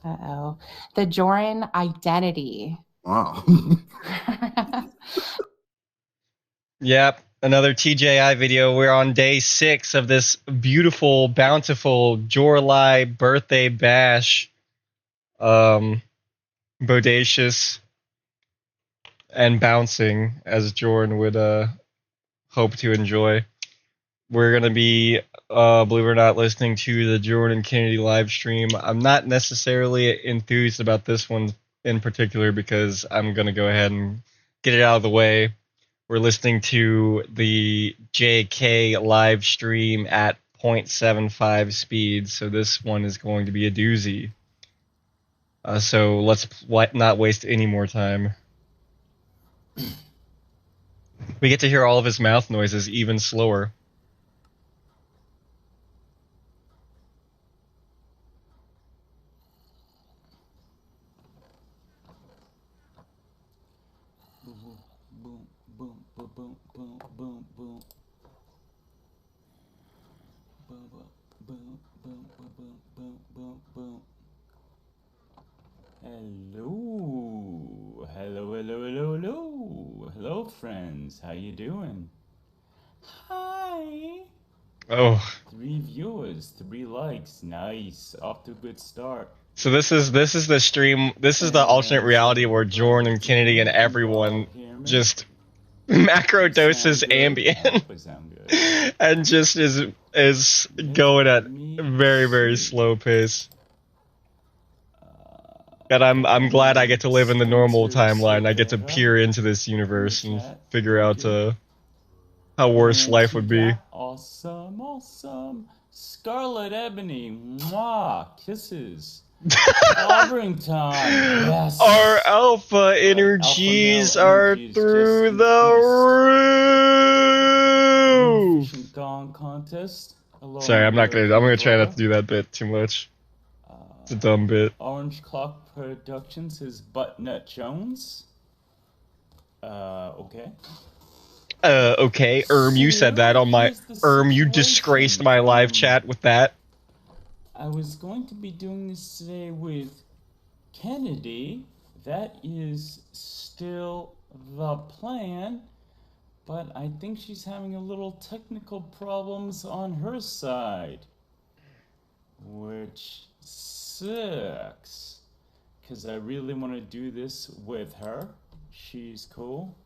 Uh-oh. The Jorrun identity. Wow. Yep, another TJI video. We're on day 6 of this beautiful, bountiful Jorrly birthday bash. Bodacious and bouncing, as Jordan would hope to enjoy. We're gonna be, believe it or not, listening to the Jordan and Kennedy live stream. I'm not necessarily enthused about this one in particular because I'm gonna go ahead and get it out of the way. We're listening to the JK live stream at 0.75 speed, so this one is going to be a doozy. So let's not waste any more time. We get to hear all of his mouth noises even slower. Boom, boom, boom, boom, boom, boom, boom, boom. Boom, boom, boom, boom, boom, boom, boom, boom. Hello, hello, hello, hello, hello, hello, friends. How you doing? Hi. Oh, 3 viewers, 3 likes. Nice. Off to a good start. so this is the stream. This is the alternate reality where Jordan and Kennedy and everyone just macro doses Ambien and just is going at very, very slow pace. And I'm glad I get to live in the normal timeline. I get to peer into this universe and figure out how worse life would be. Awesome, awesome. Scarlet Ebony, mwah, kisses. Clobbering time, yes. Our alpha energies are through the roof. Contest. Sorry, I'm gonna try not to do that bit too much. It's a dumb bit. Orange Clock Productions is Buttnut Jones. Okay. Okay, you said that on my you disgraced my live chat with that. I was going to be doing this today with Kennedy. That is still the plan, but I think she's having a little technical problems on her side, which sucks, because I really want to do this with her. She's cool.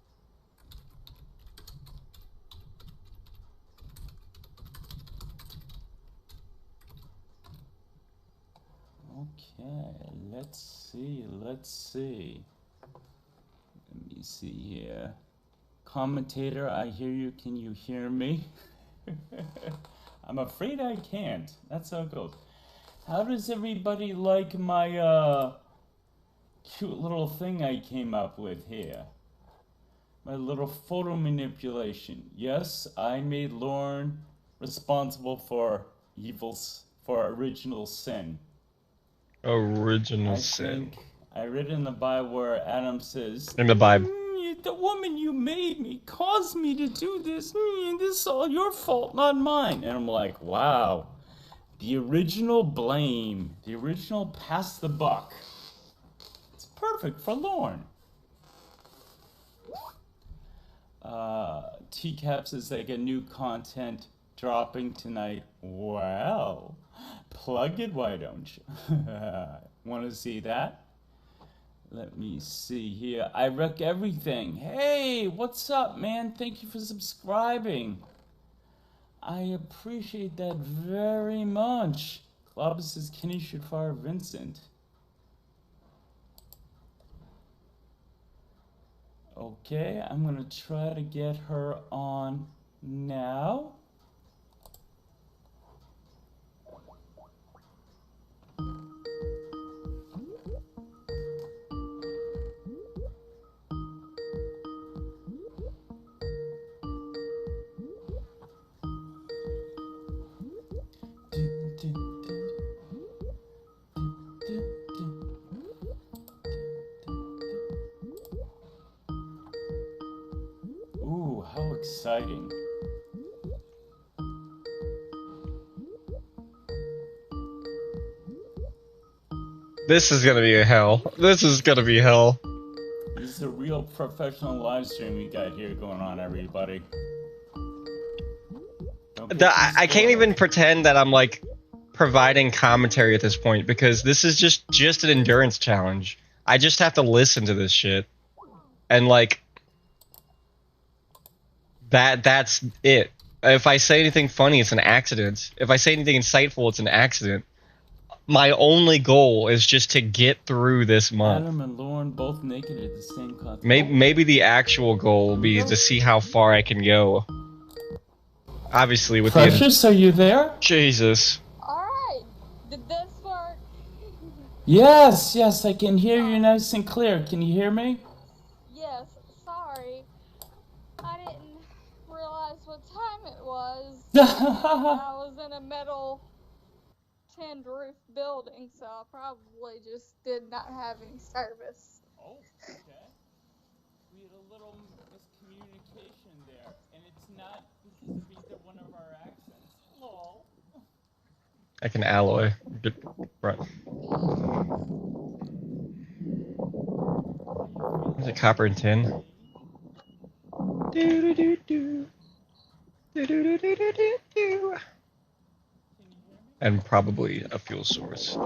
Okay, let's see. Let me see here. Commentator, I hear you. Can you hear me? I'm afraid I can't. That's how it goes. How does everybody like my cute little thing I came up with here? My little photo manipulation. Yes, I made Lauren responsible for for original sin. Original I sin. think I read in the Bible where Adam says, In the Bible. The woman you made me caused me to do this. This is all your fault, not mine. And I'm like, wow. The original blame. The original pass the buck. It's perfect for Lauren. TCAP says they get new content dropping tonight. Well, plug it, why don't you? Want to see that? Let me see here. I wreck everything. Hey, what's up, man? Thank you for subscribing. I appreciate that very much. Club says Kenny should fire Vincent. Okay, I'm gonna try to get her on now. Ooh, how exciting. This is gonna be a hell. This is gonna be hell. This is a real professional live stream we got here going on, everybody. I can't even pretend that I'm like providing commentary at this point because this is just an endurance challenge. I just have to listen to this shit. And like that's it. If I say anything funny, it's an accident. If I say anything insightful, it's an accident. My only goal is just to get through this month. Adam and Lauren both naked at the same time. Maybe the actual goal will be to see how far I can go. Obviously, with Precious, are you there? Jesus. Alright, did this work? Yes, I can hear you nice and clear. Can you hear me? Yes, sorry. I didn't realize what time it was. I was in a metal tinned roof building, so I probably just did not have any service. Oh, okay. We had a little miscommunication there, and it's not because of either one of our accents. Lol. I can alloy. Good. Right. Is it copper and tin? And probably a fuel source.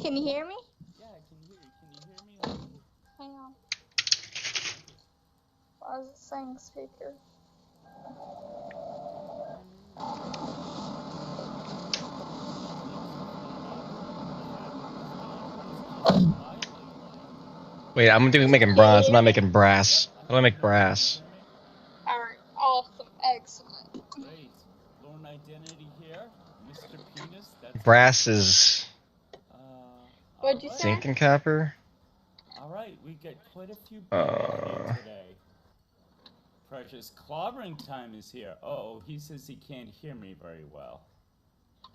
Can you hear me? Yeah, I can hear you. Can you hear me? Hang on. Why is it saying speaker? Wait, I'm making bronze. I'm not making brass. How do I make brass? Alright, awesome, excellent. Great. Lone identity here. Mr. Penis. That's Brass is What'd you say? zinc and copper. Alright, we get quite a few people here today. Precious clobbering time is here. Uh-oh, he says he can't hear me very well.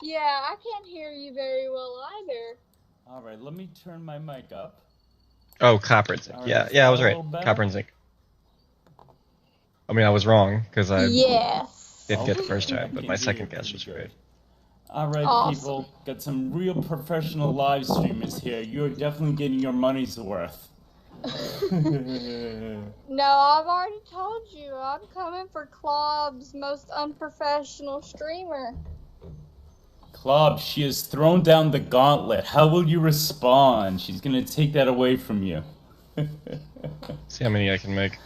Yeah, I can't hear you very well either. Alright, let me turn my mic up. Oh, copper and zinc. Alright, Yeah, I was a right. little better? Copper and zinc. I mean, I was wrong because I Yes. didn't get the first I time, but can my hear second you guess was pretty right. good. Alright, Awesome. people, got some real professional live streamers here. You're definitely getting your money's worth. No, I've already told you. I'm coming for Club's most unprofessional streamer. Club, she has thrown down the gauntlet. How will you respond? She's gonna take that away from you. See how many I can make.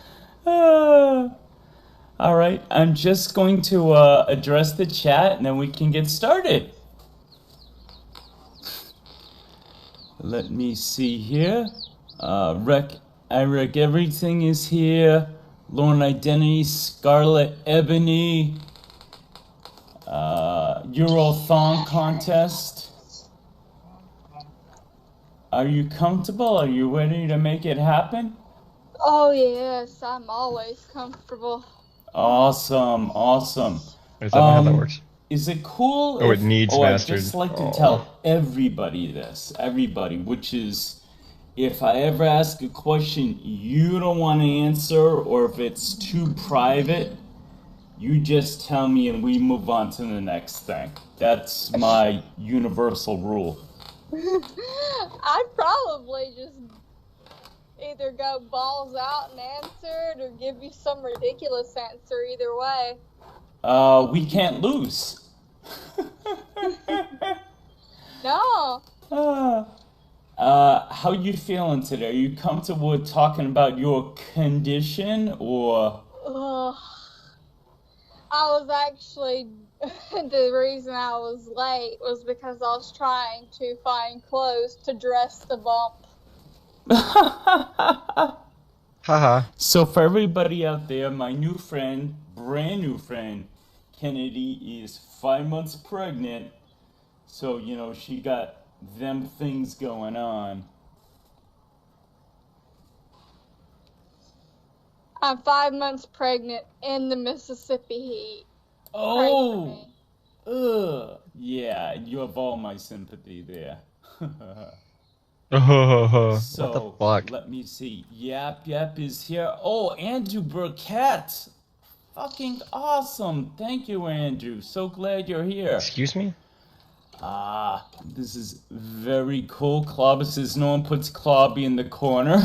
Alright, I'm just going to address the chat and then we can get started. Let me see here. Eric, everything is here. Lorne Identity, Scarlet Ebony. Eurothon contest. Are you comfortable? Are you ready to make it happen? Oh yes, I'm always comfortable. Awesome. Is that how that works? Is it cool? Oh, it needs mastered. I'd just like to tell everybody this, which is, if I ever ask a question you don't want to answer, or if it's too private, you just tell me and we move on to the next thing. That's my universal rule. I'd probably just either go balls out and answer it or give you some ridiculous answer either way. We can't lose. No. How you feeling today? Are you comfortable with talking about your condition, or? I was actually, the reason I was late was because I was trying to find clothes to dress the bump. Haha. So for everybody out there, my new friend, brand new friend, Kennedy, is 5 months pregnant. So, you know, she got them things going on. I'm 5 months pregnant in the Mississippi heat. Oh! Yeah, you have all my sympathy there. What So, the fuck? let me see. Yap is here. Oh, Andrew Burkett! Fucking awesome! Thank you, Andrew. So glad you're here. Excuse me? Ah, this is very cool. Clobber says no one puts Clobby in the corner.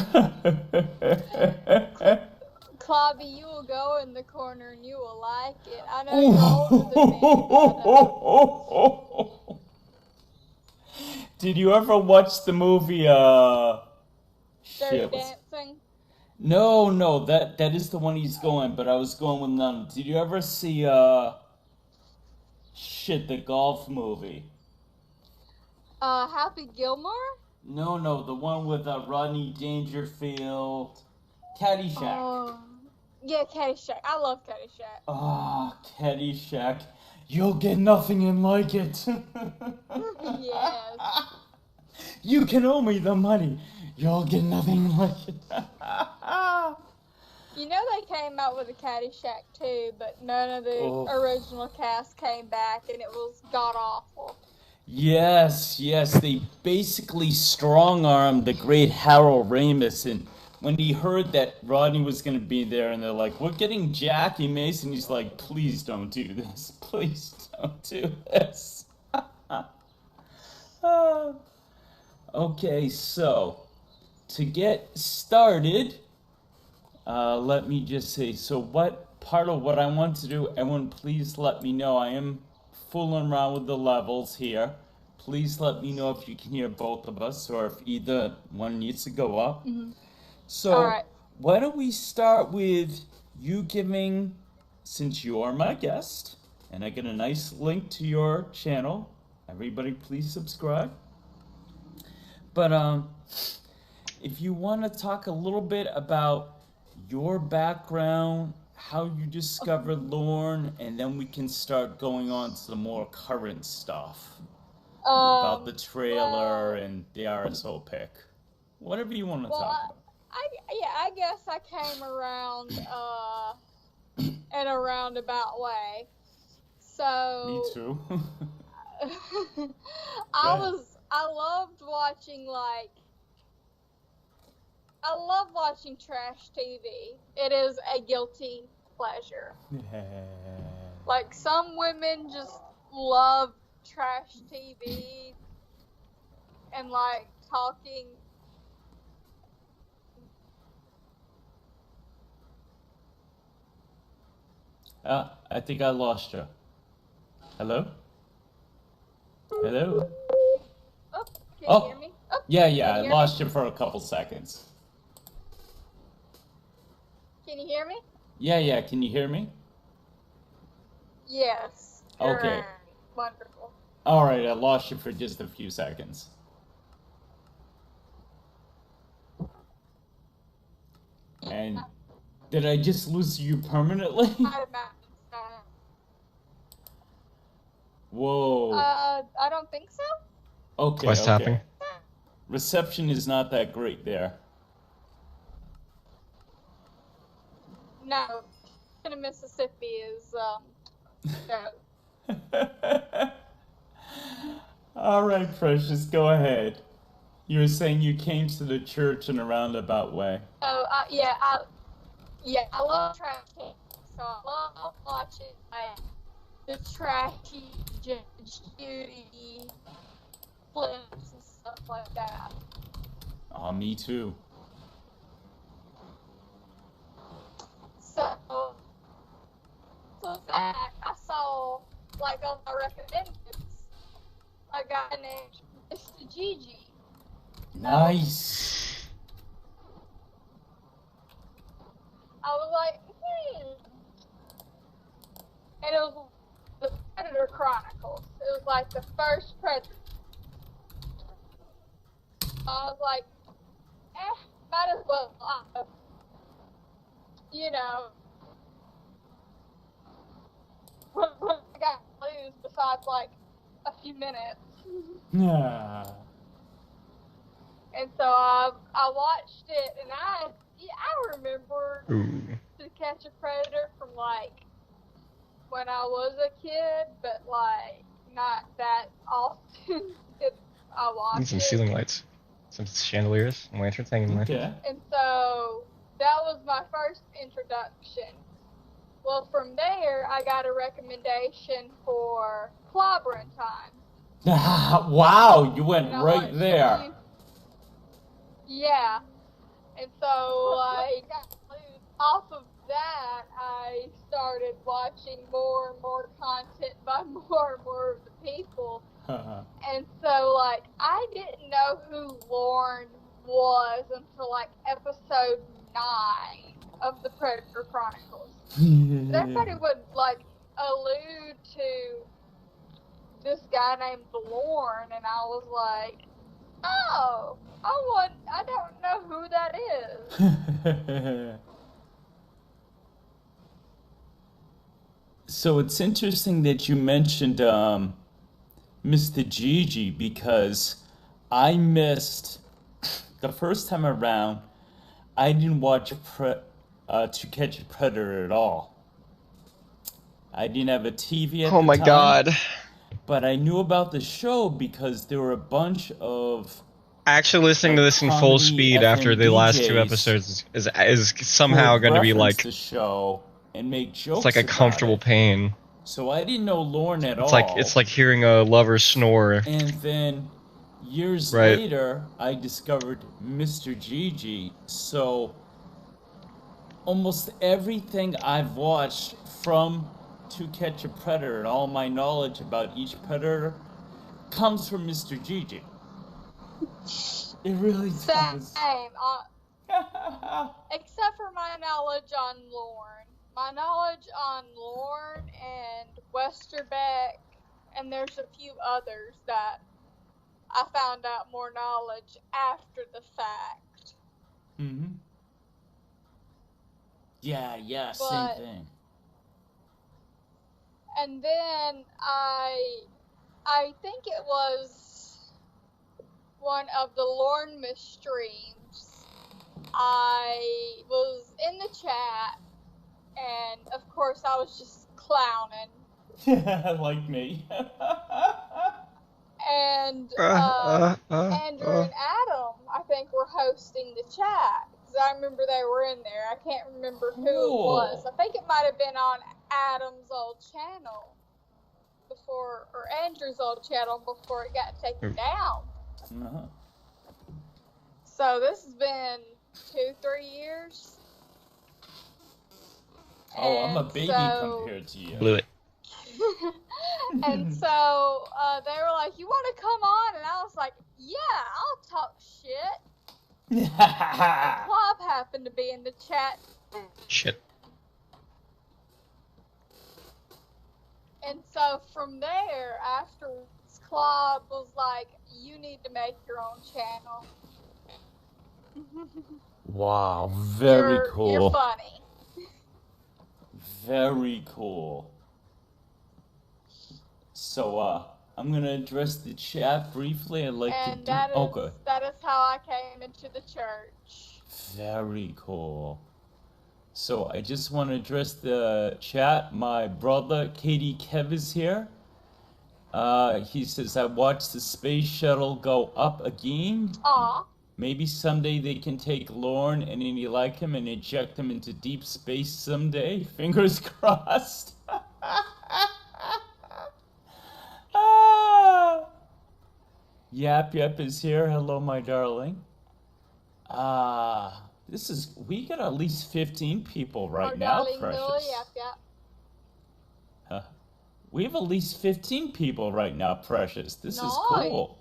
Clobby, you will go in the corner and you will like it. I know you're older than me, but Did you ever watch the movie, Dirty shit, what's... Dancing. No, that is the one he's going, but I was going with none. Did you ever see, shit, the golf movie? Happy Gilmore? No, the one with Rodney Dangerfield. Caddyshack. Oh, yeah, Caddyshack. I love Caddyshack. Ah, Caddyshack. You'll get nothing and like it. Yes. You can owe me the money. You'll get nothing and like it. You know they came out with a Caddyshack too, but none of the original cast came back, and it was god awful. Yes, they basically strong-armed the great Harold Ramis, and when he heard that Rodney was going to be there, and they're like, we're getting Jackie Mason, he's like, please don't do this. Please don't do this. Okay, so, to get started, let me just say, so what part of what I want to do, everyone please let me know. I am fooling around with the levels here. Please let me know if you can hear both of us or if either one needs to go up. Mm-hmm. So, all right. Why don't we start with you giving, since you are my guest, and I get a nice link to your channel. Everybody please subscribe. But if you want to talk a little bit about your background, how you discovered Lorne, and then we can start going on to the more current stuff about the trailer and the RSO pick. Whatever you want to talk about. I guess I came around in a roundabout way. So Me too. I loved watching trash TV. It is a guilty pleasure. Like, some women just love trash TV and like talking. I think I lost you. Hello? Hello? Oh, can you hear me? Oh, yeah, I lost you for a couple seconds. Can you hear me? Yeah, can you hear me? Yes. Okay. Wonderful. All right, I lost you for just a few seconds. And did I just lose you permanently? Whoa. I don't think so. Okay. Tapping. Reception is not that great there. No, in Mississippi is no. All right, Precious, go ahead. You were saying you came to the church in a roundabout way. Oh, I love trash TV, so I love watching like the trashy Judge Judy flips and stuff like that. Oh, me too. So that I saw, like, on my recommendeds, a guy named Mr. Gigi. Nice. I was like, and it was the Predator Chronicles. It was like the first Predator. I was like, might as well, what I got to lose besides like a few minutes. Yeah. And so I watched it, and I remember To Catch a Predator from like when I was a kid, but like not that often. I watched Some ceiling lights, some chandeliers, and lanterns hanging there. Okay. And so that was my first introduction. Well, from there, I got a recommendation for Clobbering Time. Wow, you went And I right watched there. a few. Yeah. And so, like, off of that, I started watching more and more content by more and more of the people. And so, like, I didn't know who Lorne was until, like, episode 9 of the Predator Chronicles. Everybody would, like, allude to this guy named Lorne, and I was like, oh, I don't know who that is. So it's interesting that you mentioned Mr. Gigi, because I missed the first time around. I didn't watch To Catch a Predator at all. I didn't have a TV at Oh the my time. god. But I knew about the show because there were a bunch of Actually listening to this in full comedy speed FM after the last 2 DJs episodes is somehow would going to be reference like, the show and make jokes it's like a about comfortable it. pain. So I didn't know Lorne at all. It's like hearing a lover snore. And then years Right. later, I discovered Mr. Gigi. So almost everything I've watched from To Catch a Predator and all my knowledge about each predator comes from Mr. Gigi. It really does. Same. Except for my knowledge on Lorne. My knowledge on Lorne and Westerbeck, and there's a few others that I found out more knowledge after the fact. Mm-hmm. Yeah, same thing. And then I think it was one of the Lorne streams. I was in the chat, and of course I was just clowning. Like me. And Andrew and Adam, I think, were hosting the chat. Because I remember they were in there. I can't remember who it was. I think it might have been on Adam's old channel before, or Andrew's old channel before it got taken down. Uh-huh. So this has been 2-3 years. Oh, I'm a baby compared to you. Blew it. And so they were like, you want to come on? And I was like, yeah, I'll talk shit. Club happened to be in the chat. Shit. And so from there, afterwards, Club was like, you need to make your own channel. Wow, very cool. You're funny. Very cool. So, I'm going to address the chat briefly. I'd like And to do... that Oh, is, good. that is how I came into the church. Very cool. So, I just want to address the chat. My brother, Katie Kev, is here. He says, I watched the space shuttle go up again. Aw. Maybe someday they can take Lorne and any like him and eject him into deep space someday. Fingers crossed. Yap is here. Hello, my darling. We got at least 15 people right now, darling, Precious. no, yap. We have at least 15 people right now, Precious. This is cool.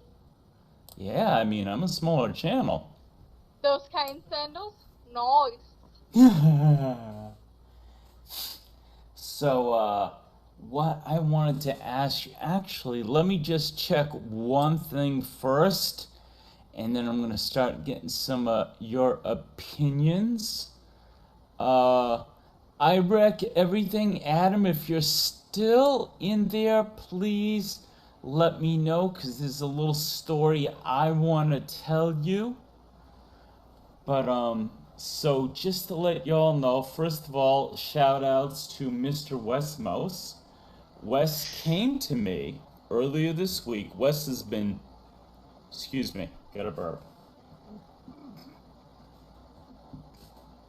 Yeah, I mean, I'm a smaller channel. Those cane sandals? Nice. So, what I wanted to ask you, actually, let me just check one thing first, and then I'm going to start getting some your opinions. I wreck everything. Adam, if you're still in there, please let me know, because there's a little story I want to tell you. But, so just to let y'all know, first of all, shout outs to Mr. Westmos. Wes came to me earlier this week. Wes has been, excuse me, got a burp.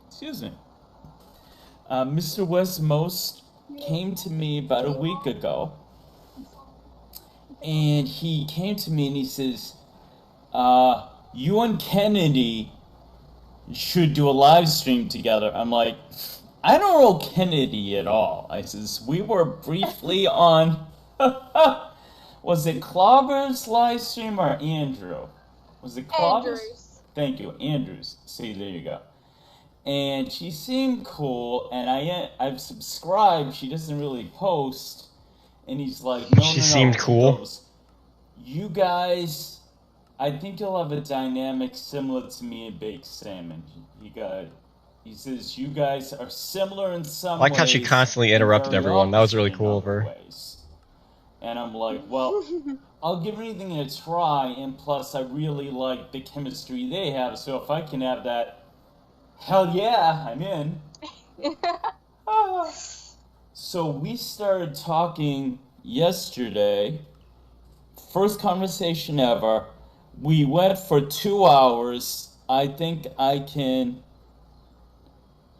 Excuse me. Mr. Westmos came to me about a week ago. And he came to me and he says, you and Kennedy should do a live stream together. I'm like, I don't know Kennedy at all. I says, we were briefly on, was it Clobber's live stream or Andrew? Was it Clobber's? Andrews. Thank you, Andrews. See, there you go. And she seemed cool, and I've subscribed. She doesn't really post. And he's like, no, She no, no. seemed cool. He goes, you guys, I think you'll have a dynamic similar to me and Baked Salmon. He says, you guys are similar in some I like ways. how she constantly and interrupted very everyone. That was really opposite cool in of her. other ways. And I'm like, well, I'll give anything a try, and plus I really like the chemistry they have, so if I can have that, hell yeah, I'm in. So we started talking yesterday, first conversation ever. We went for 2 hours. I think I can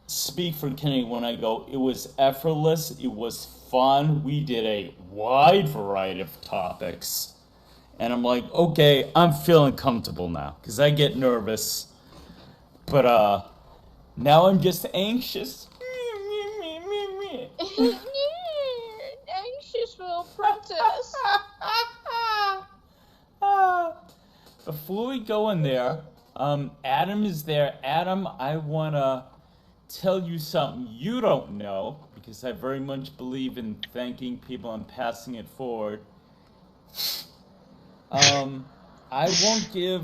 speak for Kenny when I go, it was effortless, it was fun. We did a wide variety of topics. And I'm like, okay, I'm feeling comfortable now, because I get nervous. But now I'm just anxious. Anxious little princess. Before we go in there, Adam is there. Adam, I want to tell you something you don't know, because I very much believe in thanking people and passing it forward. I'll give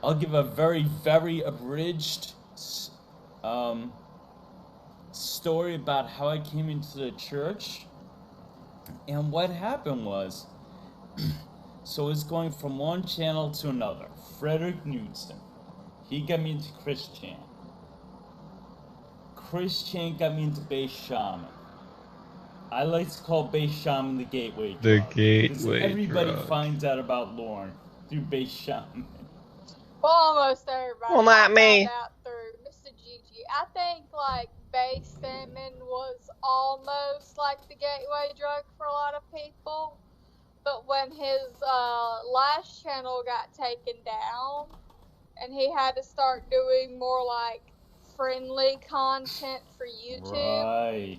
a very, very abridged story about how I came into the church. And what happened was, so it's going from one channel to another. Frederick Knudsen, he got me into Chris Chan. Chris Chan got me into Bass Shaman. I like to call Bass Shaman the gateway drug. The gateway because everybody drug. finds out about Lauren through Bass Shaman. Well, almost everybody. Well, not me. I found out through Mr. Gigi. I think like Bass Salmon was almost like the gateway drug for a lot of people, but when his last channel got taken down, and he had to start doing more like friendly content for YouTube. Right.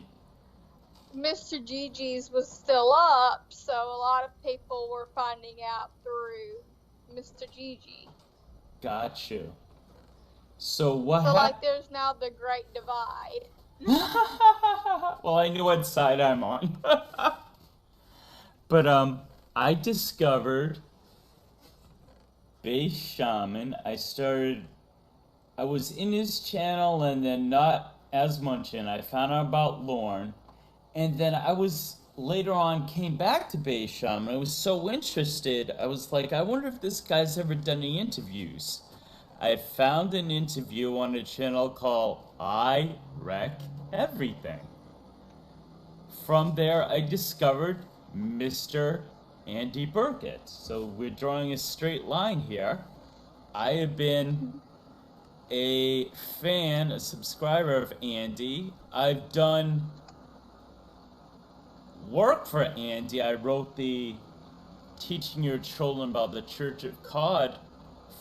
Mr. Gigi's was still up, so a lot of people were finding out through Mr. Gigi. Got you. So what So happened? like there's now the great divide. Well, I knew what side I'm on. But I discovered Bass Shaman. I was in his channel and then not as much in. I found out about Lauren. And then I was later on came back to Bass Shaman. I was so interested. I was like, I wonder if this guy's ever done any interviews. I found an interview on a channel called I Wreck Everything. From there, I discovered Mr. Andy Burkett. So we're drawing a straight line here. I have been a fan, a subscriber of Andy. I've done work for Andy. I wrote the Teaching Your Children About the Church of God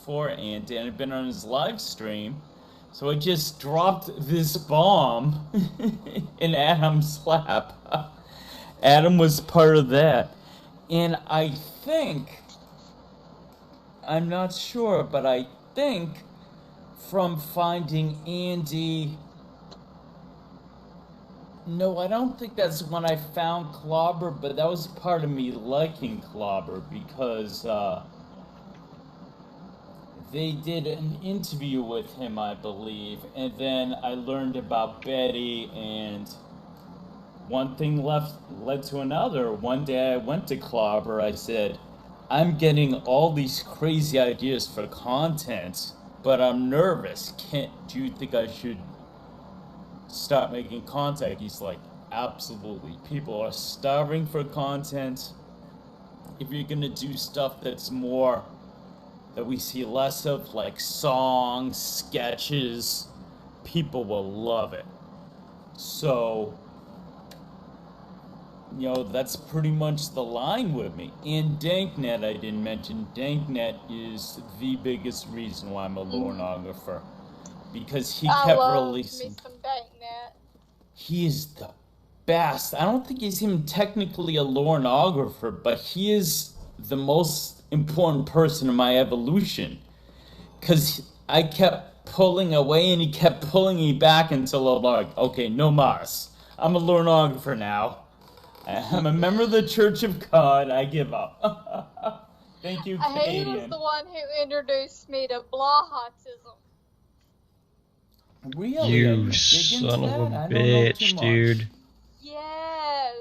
for Andy, and I've been on his live stream. So I just dropped this bomb in Adam's lap. Adam was part of that. And I think, I'm not sure, but I think from finding Andy, no, I don't think that's when I found Clobber, but that was part of me liking Clobber because they did an interview with him, I believe, and then I learned about Betty, and one thing led to another. One day I went to Clobber, I said, I'm getting all these crazy ideas for content, but I'm nervous. Do you think I should start making content? He's like, absolutely. People are starving for content. If you're gonna do stuff that's more, that we see less of, like songs, sketches, people will love it. So you know, that's pretty much the line with me. And Danknet, I didn't mention. Danknet is the biggest reason why I'm a lornographer. Because he I kept love me releasing. some Danknet. He is the best. I don't think he's even technically a lornographer, but he is the most important person in my evolution. Because I kept pulling away and he kept pulling me back until I'm like, okay, no mas. I'm a lornographer now. I'm a member of the Church of God. I give up. Thank you, He was Canadian. the one who introduced me to Blahotism. Really? Are You you big son into of that? a I don't know too bitch, much. dude. Yes,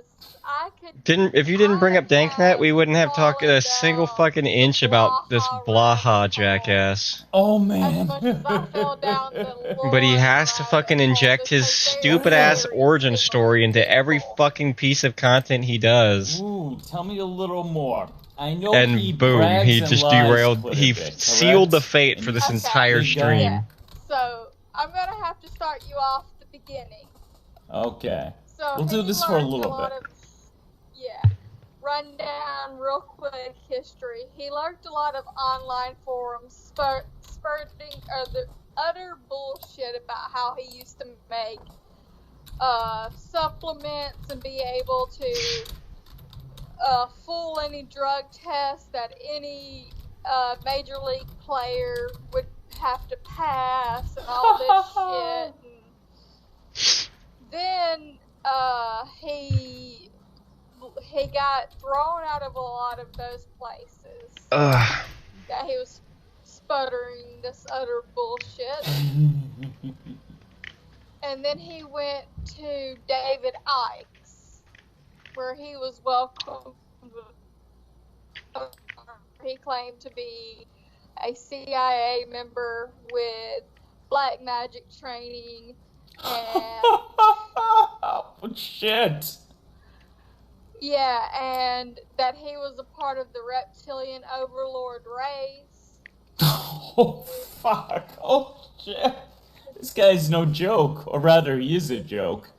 I could. If you didn't bring up Danknet, we wouldn't have talked a fallen single down fucking the inch about this Blaha Blaha rabbit hole. jackass. Oh As man. much as I fell down the But he Lauren has to rabbit fucking hole inject his because they are stupid ass seriously origin my story into every people. fucking piece of content he does. Ooh, tell me a little more. I know he And boom, brags he and just lies derailed. quite a He bit, sealed the correct? fate And for this he's a entire big guy. stream. Yeah. So I'm gonna have to start you off the beginning. Okay. So We'll do he this for a learned little lot bit. of, run down real quick history. He learned a lot of online forums spurting the utter bullshit about how he used to make supplements and be able to fool any drug test that any major league player would have to pass and all this shit. And then he got thrown out of a lot of those places that he was sputtering this utter bullshit. And then he went to David Icke's, where he was welcomed. He claimed to be a CIA member with black magic training and Oh, shit. yeah, and that he was a part of the reptilian overlord race. Oh, fuck. Oh, shit. This guy's no joke. Or rather, he is a joke.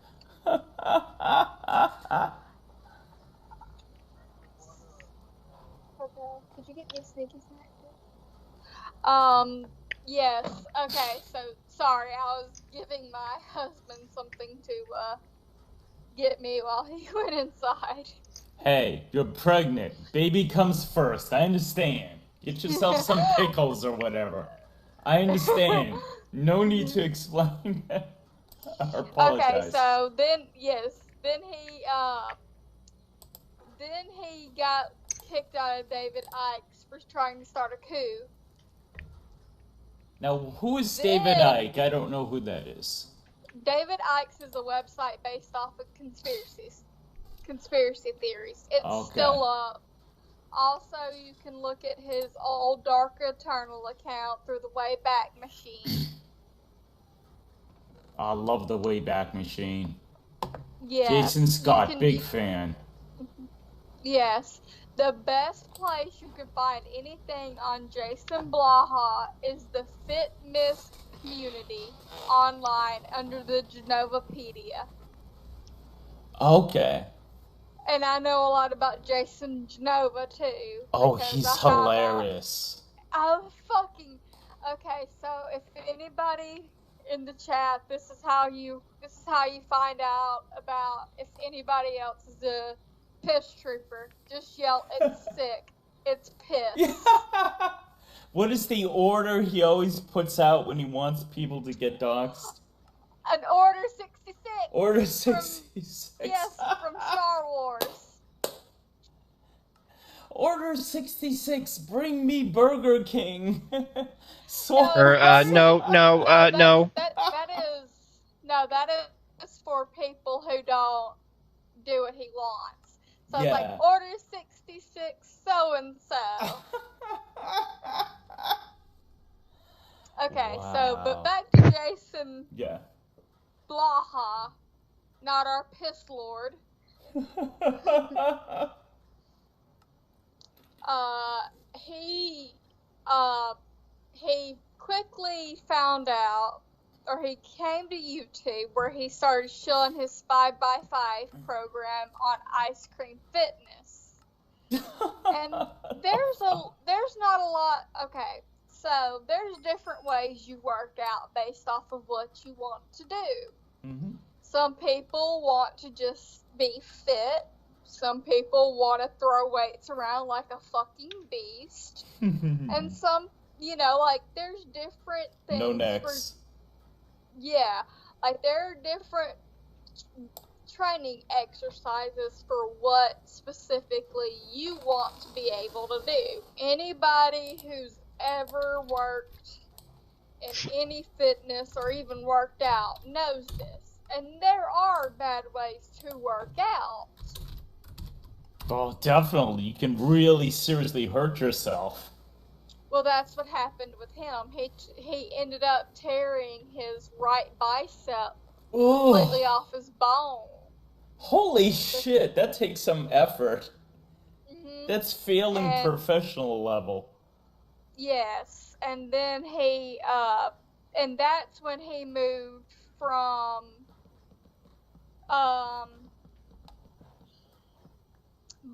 Could you get me a sneaky snack? Yes. Okay, so sorry, I was giving my husband something to get me while he went inside. Hey, you're pregnant. Baby comes first. I understand. Get yourself some pickles or whatever. I understand. No need to explain or apologize. Okay, so then he got kicked out of David Icke's for trying to start a coup. Now, who is David Icke? I don't know who that is. David Icke's is a website based off of conspiracy theories. It's still up. Also, you can look at his old Dark Eternal account through the Wayback Machine. I love the Wayback Machine. Yeah. Jason Scott, big fan. Yes. The best place you can find anything on Jason Blaha is the Fitness community online under the Genovapedia. Okay. And I know a lot about Jason Genova too. Oh, he's hilarious. Okay, so if anybody in the chat, this is how you find out about if anybody else is a piss trooper. Just yell, it's sick. It's piss. What is the order he always puts out when he wants people to get doxxed? An Order 66. Order 66. Yes, from Star Wars. Order 66, bring me Burger King. No. That is for people who don't do what he wants. So it's like Order 66 so and so. Okay, so but back to Jason. Yeah. Blaha, not our piss lord. He quickly found out he came to YouTube where he started showing his 5x5 program on Ice Cream Fitness. And there's not a lot. Okay, so there's different ways you work out based off of what you want to do. Mm-hmm. Some people want to just be fit. Some people want to throw weights around like a fucking beast. And some, like, there's different things. No necks. Yeah, like, there are different training exercises for what specifically you want to be able to do. Anybody who's ever worked in any fitness or even worked out knows this. And there are bad ways to work out. Oh, definitely. You can really seriously hurt yourself. Well, that's what happened with him. He ended up tearing his right bicep completely off his bone. Holy shit, that takes some effort. Mm-hmm. That's failing professional level. Yes, and then and that's when he moved from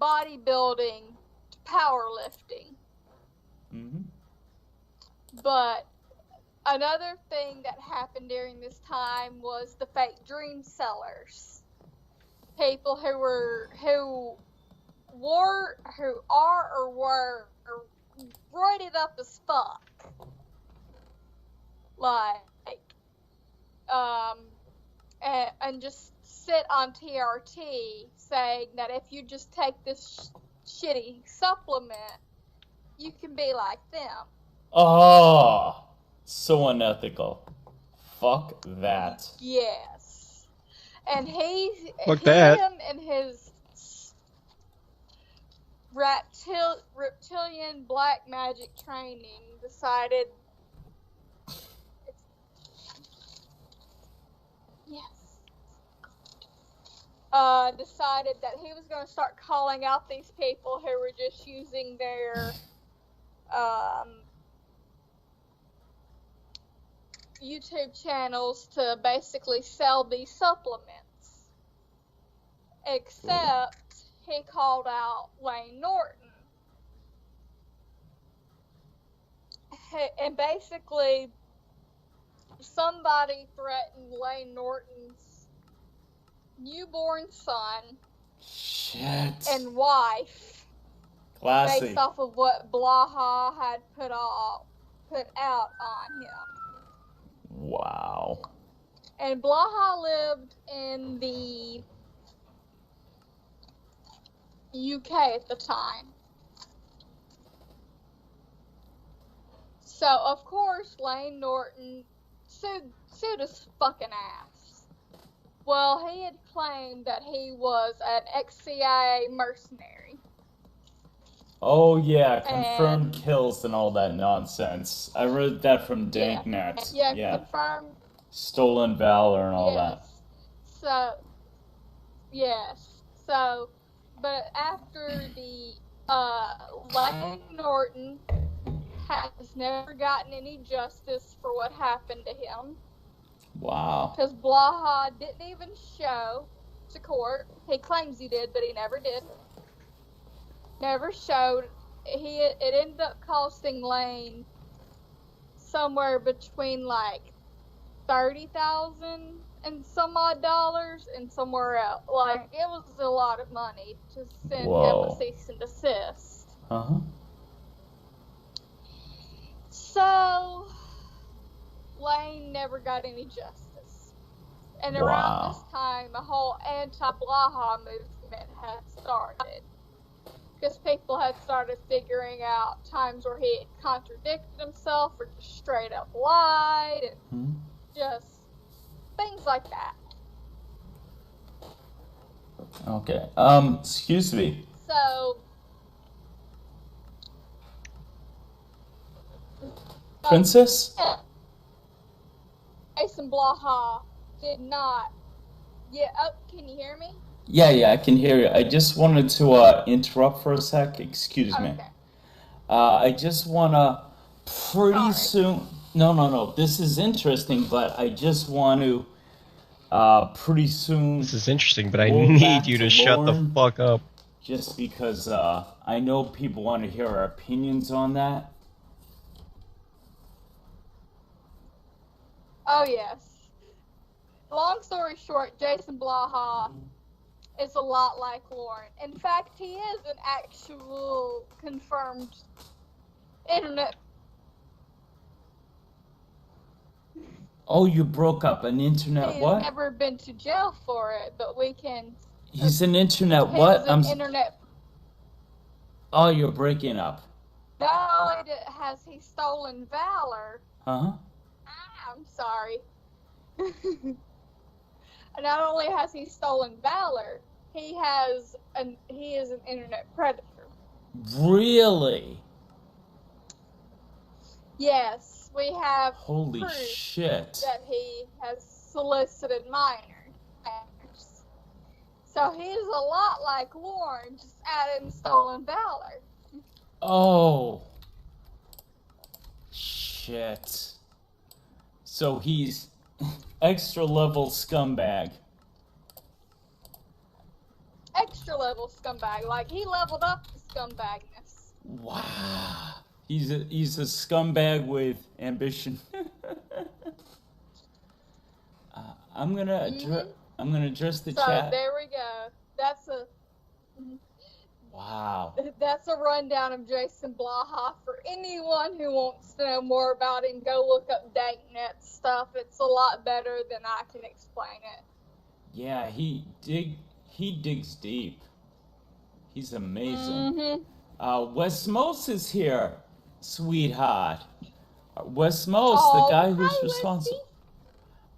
bodybuilding to powerlifting. Mm-hmm. But another thing that happened during this time was the fake dream sellers. People who were roided up as fuck. Like, and just sit on TRT saying that if you just take this shitty supplement, you can be like them. Oh, so unethical. Fuck that. Yes. And him and his reptilian black magic training decided that he was going to start calling out these people who were just using their YouTube channels to basically sell these supplements. Except he called out Wayne Norton. And basically, somebody threatened Wayne Norton's newborn son and wife. Classic. Based off of what Blaha had put out on him. Wow. And Blaha lived in the UK at the time. So, of course, Wayne Norton sued his fucking ass. Well, he had claimed that he was an ex-CIA mercenary. Oh, yeah, confirmed kills and all that nonsense. I read that from Danknet. Yeah, confirmed. Stolen valor and all that. So, but after the, Wayne Norton has never gotten any justice for what happened to him. Wow. Because Blaha didn't even show to court. He claims he did, but he never did. Never showed. It ended up costing Lane somewhere between like $30,000 and some odd dollars, and somewhere else. Like, it was a lot of money to send him a cease and desist. Uh-huh. So, Lane never got any justice. And around this time, a whole anti-Blaha movement had started. Because people had started figuring out times where he had contradicted himself or just straight up lied and just things like that. Okay. Excuse me. So, Princess? Jason Blaha did not. Yeah, can you hear me? Yeah, I can hear you. I just wanted to interrupt for a sec. Excuse me. I just want to pretty soon... No. This is interesting, but I just want to pretty soon. This is interesting, but I roll need back you to shut the Lauren, fuck up. just because I know people want to hear our opinions on that. Oh, yes. Long story short, Jason Blaha is a lot like Lauren. In fact, he is an actual confirmed internet. Oh, you broke up an internet He's what? never been to jail for it, but we can. He's an internet He's what? an internet. Oh, you're breaking up. Not only has he stolen valor. Huh? I'm sorry. Not only has he stolen valor, he is an internet predator. Really? Yes, we have Holy proof shit. that he has solicited minors. So he's a lot like Lauren, just adding stolen valor. Oh. Shit. So he's extra level scumbag. Extra level scumbag. Like, he leveled up the scumbagness. Wow. He's a scumbag with ambition. I'm gonna address the chat. So there we go. Wow. That's a rundown of Jason Blaha for anyone who wants to know more about him. Go look up DankNet stuff. It's a lot better than I can explain it. Yeah, he digs deep. He's amazing. Wes Mose is here, sweetheart. Wes Mose, the guy who's responsible.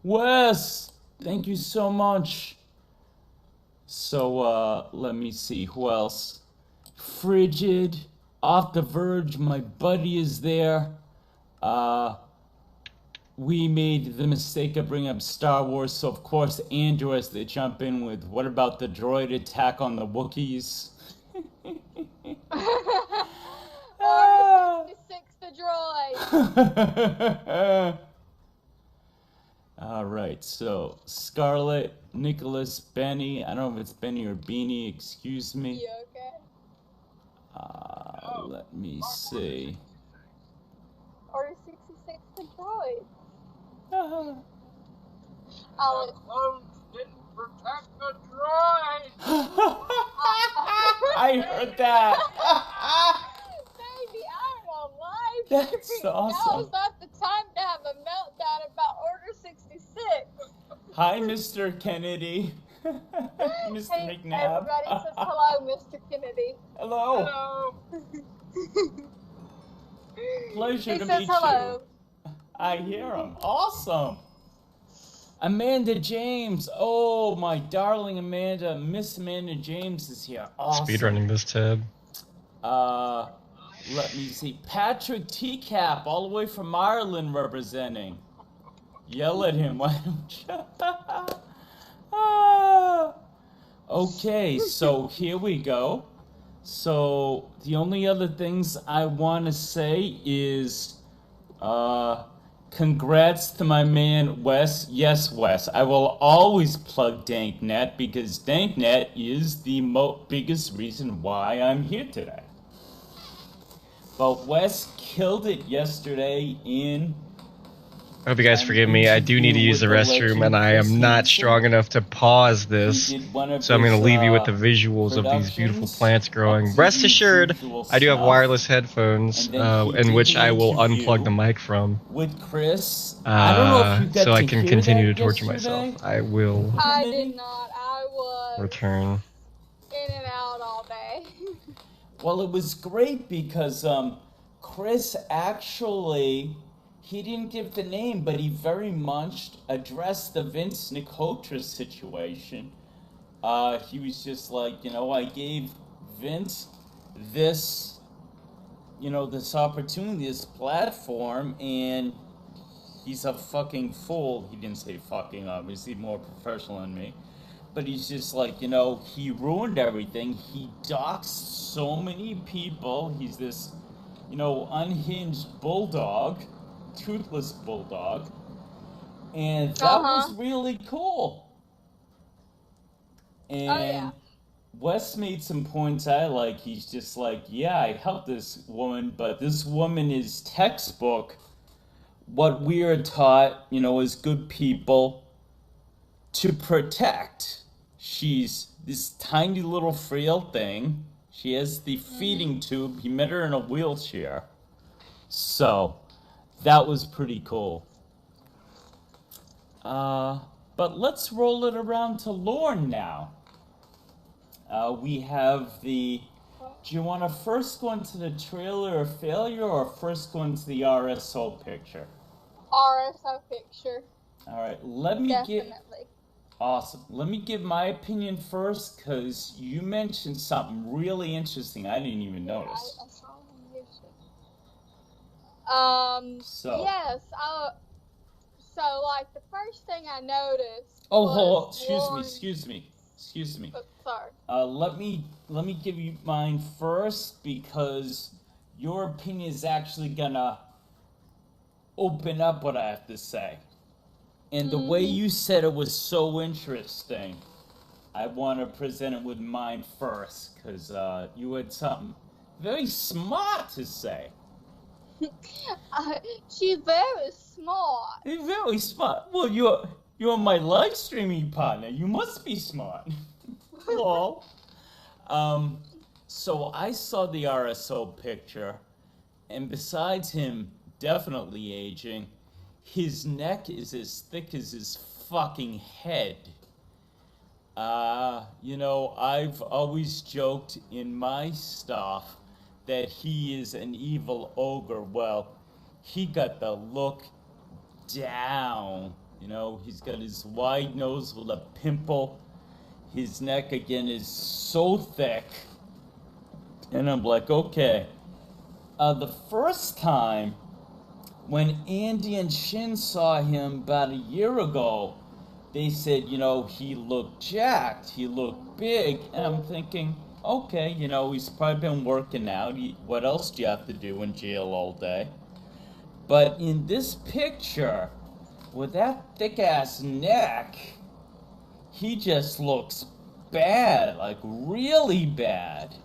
Wes, thank you so much. So, let me see, who else? Frigid, Off the Verge, my buddy is there. We made the mistake of bringing up Star Wars, so of course Andrew has to jump in with, what about the droid attack on the Wookiees? Order 66 the droid. All right, so Scarlett, Nicholas, Benny. I don't know if it's Benny or Beanie. Excuse me. You okay? Let me see. Order 66 the droid. Didn't protect the droid. I heard that. Baby, I'm on live. That's awesome. Now's not the time to have a meltdown about Order 66. Hi, Mr. Kennedy. Mr. Hey, McNabb. everybody says hello, Mr. Kennedy. Hello. Hello. Pleasure He to says meet hello. you. I hear him. Awesome. Amanda James. Oh, my darling Amanda. Miss Amanda James is here. Awesome. Speedrunning this tab. Let me see. Patrick Teacap, all the way from Ireland representing. Yell at him, why don't you? Okay, so here we go. So the only other things I want to say is congrats to my man Wes. Yes, Wes, I will always plug DankNet because DankNet is the biggest reason why I'm here today. But Wes killed it yesterday in... I hope you guys forgive me. I do need to use the restroom, and I am not strong enough to pause this. So I'm going to leave you with the visuals of these beautiful plants growing. Rest assured, I do have wireless headphones, in which I will unplug the mic from. With Chris, I don't know if you got so I to can hear continue that to torture yesterday. myself. I will I did not. I was return. in and out all day. Well, it was great because Chris actually, he didn't give the name, but he very much addressed the Vince Nicotra situation. He was just like, I gave Vince this, this opportunity, this platform, and he's a fucking fool. He didn't say fucking, obviously, more professional than me. But he's just like, he ruined everything. He doxed so many people. He's this, unhinged bulldog toothless bulldog. And that was really cool. And Wes made some points I like. He's just like, yeah, I helped this woman, but this woman is textbook what we are taught, you know, as good people to protect. She's this tiny little frail thing. She has the feeding tube. He met her in a wheelchair. So that was pretty cool. But let's roll it around to Lorne now. We have the... Do you want to first go into the trailer of failure or first go into the RSO picture? RSO picture. All right, let me Definitely. Awesome. Let me give my opinion first, because you mentioned something really interesting I didn't even notice. I saw him use it. So. Yes. So, like, the first thing I noticed. Oh, excuse me. Oh, sorry. Let me give you mine first, because your opinion is actually gonna open up what I have to say. And the way you said it was so interesting, I want to present it with mine first, because you had something very smart to say. She's very smart. Very smart. Well, you're my live streaming partner. You must be smart. Hello. So I saw the RSO picture, and besides him definitely aging, his neck is as thick as his fucking head. You know, I've always joked in my stuff that he is an evil ogre. Well, he got the look down. You know, he's got his wide nose with a pimple. His neck, again, is so thick. And I'm like, okay. The first time when Andy and Shin saw him about a year ago, they said, you know, he looked jacked, he looked big, and I'm thinking, okay, you know, he's probably been working out. What else do you have to do in jail all day? But in this picture, with that thick-ass neck, he just looks bad, like really bad.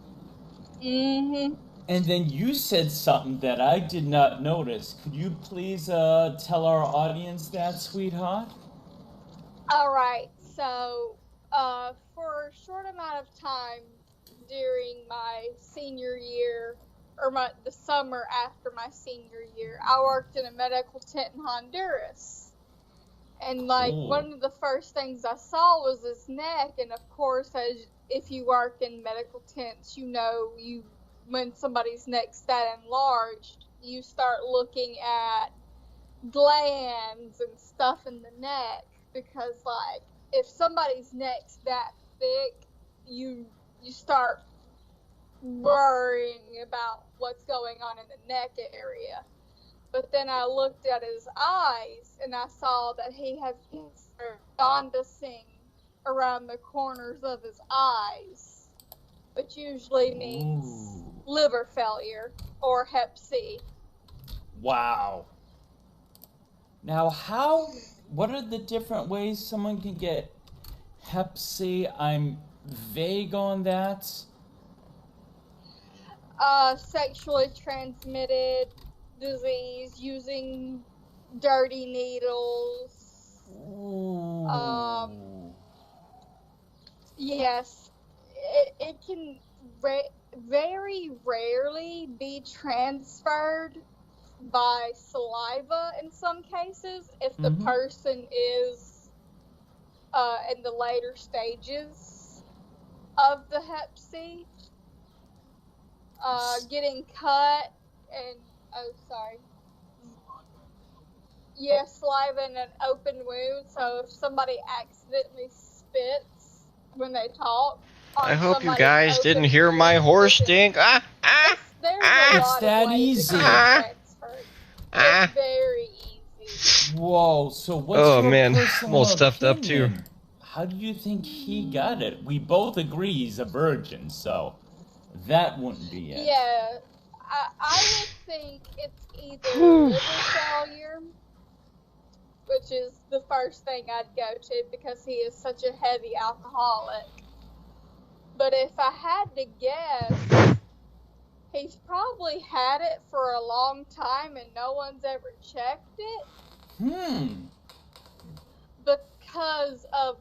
And then you said something that I did not notice. Could you please tell our audience that, sweetheart? All right. So, for a short amount of time during my senior year, or the summer after my senior year, I worked in a medical tent in Honduras. And, like, one of the first things I saw was his neck. And, of course, if you work in medical tents, you know, when somebody's neck's that enlarged, you start looking at glands and stuff in the neck, because, like, if somebody's neck's that thick, you start worrying about what's going on in the neck area. But then I looked at his eyes, and I saw that he has cancer jaundicing around the corners of his eyes, which usually means liver failure or Hep C. Wow. Now, what are the different ways someone can get Hep C? I'm vague on that. Sexually transmitted disease using dirty needles. Yes, it can very rarely be transferred by saliva in some cases if the person is in the later stages of the Hep C. Getting cut and saliva in an open wound. So if somebody accidentally spits when they talk, I hope you guys didn't hear my horse stink. It's that easy. It's very easy. Whoa, so what's your man, personal I'm all stuffed up too. opinion? How do you think he got it? We both agree he's a virgin, so that wouldn't be it. Yeah, I would think it's either liver failure, which is the first thing I'd go to because he is such a heavy alcoholic. But if I had to guess, he's probably had it for a long time and no one's ever checked it. Because of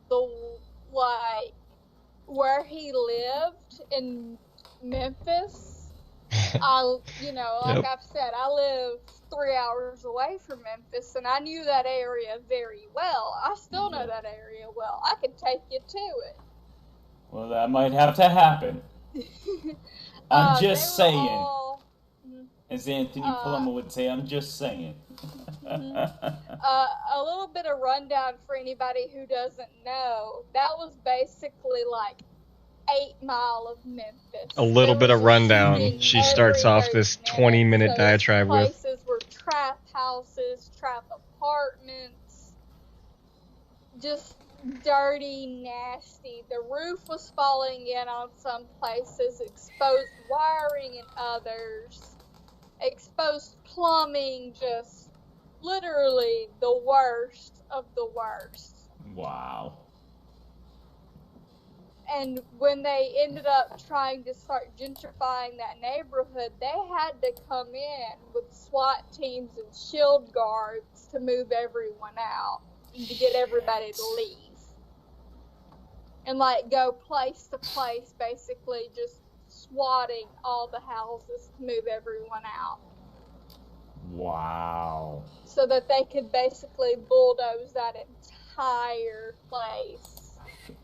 the, like, where he lived in Memphis. Like I've said, I live 3 hours away from Memphis, and I knew that area very well. I still know that area well. I could take you to it. Well, that might have to happen. I'm just saying. As Anthony Paloma would say, I'm just saying. A little bit of rundown for anybody who doesn't know. That was basically like 8 miles of Memphis. A little bit of rundown. She starts off this 20-minute diatribe with. Places were trap houses, trap apartments, just dirty, nasty. The roof was falling in on some places, exposed wiring in others, exposed plumbing, just literally the worst of the worst. Wow. And when they ended up trying to start gentrifying that neighborhood, they had to come in with SWAT teams and shield guards to move everyone out and to get everybody to leave. And like go place to place, basically just swatting all the houses to move everyone out. Wow. So that they could basically bulldoze that entire place.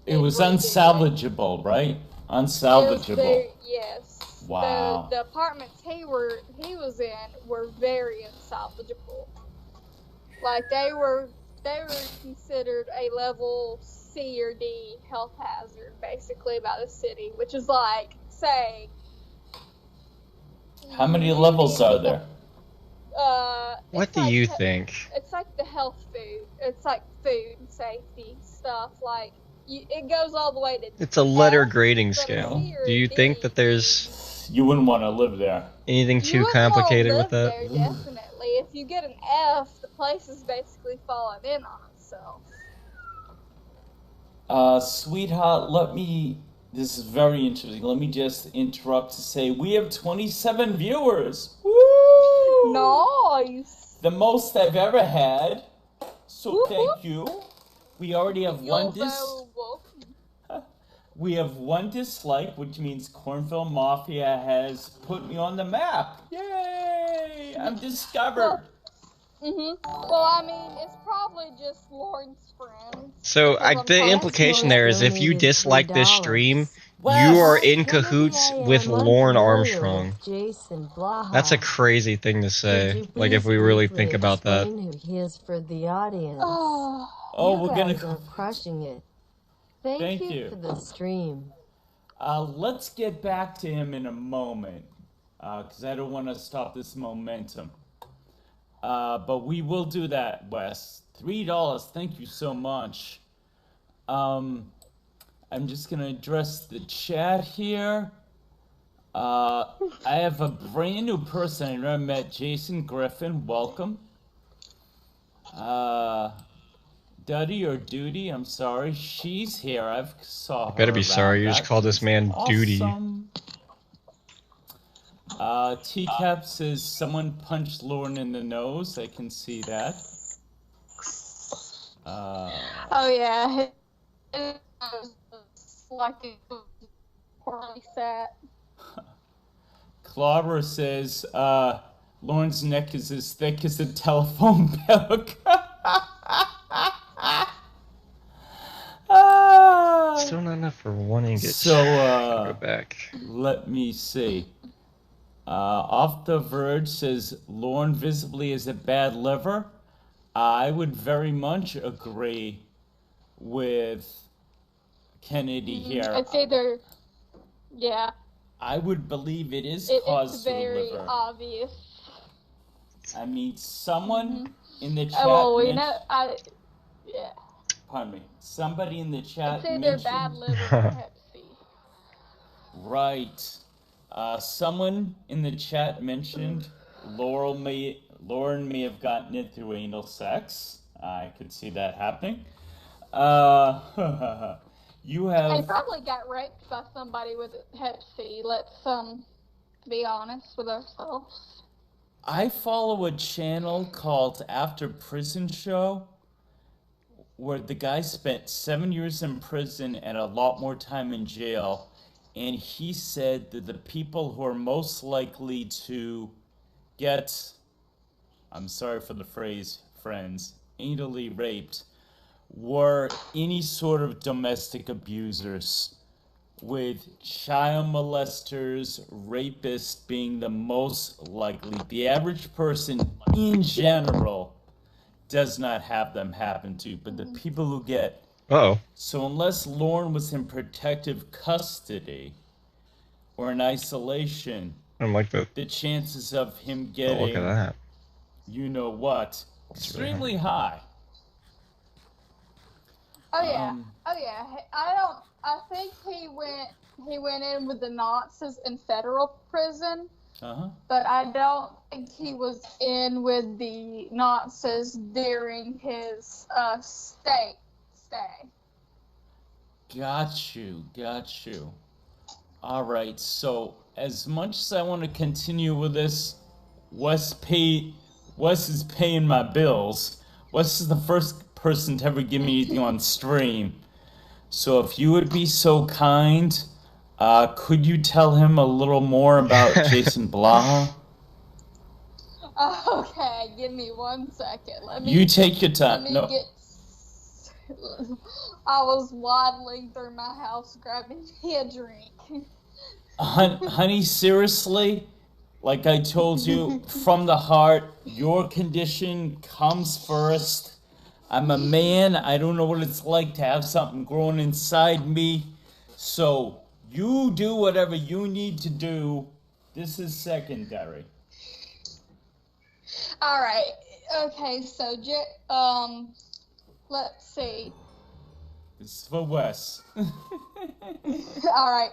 It was unsalvageable, right? Unsalvageable. Yes. Wow. The apartments he was in were very unsalvageable. Like they were considered a level C or D health hazard, basically, by the city, which is like saying. How many levels are there? What do you think? It's like the health food. It's like food safety stuff. Like it goes all the way to. It's a letter grading scale. Do you think that there's? You wouldn't want to live there. Anything too complicated with that? There, definitely. If you get an F, the place is basically falling in on itself. Sweetheart, this is very interesting. Let me just interrupt to say we have 27 viewers. Woo! Nice. The most I've ever had. So thank you. We already have We have one dislike, which means Cornfield Mafia has put me on the map. Yay! I'm discovered. Well, I mean, it's probably just Lauren's friends. So the implication there is if you dislike this stream, you are in cahoots with Lauren Armstrong. That's a crazy thing to say. Like if we really think about that. Who he is for the audience. We're gonna go crushing it. Thank you for the stream. Let's get back to him in a moment, because I don't want to stop this momentum. But we will do that, Wes. $3, thank you so much. I'm just gonna address the chat here. I have a brand new person I never met, Jason Griffin. Welcome. Duddy or Duty, I'm sorry. She's here. I've saw her. Better be sorry. You just called this man Duty. TCAP says someone punched Lauren in the nose. I can see that. Oh yeah, it was like a poorly set. Clobber says Lauren's neck is as thick as a telephone bill. Still not enough for one ingot. So go back. Let me see. Off the Verge says Lauren visibly is a bad liver. I would very much agree with Kennedy here. It's either, yeah. I would believe it is caused to the liver. It's very obvious. I mean, someone in the chat. Oh, well, we know. Yeah. Pardon me. Somebody in the chat. It's either bad liver or Hep C. Right. Someone in the chat mentioned Lauren may have gotten it through anal sex. I could see that happening. You have. I probably got raped by somebody with hep C. Let's be honest with ourselves. I follow a channel called After Prison Show, where the guy spent 7 years in prison and a lot more time in jail. And he said that the people who are most likely to get, I'm sorry for the phrase, friends, anally raped, were any sort of domestic abusers, with child molesters, rapists being the most likely. The average person in general does not have them happen to, but the people who get. Oh. So unless Lauren was in protective custody or in isolation, I don't like that. the chances of him Oh, getting, look at that. you know what, extremely high. Oh yeah, I think he went in with the Nazis in federal prison. But I don't think he was in with the Nazis during his state stay. Got you. All right, so as much as I want to continue with this, Wes is paying my bills. Wes is the first person to ever give me anything on stream. So if you would be so kind, could you tell him a little more about Jason Blaha? Okay, give me 1 second. You take your time. I was waddling through my house grabbing me a drink. Honey, seriously? Like I told you, from the heart, your condition comes first. I'm a man. I don't know what it's like to have something growing inside me. So you do whatever you need to do. This is secondary. All right. Okay. So, let's see. This is for Wes. All right.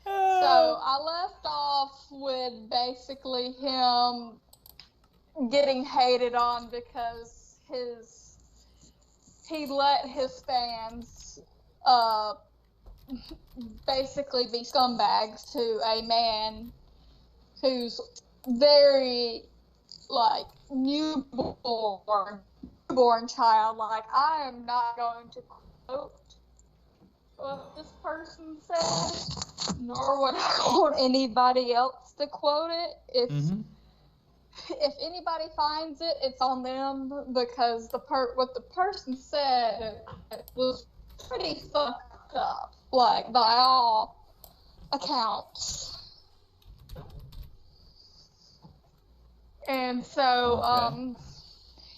So I left off with basically him getting hated on because he let his fans basically be scumbags to a man who's very newborn child. Like, I am not going to quote what this person said, nor would I want anybody else to quote it. If anybody finds it, it's on them, because what the person said was pretty fucked up, by all accounts. And so,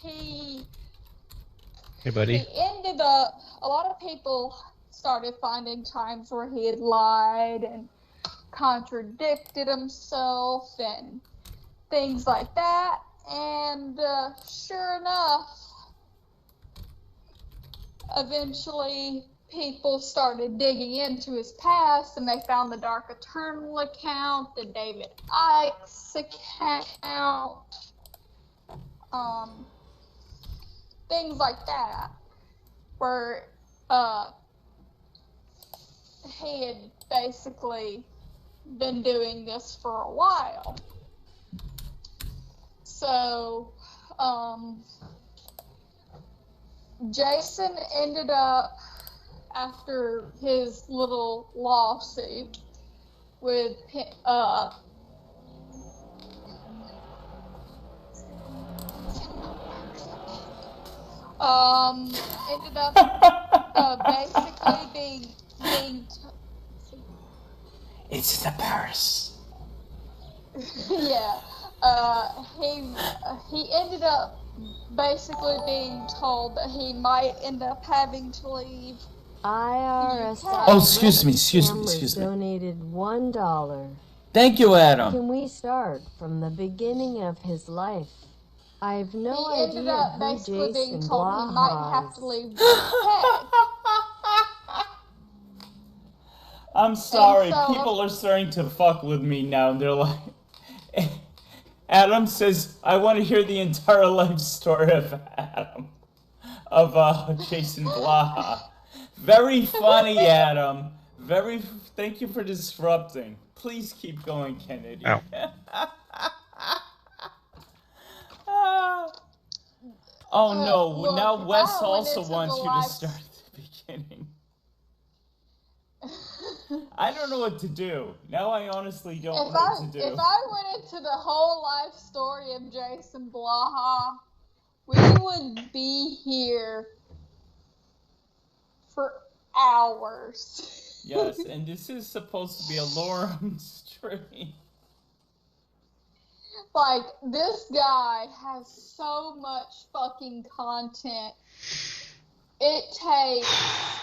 Hey, buddy. He ended up, a lot of people started finding times where he had lied and contradicted himself and things like that. And sure enough, eventually people started digging into his past, and they found the Dark Eternal account, the David Icke's account, things like that, where he had basically been doing this for a while. So, Jason ended up, after his little lawsuit with, ended up basically being it's the purse. Yeah. He ended up basically being told that he might end up having to leave. IRS. Oh, excuse me. Donated $1. Thank you, Adam. Can we start from the beginning of his life? I've no idea. He ended up who basically being Jason told Blaha he might have to is. leave the UK. I'm sorry. so- People are starting to fuck with me now. They're like, Adam says, I want to hear the entire life story of Adam, of Jason Blaha. Very funny, Adam. Thank you for disrupting. Please keep going, Kennedy. Ow. Oh no, look, now if Wes I went also into wants the you to live- start at the beginning. I don't know what to do. Now I honestly don't know what to do. If I went into the whole life story of Jason Blaha, we would be here for hours. Yes, and this is supposed to be a Lorem stream. Like, this guy has so much fucking content. It takes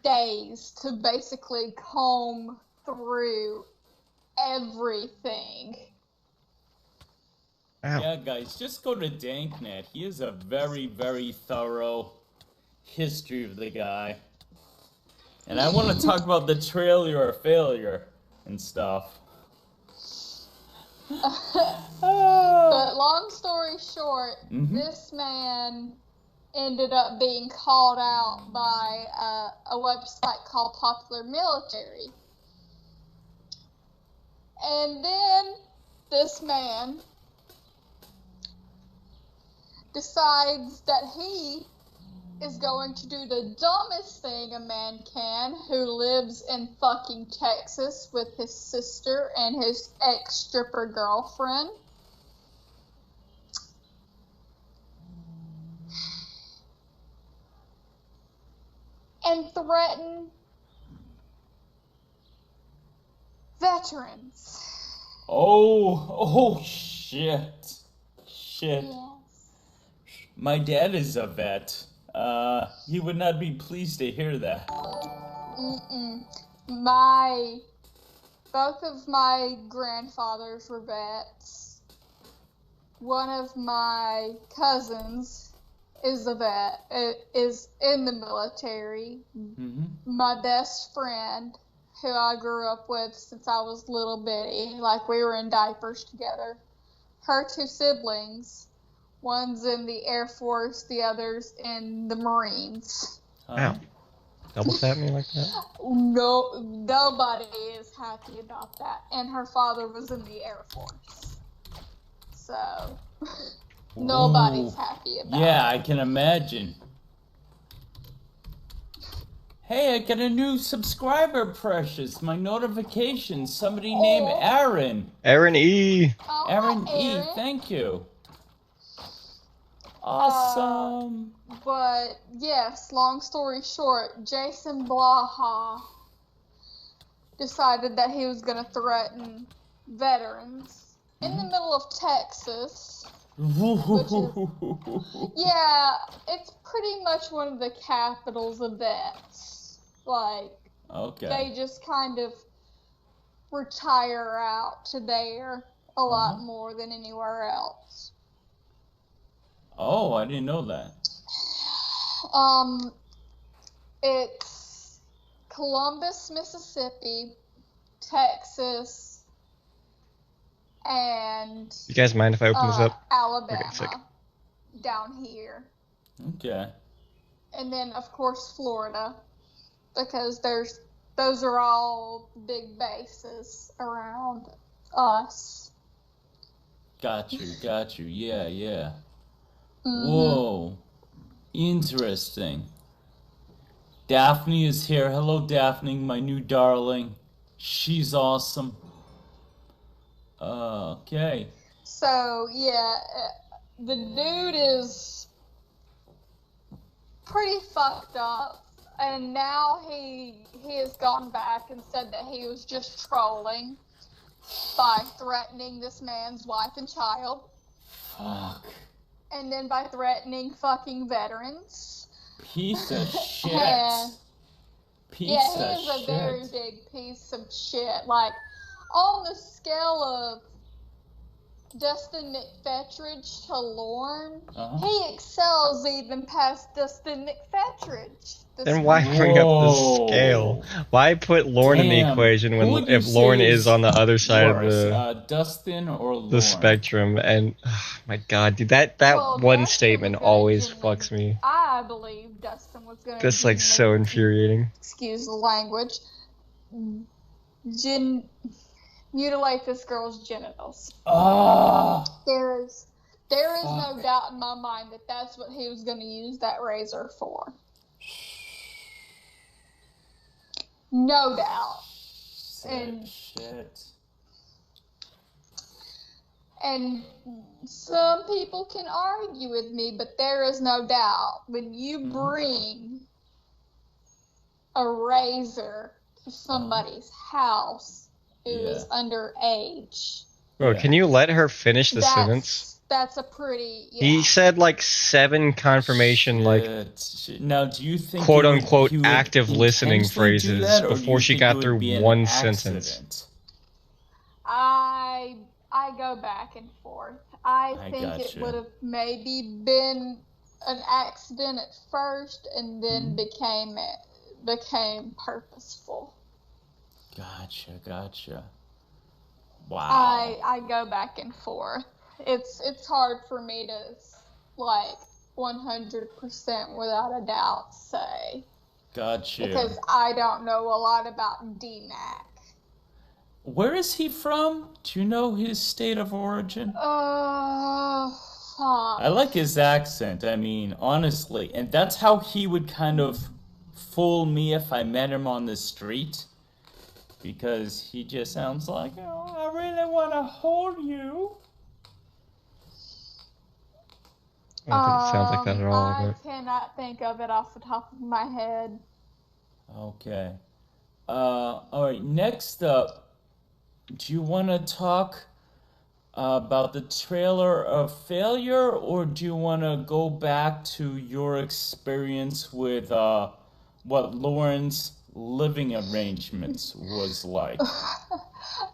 days to basically comb through everything. Ow. Yeah, guys, just go to Danknet. He has a very, very thorough history of the guy. And I want to talk about the trailer or failure and stuff. But long story short, Mhm. this man ended up being called out by a website called Popular Military. And then this man decides that he is going to do the dumbest thing a man can, who lives in fucking Texas with his sister and his ex-stripper girlfriend. And threaten veterans. Oh, shit. Shit. Yes. My dad is a vet. He would not be pleased to hear that. Both of my grandfathers were vets. One of my cousins is a vet, is in the military. Mm-hmm. My best friend, who I grew up with since I was little bitty, like we were in diapers together. Her two siblings, one's in the Air Force, the other's in the Marines. Ow. Double tap me like that? No, nobody is happy about that. And her father was in the Air Force. So, nobody's happy about Yeah, it. I can imagine. Hey, I got a new subscriber, Precious. My notifications. Somebody named Aaron. Aaron E. Oh, Aaron hi, E, Aaron. thank you. Awesome. But, yes, long story short, Jason Blaha decided that he was going to threaten veterans in the middle of Texas. Yeah, it's pretty much one of the capitals of vets. Like, Okay. they just kind of retire out to there a lot more than anywhere else. Oh, I didn't know that. It's Columbus, Mississippi, Texas, and You guys mind if I open this up? Alabama, Okay, sick. down here. Okay. And then, of course, Florida, because those are all big bases around us. Got you. Yeah. Mhm. Whoa. Interesting. Daphne is here. Hello, Daphne, my new darling. She's awesome. Okay. So, yeah, the dude is pretty fucked up. And now he has gone back and said that he was just trolling by threatening this man's wife and child. Fuck. And then by threatening fucking veterans. Piece of shit. Yeah, Piece he of is a shit. very big piece of shit. Like, on the scale of Dustin McFetridge to Lorne, Uh-huh. he excels even past Dustin McFetridge. Then why bring up the Whoa. scale? Why put Lorne in the Damn. equation Who when would you if say Lorne is on the other side worse, of Dustin or Lorne? the spectrum? And my God, dude, that Well, one Dustin statement was gonna always genuinely- fucks me. I believe Dustin was going to That's like so infuriating. excuse the language, mutilate this girl's genitals. Ah. There is no Fuck. doubt in my mind that that's what he was going to use that razor for. No doubt. Shit. And some people can argue with me, but there is no doubt when you bring a razor to somebody's house who is underage. Bro, can you let her finish the sentence? That's a pretty, He said like 7 confirmation, like Shit. Now, do you think quote unquote he would active listening intentionally do phrases that, or do before you she think got it would through be an one accident? sentence. I go back and forth. I think it would have maybe been an accident at first and then became purposeful. Gotcha. Wow. I go back and forth. It's hard for me to like 100% without a doubt say. Gotcha. Because I don't know a lot about DMAC. Where is he from? Do you know his state of origin? I like his accent, I mean, honestly. And that's how he would kind of fool me if I met him on the street. Because he just sounds like, oh, I really want to hold you. I don't think it sounds like that at all. I cannot think of it off the top of my head. Okay. Alright, next up, do you want to talk about the trailer of failure, or do you want to go back to your experience with what Lauren's living arrangements was like? We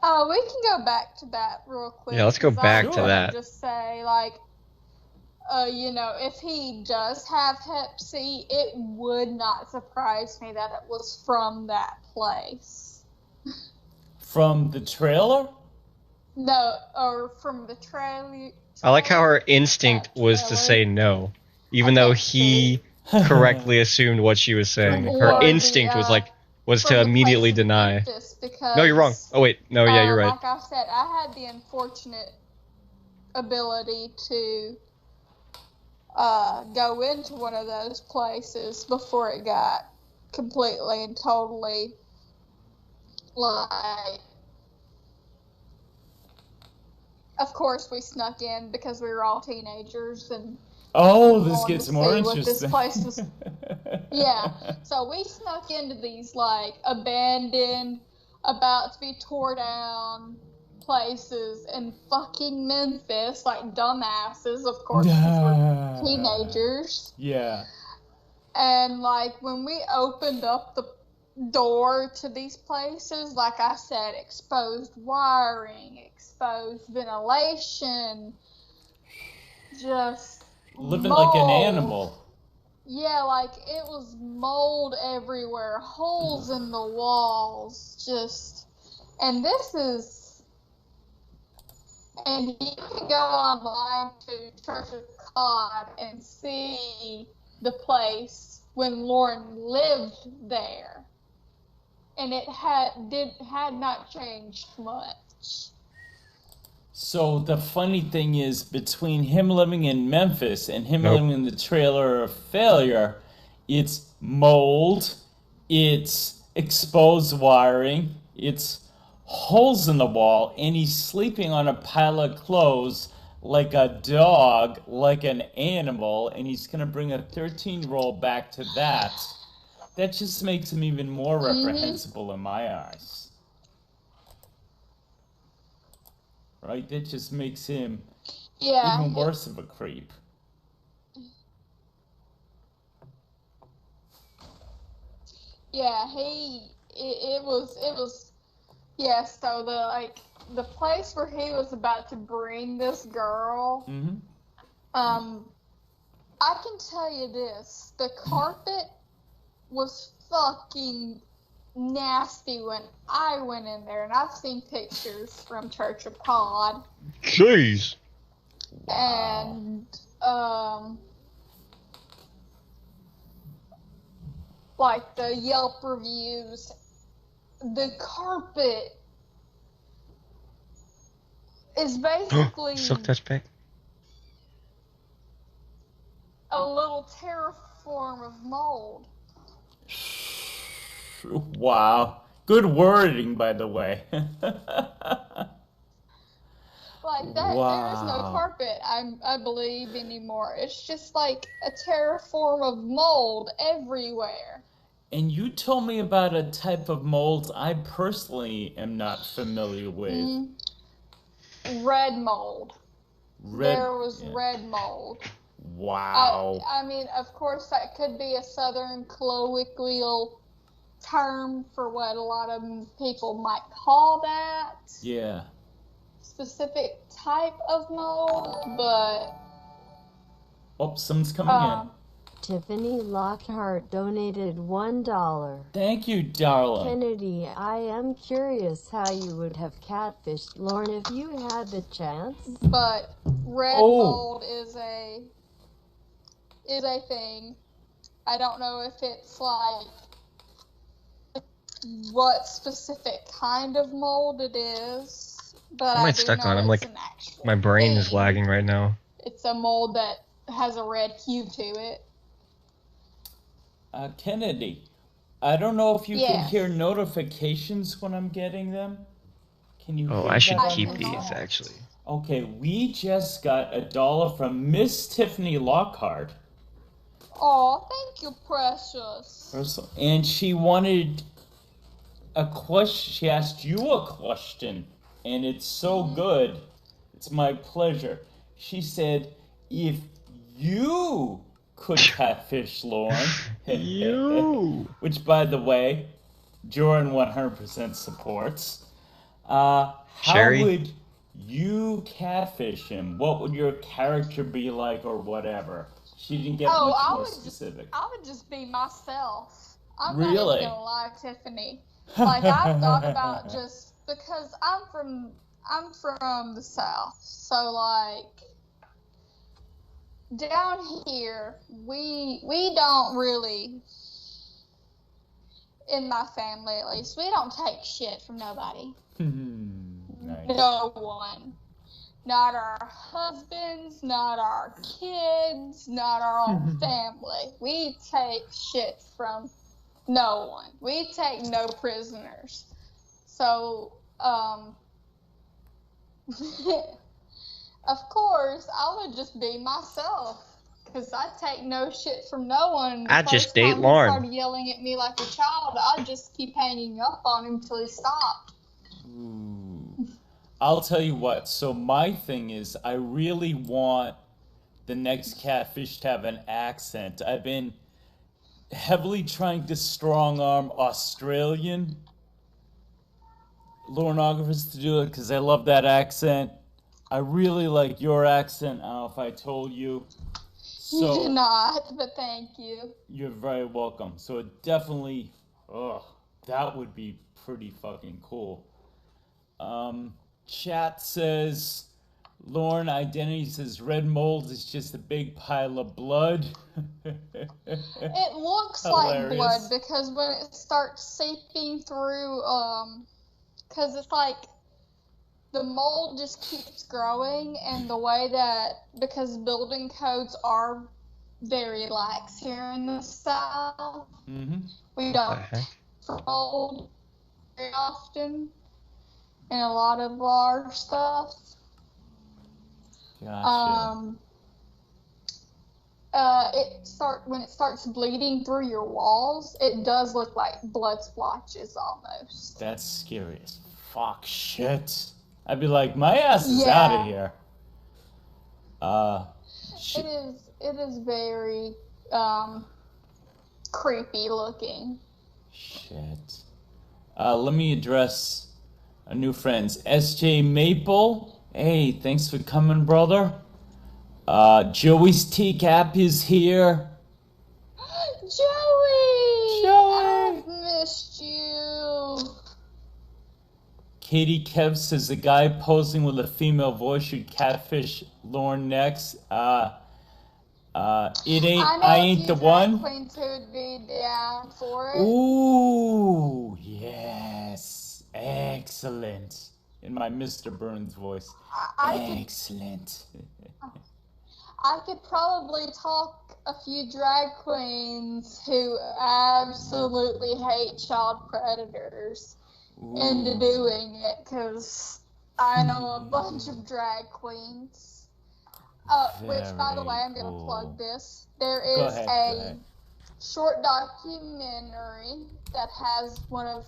can go back to that real quick. Yeah, let's go back to that. Just say, like, if he does have Hep C, it would not surprise me that it was from that place. From the trailer? No, or from the trailer. I like how her instinct was to say no, even though he correctly assumed what she was saying. Her instinct was to immediately deny. No, you're wrong. Oh wait, no, yeah, you're right. Like I said, I had the unfortunate ability to go into one of those places before it got completely and totally like. Of course, we snuck in because we were all teenagers and. Oh, this gets more interesting. This place was, yeah, so we snuck into these like abandoned, about to be tore down places in fucking Memphis, like dumbasses, of course, because we're teenagers. Yeah. And like when we opened up the door to these places, like I said, exposed wiring, exposed ventilation, just living mold. like an animal. Yeah, like it was mold everywhere, holes in the walls, and you can go online to Church of God and see the place when Lauren lived there. And it had not changed much. So the funny thing is, between him living in Memphis and him living in the trailer of failure, it's mold, it's exposed wiring, it's holes in the wall, and he's sleeping on a pile of clothes like a dog, like an animal, and he's gonna bring a 13-year-old back to that. That just makes him even more reprehensible in my eyes. Right? That just makes him even worse of a creep. Yeah, it was, so the place where he was about to bring this girl, Mm-hmm. I can tell you this: the carpet was fucking nasty when I went in there, and I've seen pictures from Church of Pod. Jeez. And like the Yelp reviews, the carpet is basically Silk touch pick. a little terraform of mold. Wow. Good wording, by the way. Like that, there is no Wow. carpet, I believe, anymore. It's just like a terraform of mold everywhere. And you told me about a type of mold I personally am not familiar with. Red mold. There was yeah. red mold. Wow. I mean, of course, that could be a southern colloquial term for what a lot of people might call that Yeah. specific type of mold, but Oh, someone's coming in. Tiffany Lockhart donated $1. Thank you, darling. Kennedy, I am curious how you would have catfished Lauren if you had the chance. but red mold is a thing. I don't know if it's like what specific kind of mold it is, but I might do stuck know on. I'm it's like, an actual my brain is thing. lagging right now. It's a mold that has a red hue to it. Kennedy, I don't know if you can Yes. hear notifications when I'm getting them. Can you Oh, hear I should that on keep your these phone? actually. Okay, we just got $1 from Miss Tiffany Lockhart. Oh, thank you, precious. And she wanted a question. She asked you a question, and it's so good. It's my pleasure. She said, if you could catfish Lauren, You. which, by the way, Jorrun 100% supports, how Sherry? would you catfish him? What would your character be like, or whatever? She didn't get much more specific. I would just be myself. I'm Really? not even gonna lie, Tiffany. Like I've thought about just because I'm from the South, so like down here we don't really, in my family at least, we don't take shit from nobody. Nice. No one. Not our husbands, not our kids, not our own family. We take shit from no one. We take no prisoners. So, of course, I would just be myself. Because I take no shit from no one. The I'd just first date time Lauren. he started yelling at me like a child, I'd just keep hanging up on him till he stopped. Ooh. I'll tell you what. So my thing is, I really want the next catfish to have an accent. I've been heavily trying to strong arm Australian Lorenographers to do it because I love that accent. I really like your accent. I don't know if I told you. You did not, but thank you. You're very welcome. So it definitely, that would be pretty fucking cool. Chat says, Lauren Identity says red mold is just a big pile of blood. It looks like blood because when it starts seeping through, because it's like the mold just keeps growing, and the way that, because building codes are very lax here in the South, we don't mold very often in a lot of our stuff. Gotcha. When it starts bleeding through your walls, it does look like blood splotches almost. That's scary as fuck shit. I'd be like, my ass is out of here. It is very creepy looking. Shit. Let me address Our new friends, SJ Maple. Hey, thanks for coming, brother. Joey's Teacap is here. Joey! Joey! I've missed you. Katie Kev says the guy posing with a female voice should catfish Lauren next. It ain't. I know I a ain't few the drag one. queens who would be down for it. Ooh, yes, excellent. In my Mr. Burns voice. Excellent. I could probably talk a few drag queens who absolutely hate child predators into doing it, because I know a bunch of drag queens. Which, by the way, I'm going to plug this. There is Go a ahead. short documentary that has one of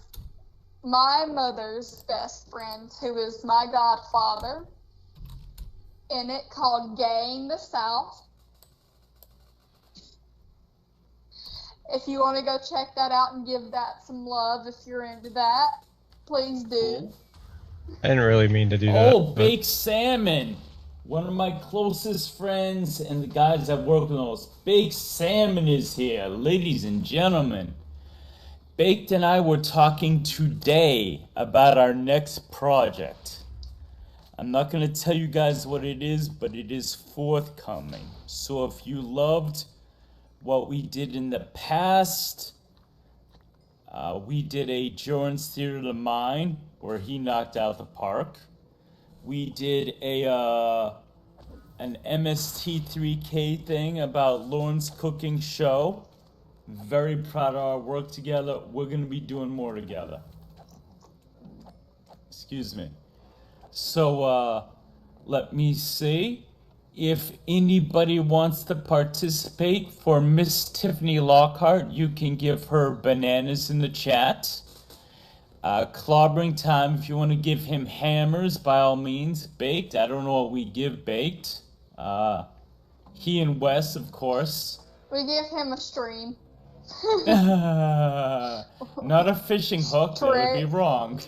my mother's best friends, who is my godfather, in it, called Gaying the South. If you want to go check that out and give that some love, if you're into that, please do. I didn't really mean to do that. Oh, baked salmon. One of my closest friends and the guys I've worked with most. Baked salmon is here, ladies and gentlemen. Baked and I were talking today about our next project. I'm not going to tell you guys what it is, but it is forthcoming. So if you loved what we did in the past, we did a Jorrun's Theater of the Mind, where he knocked out the park. We did an MST3K thing about Lauren's cooking show. Very proud of our work together. We're going to be doing more together. Excuse me. So, let me see. If anybody wants to participate for Miss Tiffany Lockhart, you can give her bananas in the chat. Clobbering time, if you want to give him hammers, by all means. Baked, I don't know what we give Baked. He and Wes, of course. We give him a stream. Not a fishing hook, that would be wrong.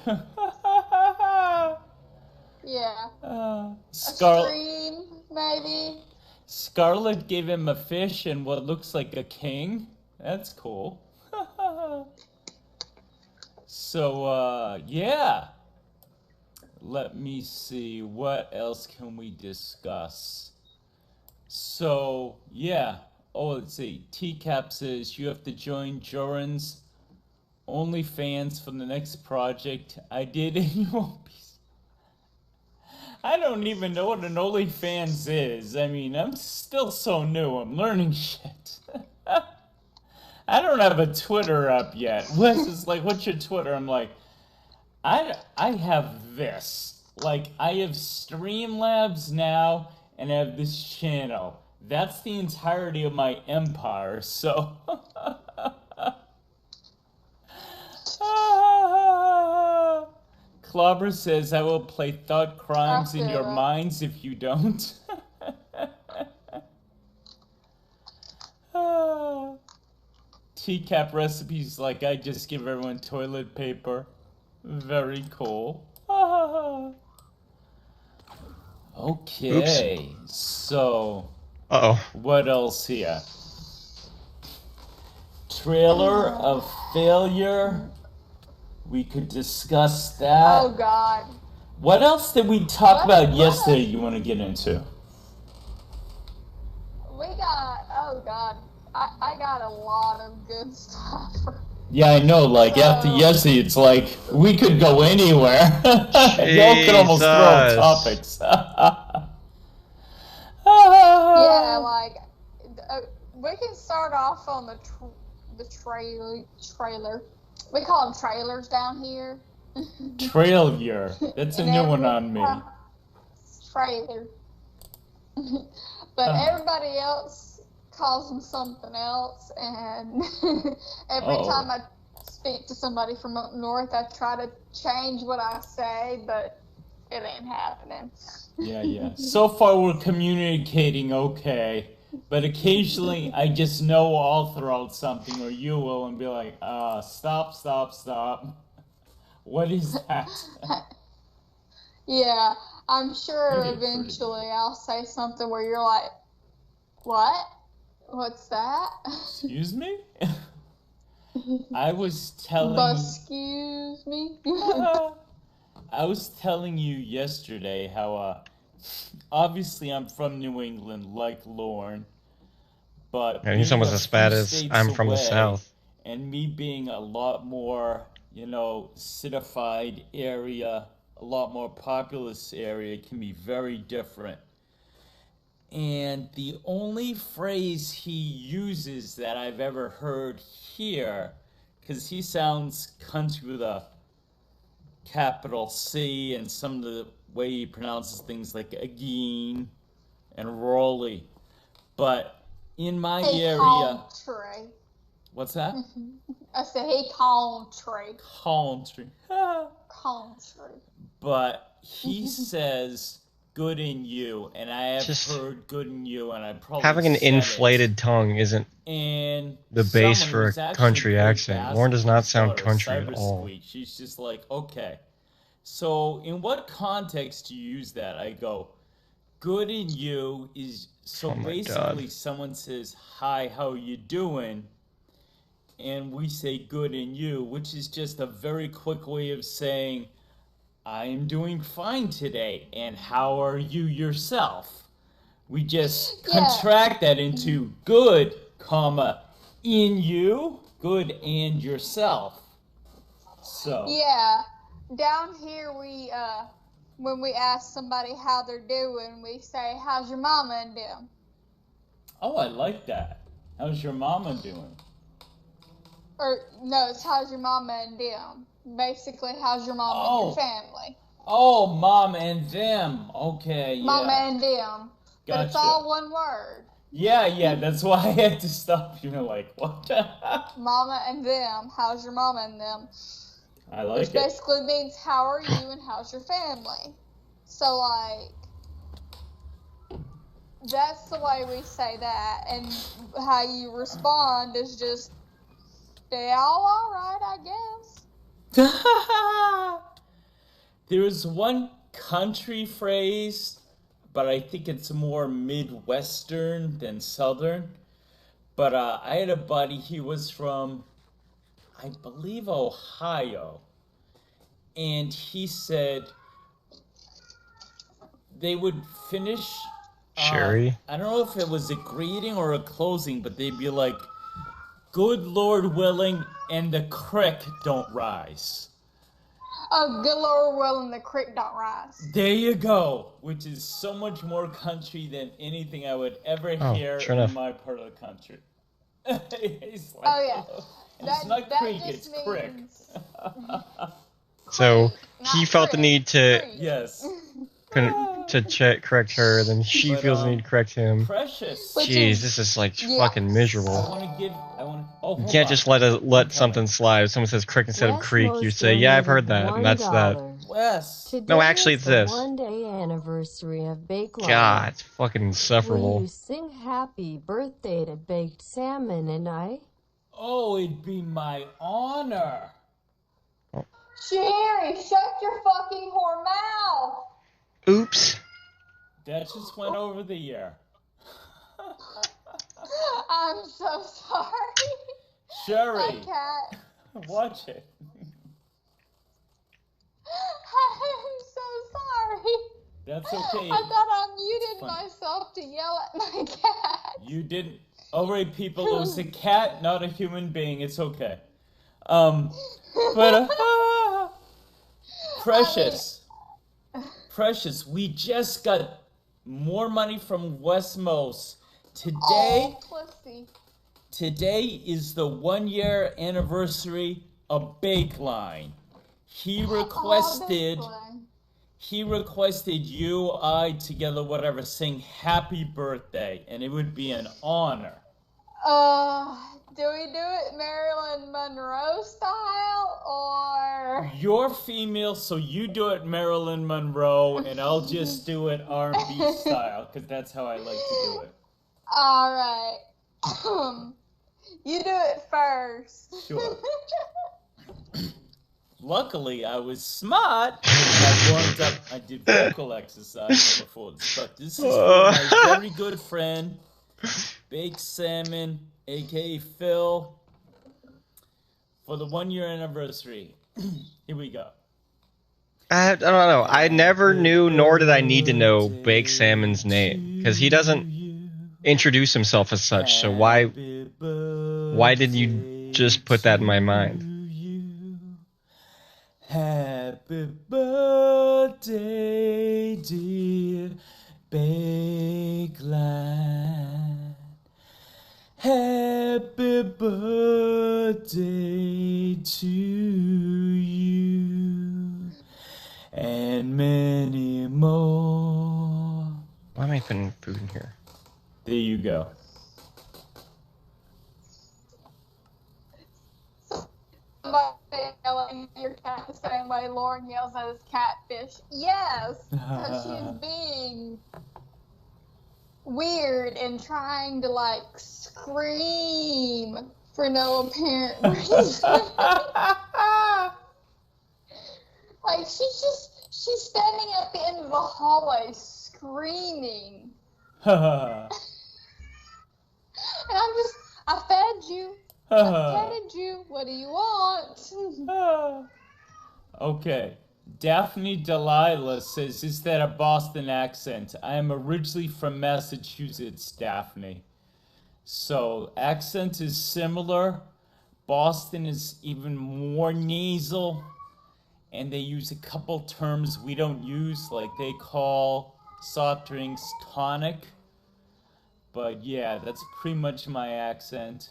Yeah. A Scarlet. stream, maybe. Scarlet gave him a fish and what looks like a king. That's cool. So, yeah. Let me see. What else can we discuss? So, yeah. Oh, let's see. Teacap says you have to join Jorrun's OnlyFans for the next project. I did, and you won't be. I don't even know what an OnlyFans is. I mean, I'm still so new. I'm learning shit. I don't have a Twitter up yet. Wes is like, what's your Twitter? I'm like, I have this. Like, I have Streamlabs now, and I have this channel. That's the entirety of my empire, so... Clobber says, I will play thought crimes in your minds if you don't. Teacap recipes like I just give everyone toilet paper. Very cool. Okay, oops. So what else here? Trailer of failure. We could discuss that. Oh God. What else did we talk about yesterday you want to get into? We got, oh God. I got a lot of good stuff. Yeah, I know, like after yesterday, it's like we could go anywhere. Y'all could almost throw topics. Yeah, like, we can start off on the trailer. We call them trailers down here. Trailer. That's a new one on me. Trailer. But everybody else calls them something else, and every time I speak to somebody from up north, I try to change what I say, but it ain't happening. Yeah. So far we're communicating okay, but occasionally I just know I'll throw out something, or you will, and be like, stop. What is that? Yeah, I'm sure You did pretty eventually I'll say something where you're like, what? What's that? Excuse me? I was telling But excuse me? I was telling you yesterday how obviously I'm from New England like Lorne, but And he's being almost a as few bad as states I'm from the away South. and me being a lot more, citified area, a lot more populous area can be very different. And the only phrase he uses that I've ever heard here, because he sounds country with a capital C, and some of the way he pronounces things like again and Jorrly. But in my He area, country. what's that? I said he country. Country. Country. But he says good in you, and I have Just heard good in you, and I probably having an said inflated it. tongue isn't And the base someone for who's a actually country played accent. Lorne does basketball, not his sound daughter, country at Cyber all. Squeak, she's just like, okay. So in what context do you use that? I go, good in you is so Oh my basically God. someone says, hi, how you doing? And we say good in you, which is just a very quick way of saying, I'm doing fine today. And how are you yourself? We just contract that into good, comma, in you, good and yourself. So Yeah. Down here we when we ask somebody how they're doing, we say, how's your mama and them? oh, I like that. How's your mama doing? Or no, it's how's your mama and them. Basically, how's your mama and your family? Oh, mom and them. Okay, yeah. Mama and them. But it's Gotcha. all one word. Yeah, that's why I had to stop you. Like, what? Mama and them. How's your mama and them? I like Which it. basically means how are you and how's your family? So like that's the way we say that, and how you respond is just they all right, I guess. There is one country phrase, but I think it's more Midwestern than Southern. But I had a buddy, he was from, I believe, Ohio. And he said they would finish, Sherry? I don't know if it was a greeting or a closing, but they'd be like, good Lord willing, and the creek don't rise. Oh, good Lord willing, the creek don't rise. There you go, which is so much more country than anything I would ever hear sure in enough. my part of the country. It's like, Oh yeah. it's not creek, just it's crick. means So not he felt the creek, need to creek. Yes. correct her, then she But, feels the need to correct him. Precious. Which Jeez, is- this is like yes. fucking I miserable. want to oh, You hold can't on. just let something slide. If someone says crick instead of creek, you Wes say, yeah, I've heard donated that, and that's that. $1. Wes. Today No, actually, is it's the this. one-day anniversary of Bake Line. God, it's fucking Will insufferable. you sing happy birthday to Baked Salmon and I? Oh, it'd be my honor. Sherry, shut your fucking whore mouth. Oops. That just went over the year. I'm so sorry. Sherry, My cat. watch it. I'm so sorry. That's okay. I thought I muted fine. myself to yell at my cat. You didn't. All right, people. It was a cat, not a human being. It's okay. But Precious, Precious, we just got more money from Westmos today. Oh, pussy. Today is the 1-year anniversary of Bake Line. He requested. He requested you, I, together, whatever, sing happy birthday, and it would be an honor. Do we do it Marilyn Monroe style, or? You're female, so you do it Marilyn Monroe, and I'll just do it R&B style, because that's how I like to do it. Alright. You do it first. Sure. luckily, I was smart. I warmed up. I did vocal exercise before this. But this is for my very good friend, Baked Salmon, aka Phil, for the 1-year anniversary. Here we go. I don't know. I never knew, nor did I need to know Baked Salmon's name, because he doesn't introduce himself as such. So why did you just put that in my mind? Happy birthday, dear Bakeland. Happy birthday to you, and many more. Why am I putting food in here? There you go. Somebody yelling at your cat the same way Lauren yells at his catfish. Yes, because she's being weird and trying to like scream for no apparent reason. Like she's standing at the end of the hallway screaming. And I fed you. I petted you. What do you want? Okay. Daphne Delilah says, is that a Boston accent? I am originally from Massachusetts, Daphne. So, accent is similar. Boston is even more nasal. And they use a couple terms we don't use, like they call soft drinks tonic. But yeah, that's pretty much my accent.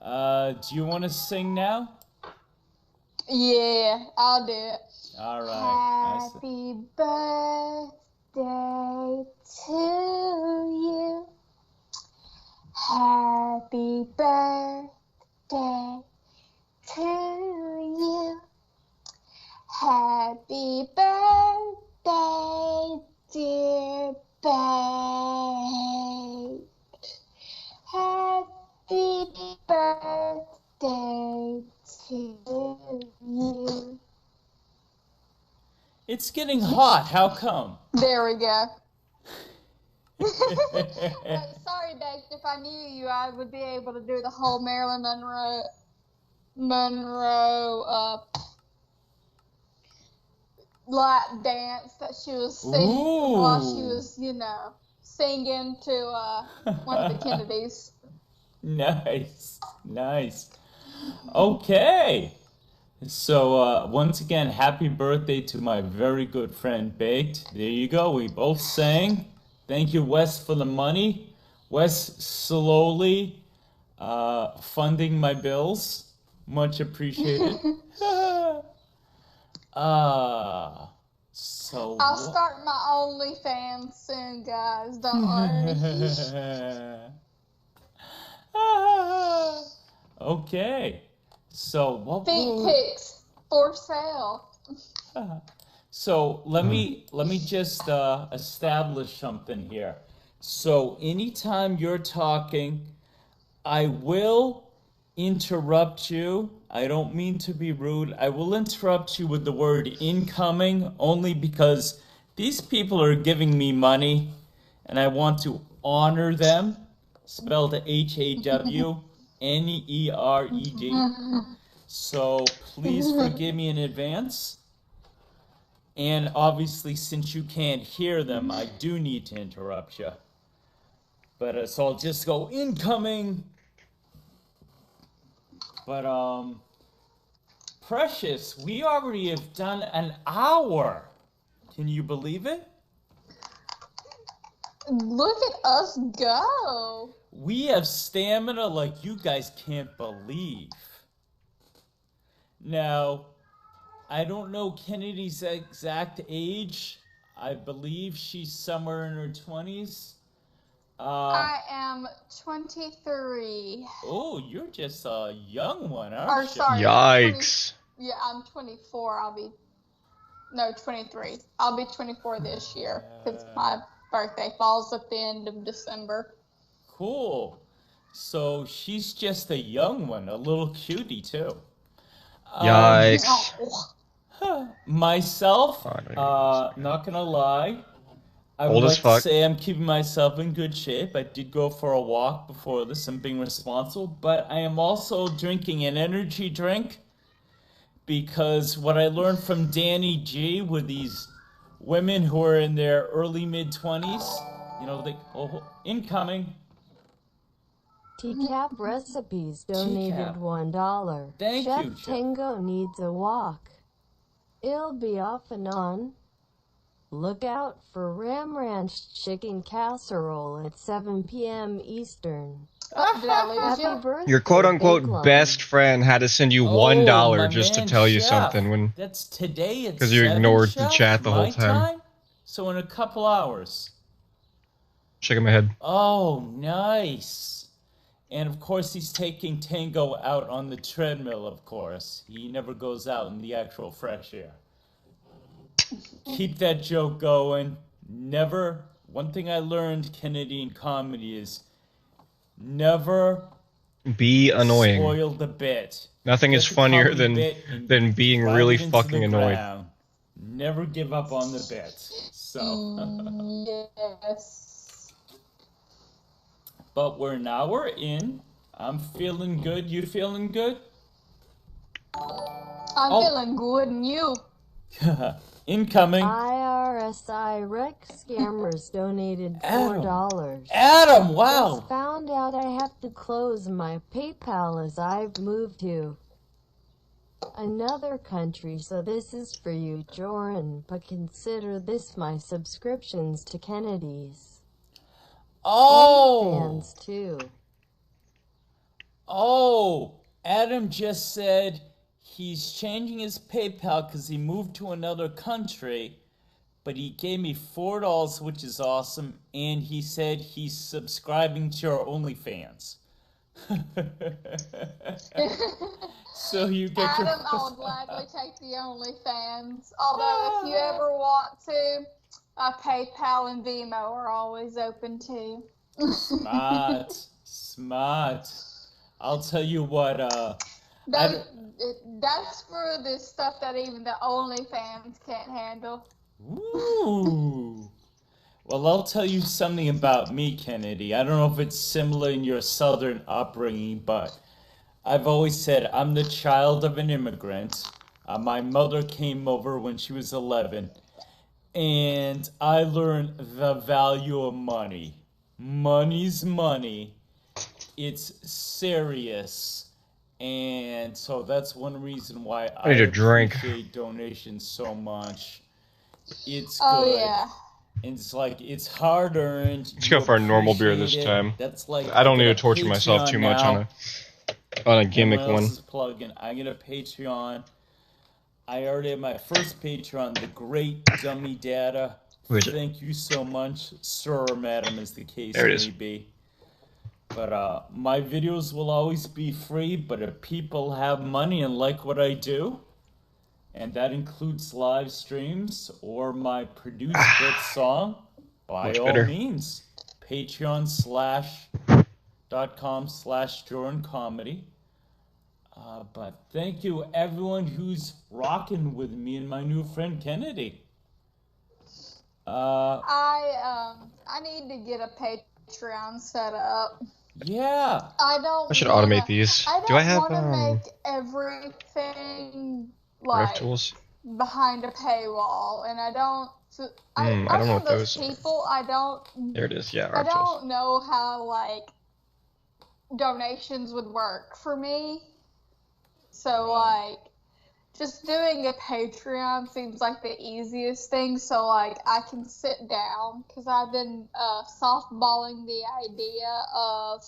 Do you want to sing now? Yeah, I'll do it. All right. Happy birthday to you. Happy birthday to you. Happy birthday, dear babe. Happy birthday to you. It's getting hot. How come? There we go. Sorry, Baked. If I knew you, I would be able to do the whole Marilyn Monroe lap dance that she was singing while she was, singing to one of the Kennedys. Nice. Okay. So, once again, happy birthday to my very good friend Baked. There you go. We both sang. Thank you, Wes, for the money. Wes slowly funding my bills. Much appreciated. So I'll start my OnlyFans soon, guys. Don't worry. Okay. So what? Feet pics for sale. So let me just establish something here. So anytime you're talking, I will interrupt you. I don't mean to be rude. I will interrupt you with the word incoming only because these people are giving me money and I want to honor them. Spelled HAWNERED. So please forgive me in advance. And obviously, since you can't hear them, I do need to interrupt you. But so I'll just go incoming. But Precious, we already have done an hour. Can you believe it? Look at us go. We have stamina like you guys can't believe. Now, I don't know Kennedy's exact age. I believe she's somewhere in her 20s. I am 23. Oh, you're just a young one, aren't you? Sorry, Yikes. I'm 24. 23. I'll be 24 this year because my birthday falls at the end of December. Cool. So she's just a young one, a little cutie too. Yikes. Myself, Oh, I don't even know this. not gonna lie, I Old would as like to fuck. say I'm keeping myself in good shape. I did go for a walk before this. I'm being responsible, but I am also drinking an energy drink because what I learned from Danny G with these women who are in their early mid-20s, you know, incoming. TCAP Recipes donated TCAP. $1. Thank Chef you, Chef. Tango needs a walk. It'll be off and on. Look out for Ram Ranch chicken casserole at 7 p.m. Eastern. Did I lose Happy you? birthday, Your quote unquote Big best Lung. friend had to send you Oh, my $1 just to man, tell you Chef. something when That's today at because you 7, ignored the Chef, chat the whole my time. time? So in a couple hours. Shaking my head. Oh, nice. And of course, he's taking Tango out on the treadmill, of course. He never goes out in the actual fresh air. Keep that joke going. Never. One thing I learned, Kennedy, in comedy is never Be annoying. spoil the bit. Nothing is Get the funnier comedy bit and than being drive really it into fucking the annoyed. ground. Never give up on the bit. So, Yes. but we're in. I'm feeling good. You feeling good? I'm Oh. feeling good, and you? Incoming. IRSI Rec Scammers donated $4. Adam, wow. Just found out I have to close my PayPal as I've moved to another country, so this is for you, Jorrun, but consider this my subscriptions to Kennedy's. Oh. Fans too. Oh, Adam just said he's changing his PayPal because he moved to another country, but he gave me $4, which is awesome, and he said he's subscribing to your OnlyFans. So you get Adam, your... I would gladly take the OnlyFans. Although, if you ever want to, PayPal and Venmo are always open too. Smart. I'll tell you what, That's for the stuff that even the OnlyFans can't handle. Ooh. Well, I'll tell you something about me, Kennedy. I don't know if it's similar in your southern upbringing, but I've always said I'm the child of an immigrant. My mother came over when she was 11, and I learned the value of money. Money's money. It's serious. And so that's one reason why I need a drink. appreciate donations so much. It's good. Oh, yeah. And it's like, it's hard earned. Let's go for a normal beer this time. That's like, I don't get need a to torture myself Patreon too much now. on a gimmick Everyone one. else is plugging. I get a Patreon. I already have my first Patreon, the Great Dummy Data. Who is it? Thank you so much, sir or madam, as the case There it may is. be. But my videos will always be free, but if people have money and like what I do, and that includes live streams or my produced bit song, by Much all better. means, patreon.com/JorrunComedy. But thank you everyone who's rocking with me and my new friend Kennedy. I need to get a Patreon set up. Yeah. I should wanna, automate these. I don't Do I have want to make everything ref like tools? behind a paywall, and I don't. I don't know I'm what those those are. people. I don't. There it is. Yeah, I ref tools. don't know how like donations would work for me. So like, just doing a Patreon seems like the easiest thing. So like, I can sit down because I've been softballing the idea of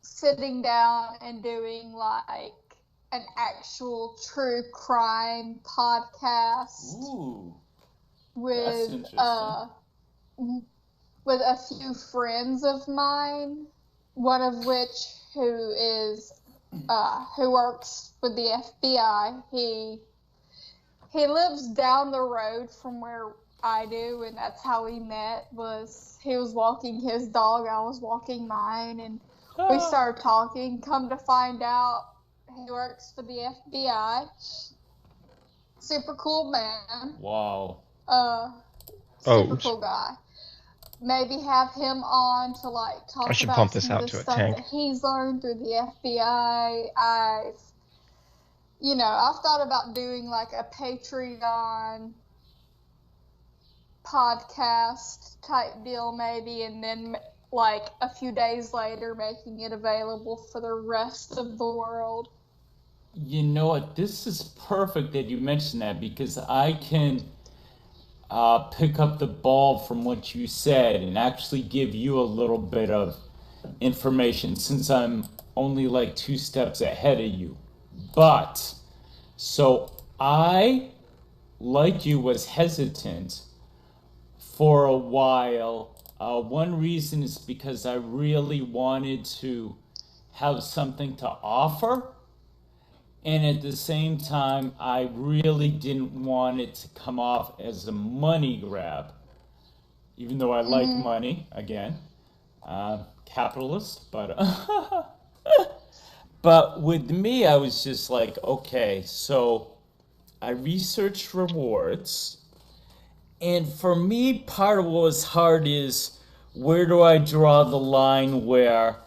sitting down and doing like an actual true crime podcast. Ooh. With with a few friends of mine, one of which who works with the FBI. He lives down the road from where I do, and that's how we met. He was walking his dog, I was walking mine, and we started talking. Come to find out, He works for the FBI. Super cool man. Wow. Super cool guy. Maybe have him on to like talk I should about pump this some of out the to a stuff tank. that he's learned through the FBI. I've thought about doing like a Patreon podcast type deal maybe, and then like a few days later making it available for the rest of the world. You know what? This is perfect that you mentioned that, because I can pick up the ball from what you said and actually give you a little bit of information, since I'm only like 2 steps ahead of you. But so I, like you, was hesitant for a while. One reason is because I really wanted to have something to offer, and at the same time I really didn't want it to come off as a money grab, even though I like money, again, capitalist. But with me, I was just like, okay, so I researched rewards, and for me, part of what was hard is, where do I draw the line where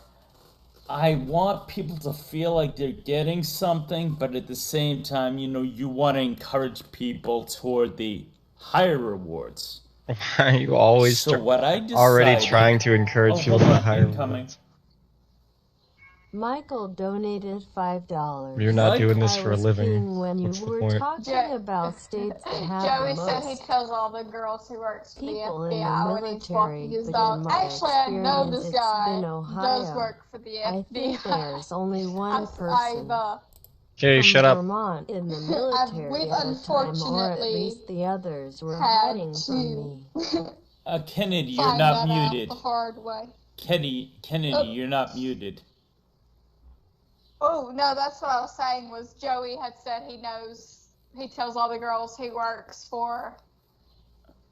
I want people to feel like they're getting something, but at the same time, you want to encourage people toward the higher rewards. Why are you always So what I already decided... trying to encourage people hold to on, hire incoming. rewards? Michael donated $5. You're not What? doing this I for a was living. peeing when you What's the were point? talking about states that have Joey the said he most tells all the girls who works for the people in the FBI when he's walking military, his but dog. in my Actually, I know experience, this it's guy been does Ohio. work for the I think FBI. there's only one person Okay, from shut up. Vermont in the military we've at a time, or at unfortunately least the others were had hiding from to me. Kennedy, you're find not that out muted. the hard way. Kennedy, Oh. you're not muted. Oh, no, that's what I was saying, was Joey had said he tells all the girls he works for,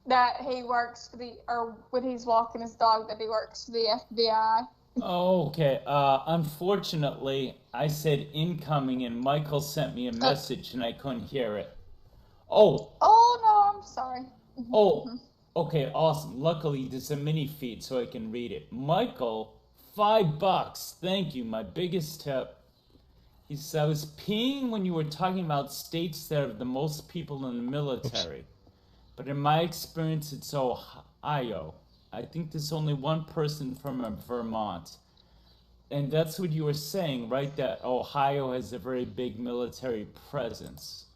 that he works for or when he's walking his dog, that he works for the FBI. Oh, okay. Unfortunately, I said incoming, and Michael sent me a message, and I couldn't hear it. Oh, no, I'm sorry. okay, awesome. Luckily, there's a mini feed so I can read it. Michael, $5. Thank you, my biggest tip. He said, I was peeing when you were talking about states that have the most people in the military. But in my experience, it's Ohio. I think there's only one person from Vermont. And that's what you were saying, right? That Ohio has a very big military presence.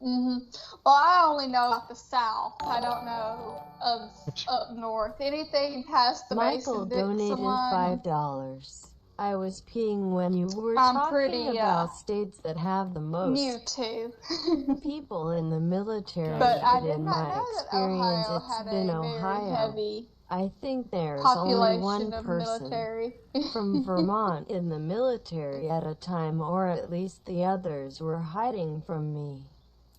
Well, I only know about the South. I don't know of up north. Anything past the Michael donated $5. I was peeing when you were talking about states that have the most people in the military, but in my experience, it's been Ohio. I think there's only one person from Vermont in the military at a time, or at least the others were hiding from me.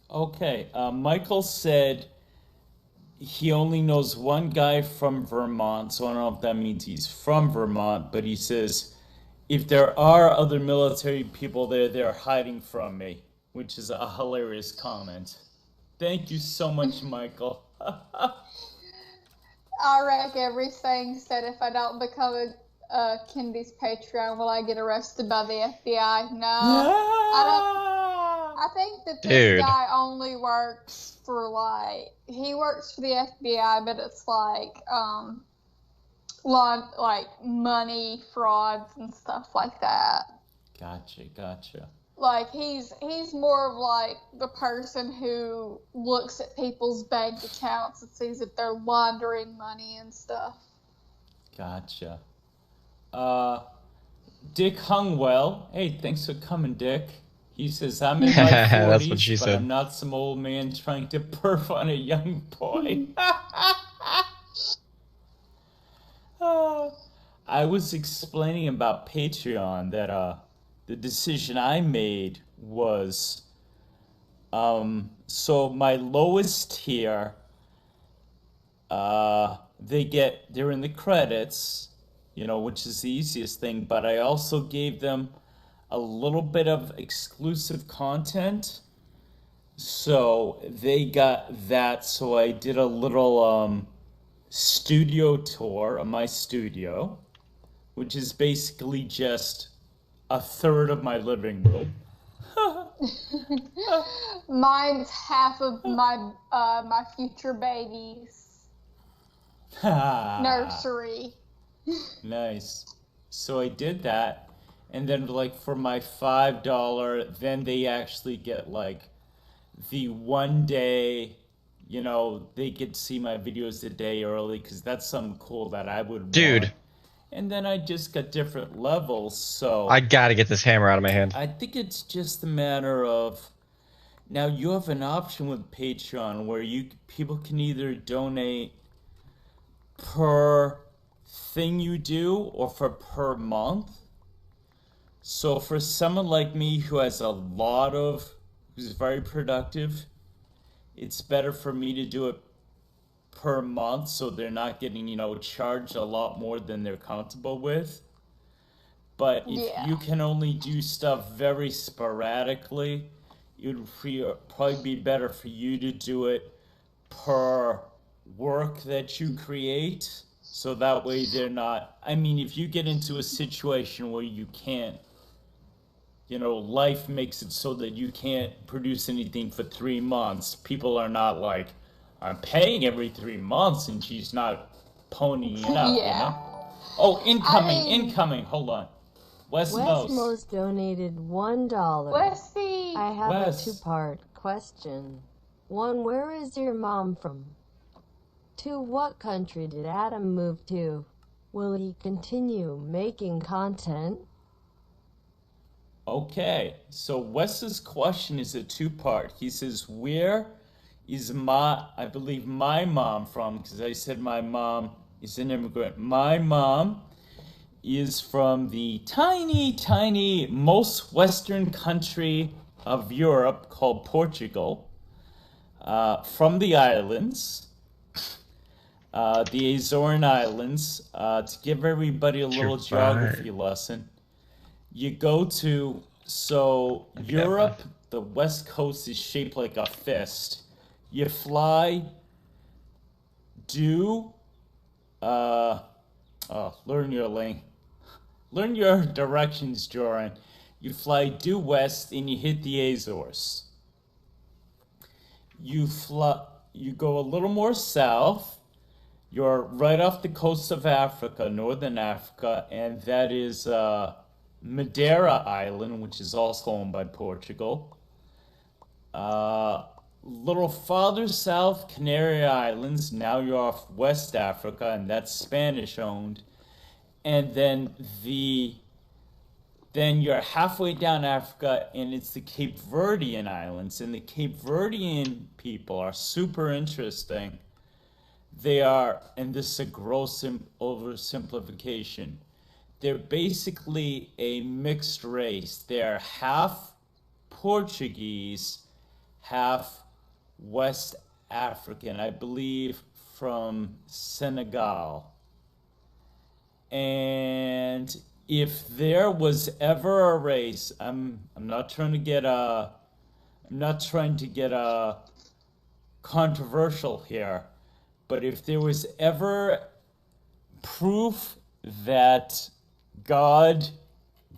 Okay, Michael said he only knows one guy from Vermont, so I don't know if that means he's from Vermont, but he says, if there are other military people there, they're hiding from me, which is a hilarious comment. Thank you so much, Michael. I wreck everything. Said if I don't become a Kennedy's Patreon, will I get arrested by the FBI? No, I don't. I think that this guy only works for he works for the FBI, but it's like money frauds and stuff like that. Gotcha. Like he's more of like the person who looks at people's bank accounts and sees if they're laundering money and stuff. Gotcha. Dick Hungwell. Hey, thanks for coming, Dick. He says, I'm in my 40s, That's what she said. I'm not some old man trying to perf on a young boy. I was explaining about Patreon that the decision I made was, so my lowest tier, they're in the credits, which is the easiest thing, but I also gave them a little bit of exclusive content. So they got that. So I did a little studio tour of my studio, which is basically just a third of my living room. Mine's half of my my future baby's nursery. Nice. So I did that, and then like for my $5, then they actually get like the 1 day, you know, they get to see my videos a day early because that's something cool that I would Dude. want. And then I just got different levels, so I gotta get this hammer out of my hand. I think it's just a matter of now you have an option with Patreon where people can either donate per thing you do or for per month. So for someone like me who's very productive, it's better for me to do it per month so they're not getting, charged a lot more than they're comfortable with. But if you can only do stuff very sporadically, it would probably be better for you to do it per work that you create. So that way they're not, I mean, if you get into a situation where you can't, life makes it so that you can't produce anything for 3 months, people are not like, I'm paying every 3 months and she's not ponying it up, Yeah. Oh, incoming, hold on. Westmos donated $1. Westy. I have Wes. a two-part question. 1, where is your mom from? 2, what country did Adam move to? Will he continue making content? Okay, so Wes's question is a two-part. He says, where is I believe my mom from? Because I said my mom is an immigrant. My mom is from the tiny, tiny, most western country of Europe called Portugal, from the islands, the Azorean Islands. To give everybody a little geography lesson, you go to, Europe, the west coast is shaped like a fist. You fly learn your directions, Jorrun. You fly due west and you hit the Azores. You go a little more south. You're right off the coast of Africa, northern Africa, and that is Madeira Island, which is also owned by Portugal. Little farther south, Canary Islands. Now you're off West Africa, and that's Spanish owned. And then you're halfway down Africa, and it's the Cape Verdean Islands. And the Cape Verdean people are super interesting. They are, and this is a gross oversimplification, they're basically a mixed race. They're half Portuguese, half West African, I believe from Senegal. And if there was ever a race, I'm not trying to get controversial here, but if there was ever proof that God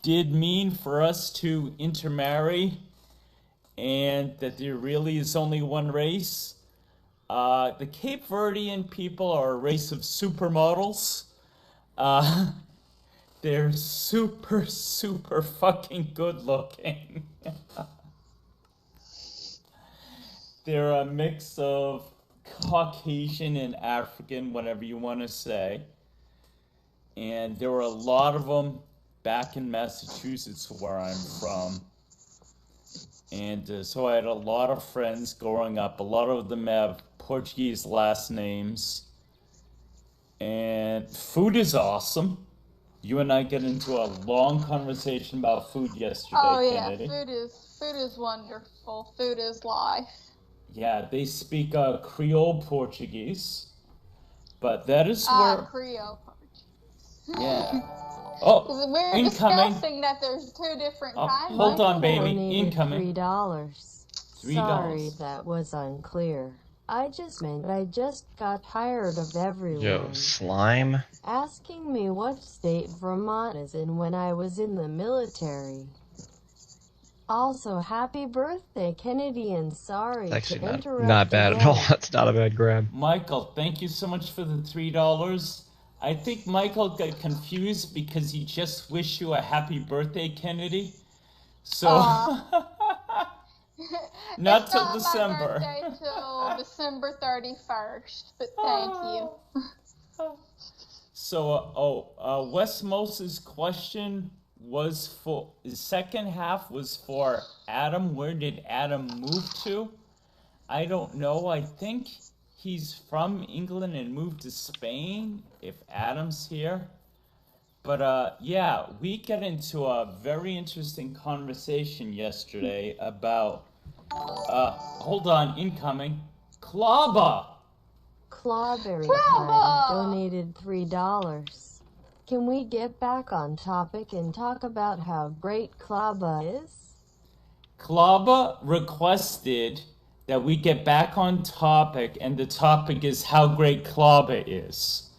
did mean for us to intermarry and that there really is only one race, the Cape Verdean people are a race of supermodels. They're super, super fucking good looking. They're a mix of Caucasian and African, whatever you want to say. And there were a lot of them back in Massachusetts, where I'm from. And so I had a lot of friends growing up. A lot of them have Portuguese last names. And food is awesome. You and I get into a long conversation about food yesterday, Oh yeah, Kennedy. food is wonderful. Food is life. Yeah, they speak Creole Portuguese, but that is where Creole. yeah, Oh, We're incoming. discussing that there's two different Oh, kinds. hold on, Michael baby. donated Incoming. $3. $3. Sorry, that was unclear. I just meant I just got tired of everyone Yo, slime. asking me what state Vermont is in when I was in the military. Also, happy birthday, Kennedy, and sorry It's to actually interrupt not bad at all. again. That's not a bad grab. Michael, thank you so much for the $3. I think Michael got confused because he just wished you a happy birthday, Kennedy. So, not till December. My birthday till December 31st, but thank you. So, Wes Moses' question was for, the second half was for Adam. Where did Adam move to? I don't know. I think he's from England and moved to Spain, if Adam's here. But yeah, we got into a very interesting conversation yesterday about, hold on, incoming, Klaba. Clawberry Time donated $3. Can we get back on topic and talk about how great Klaba is? Klaba requested that we get back on topic, and the topic is how great Klaba is.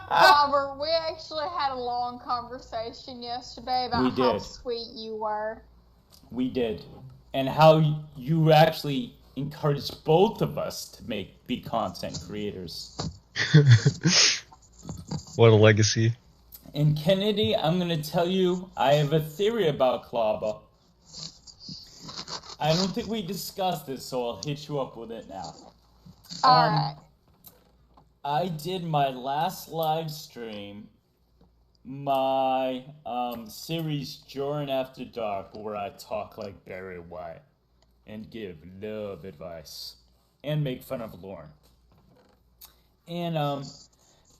Robert, we actually had a long conversation yesterday about how sweet you were. We did. And how you actually encouraged both of us to be content creators. What a legacy. And Kennedy, I'm going to tell you, I have a theory about Klaba. I don't think we discussed this, so I'll hit you up with it now. Alright. I did my last live stream, my series Jorrun After Dark, where I talk like Barry White and give love advice and make fun of Lauren. And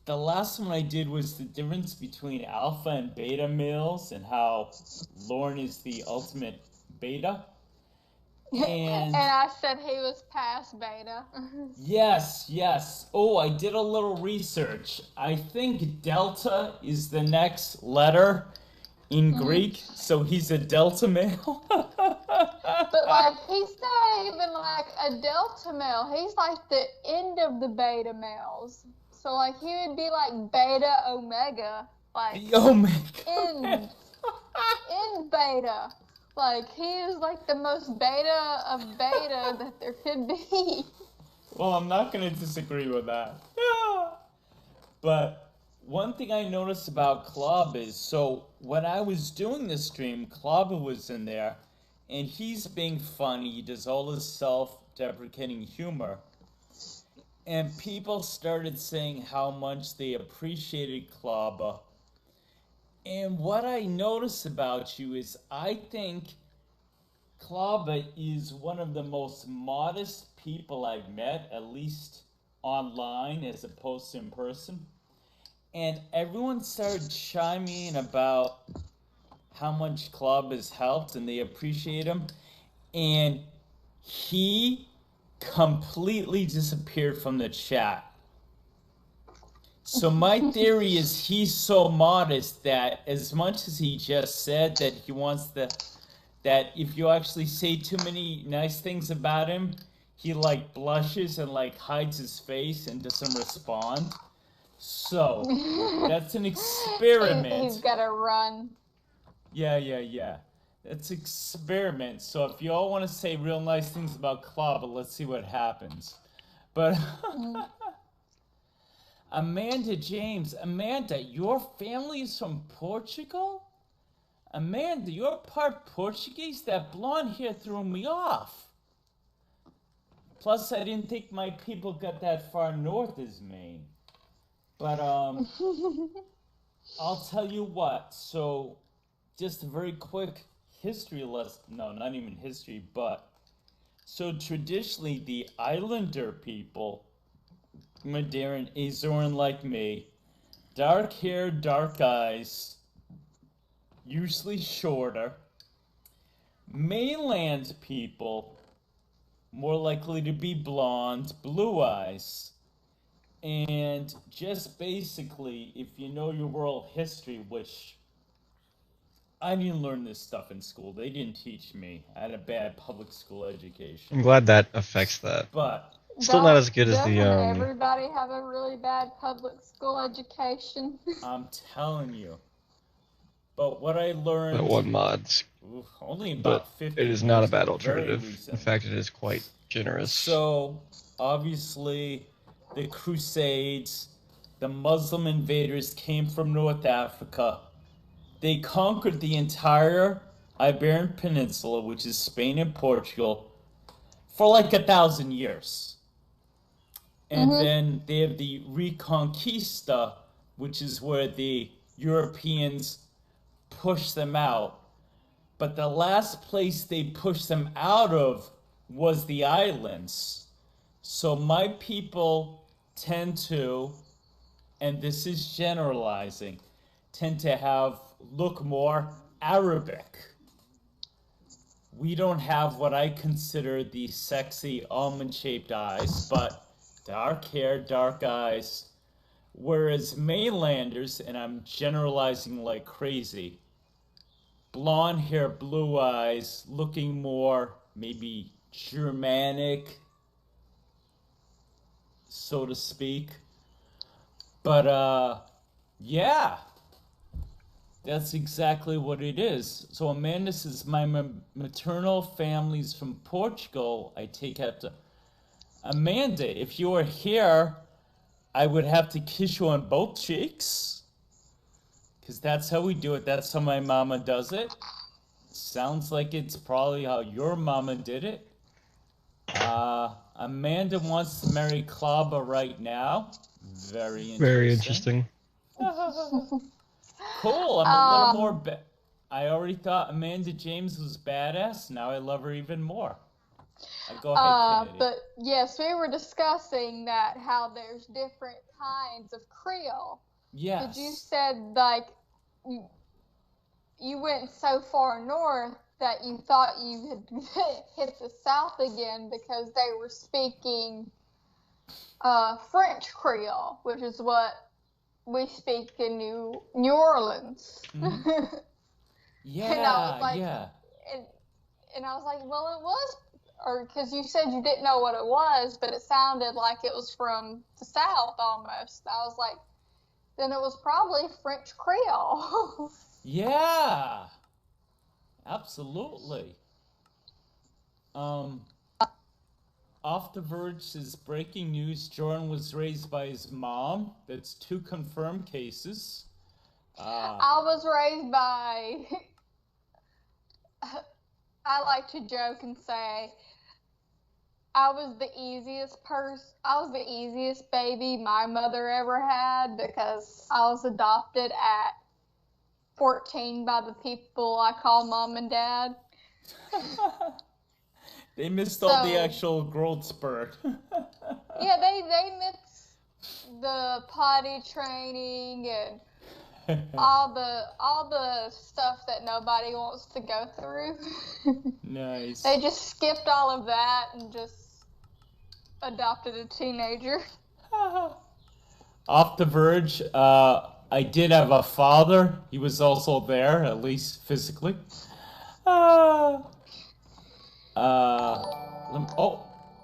the last one I did was the difference between alpha and beta males and how Lauren is the ultimate beta. And I said he was past beta. Yes. Oh, I did a little research. I think delta is the next letter in Greek, so he's a delta male. But like, he's not even like a delta male. He's like the end of the beta males. So like, he would be like beta omega. Like, The omega. in beta. Like, he is like the most beta of beta that there could be. Well, I'm not going to disagree with that. But one thing I noticed about Club is, so when I was doing the stream, Club was in there, and he's being funny. He does all this self-deprecating humor. And people started saying how much they appreciated Klaba. And what I notice about you is I think Klaba is one of the most modest people I've met, at least online as opposed to in person. And everyone started chiming in about how much Klaba has helped and they appreciate him. And he completely disappeared from the chat. So my theory is he's so modest that as much as he just said that he wants that if you actually say too many nice things about him, he like blushes and like hides his face and doesn't respond. So that's an experiment. He's gotta run. Yeah. That's an experiment. So if you all want to say real nice things about Klaba, let's see what happens. But Amanda James, Amanda, your family is from Portugal? Amanda, you're part Portuguese? That blonde hair threw me off. Plus, I didn't think my people got that far north as me. But, I'll tell you what. So, just a very quick history lesson. No, not even history, but. So, traditionally, the Islander people, Madeiran, Azoran like me, dark hair, dark eyes, usually shorter. Mainland people, more likely to be blonde, blue eyes. And just basically, if you know your world history, which I didn't learn this stuff in school. They didn't teach me. I had a bad public school education. I'm glad that affects that. But Still not as good as Doesn't the everybody have a really bad public school education? I'm telling you. But what I learned, that one mods, only but about 50 it is not a years bad ago, very alternative. recent. In fact, it is quite generous. So, obviously, the Crusades, the Muslim invaders came from North Africa. They conquered the entire Iberian Peninsula, which is Spain and Portugal, for like 1,000 years. And then they have the Reconquista, which is where the Europeans push them out. But the last place they pushed them out of was the islands. So my people tend to, and this is generalizing, tend to look more Arabic. We don't have what I consider the sexy almond-shaped eyes, but dark hair, dark eyes. Whereas mainlanders, and I'm generalizing like crazy, blonde hair, blue eyes, looking more maybe Germanic, so to speak. But yeah, that's exactly what it is. So Amanda says, my maternal family's from Portugal. I take after Amanda. If you were here, I would have to kiss you on both cheeks. Because that's how we do it. That's how my mama does it. Sounds like it's probably how your mama did it. Amanda wants to marry Klaba right now. Very interesting. Very interesting. Cool. I'm a little more. I already thought Amanda James was badass. Now I love her even more. Go ahead, Kennedy. But yes, we were discussing that how there's different kinds of Creole. Yes. But you said like you went so far north that you thought you had hit the South again because they were speaking French Creole, which is what we speak in New Orleans. Mm-hmm. Yeah, and I was like, yeah. And I was like, well, it was, or because you said you didn't know what it was, but it sounded like it was from the South almost. I was like, then it was probably French Creole. Yeah, absolutely. Off the Verge is breaking news. Jorrun was raised by his mom. That's 2 confirmed cases. I was raised by, I like to joke and say, I was the easiest baby my mother ever had because I was adopted at 14 by the people I call mom and dad. They missed all the actual growth spurt. Yeah, they missed the potty training and all the stuff that nobody wants to go through. Nice. They just skipped all of that and just adopted a teenager. Off the Verge, I did have a father. He was also there, at least physically.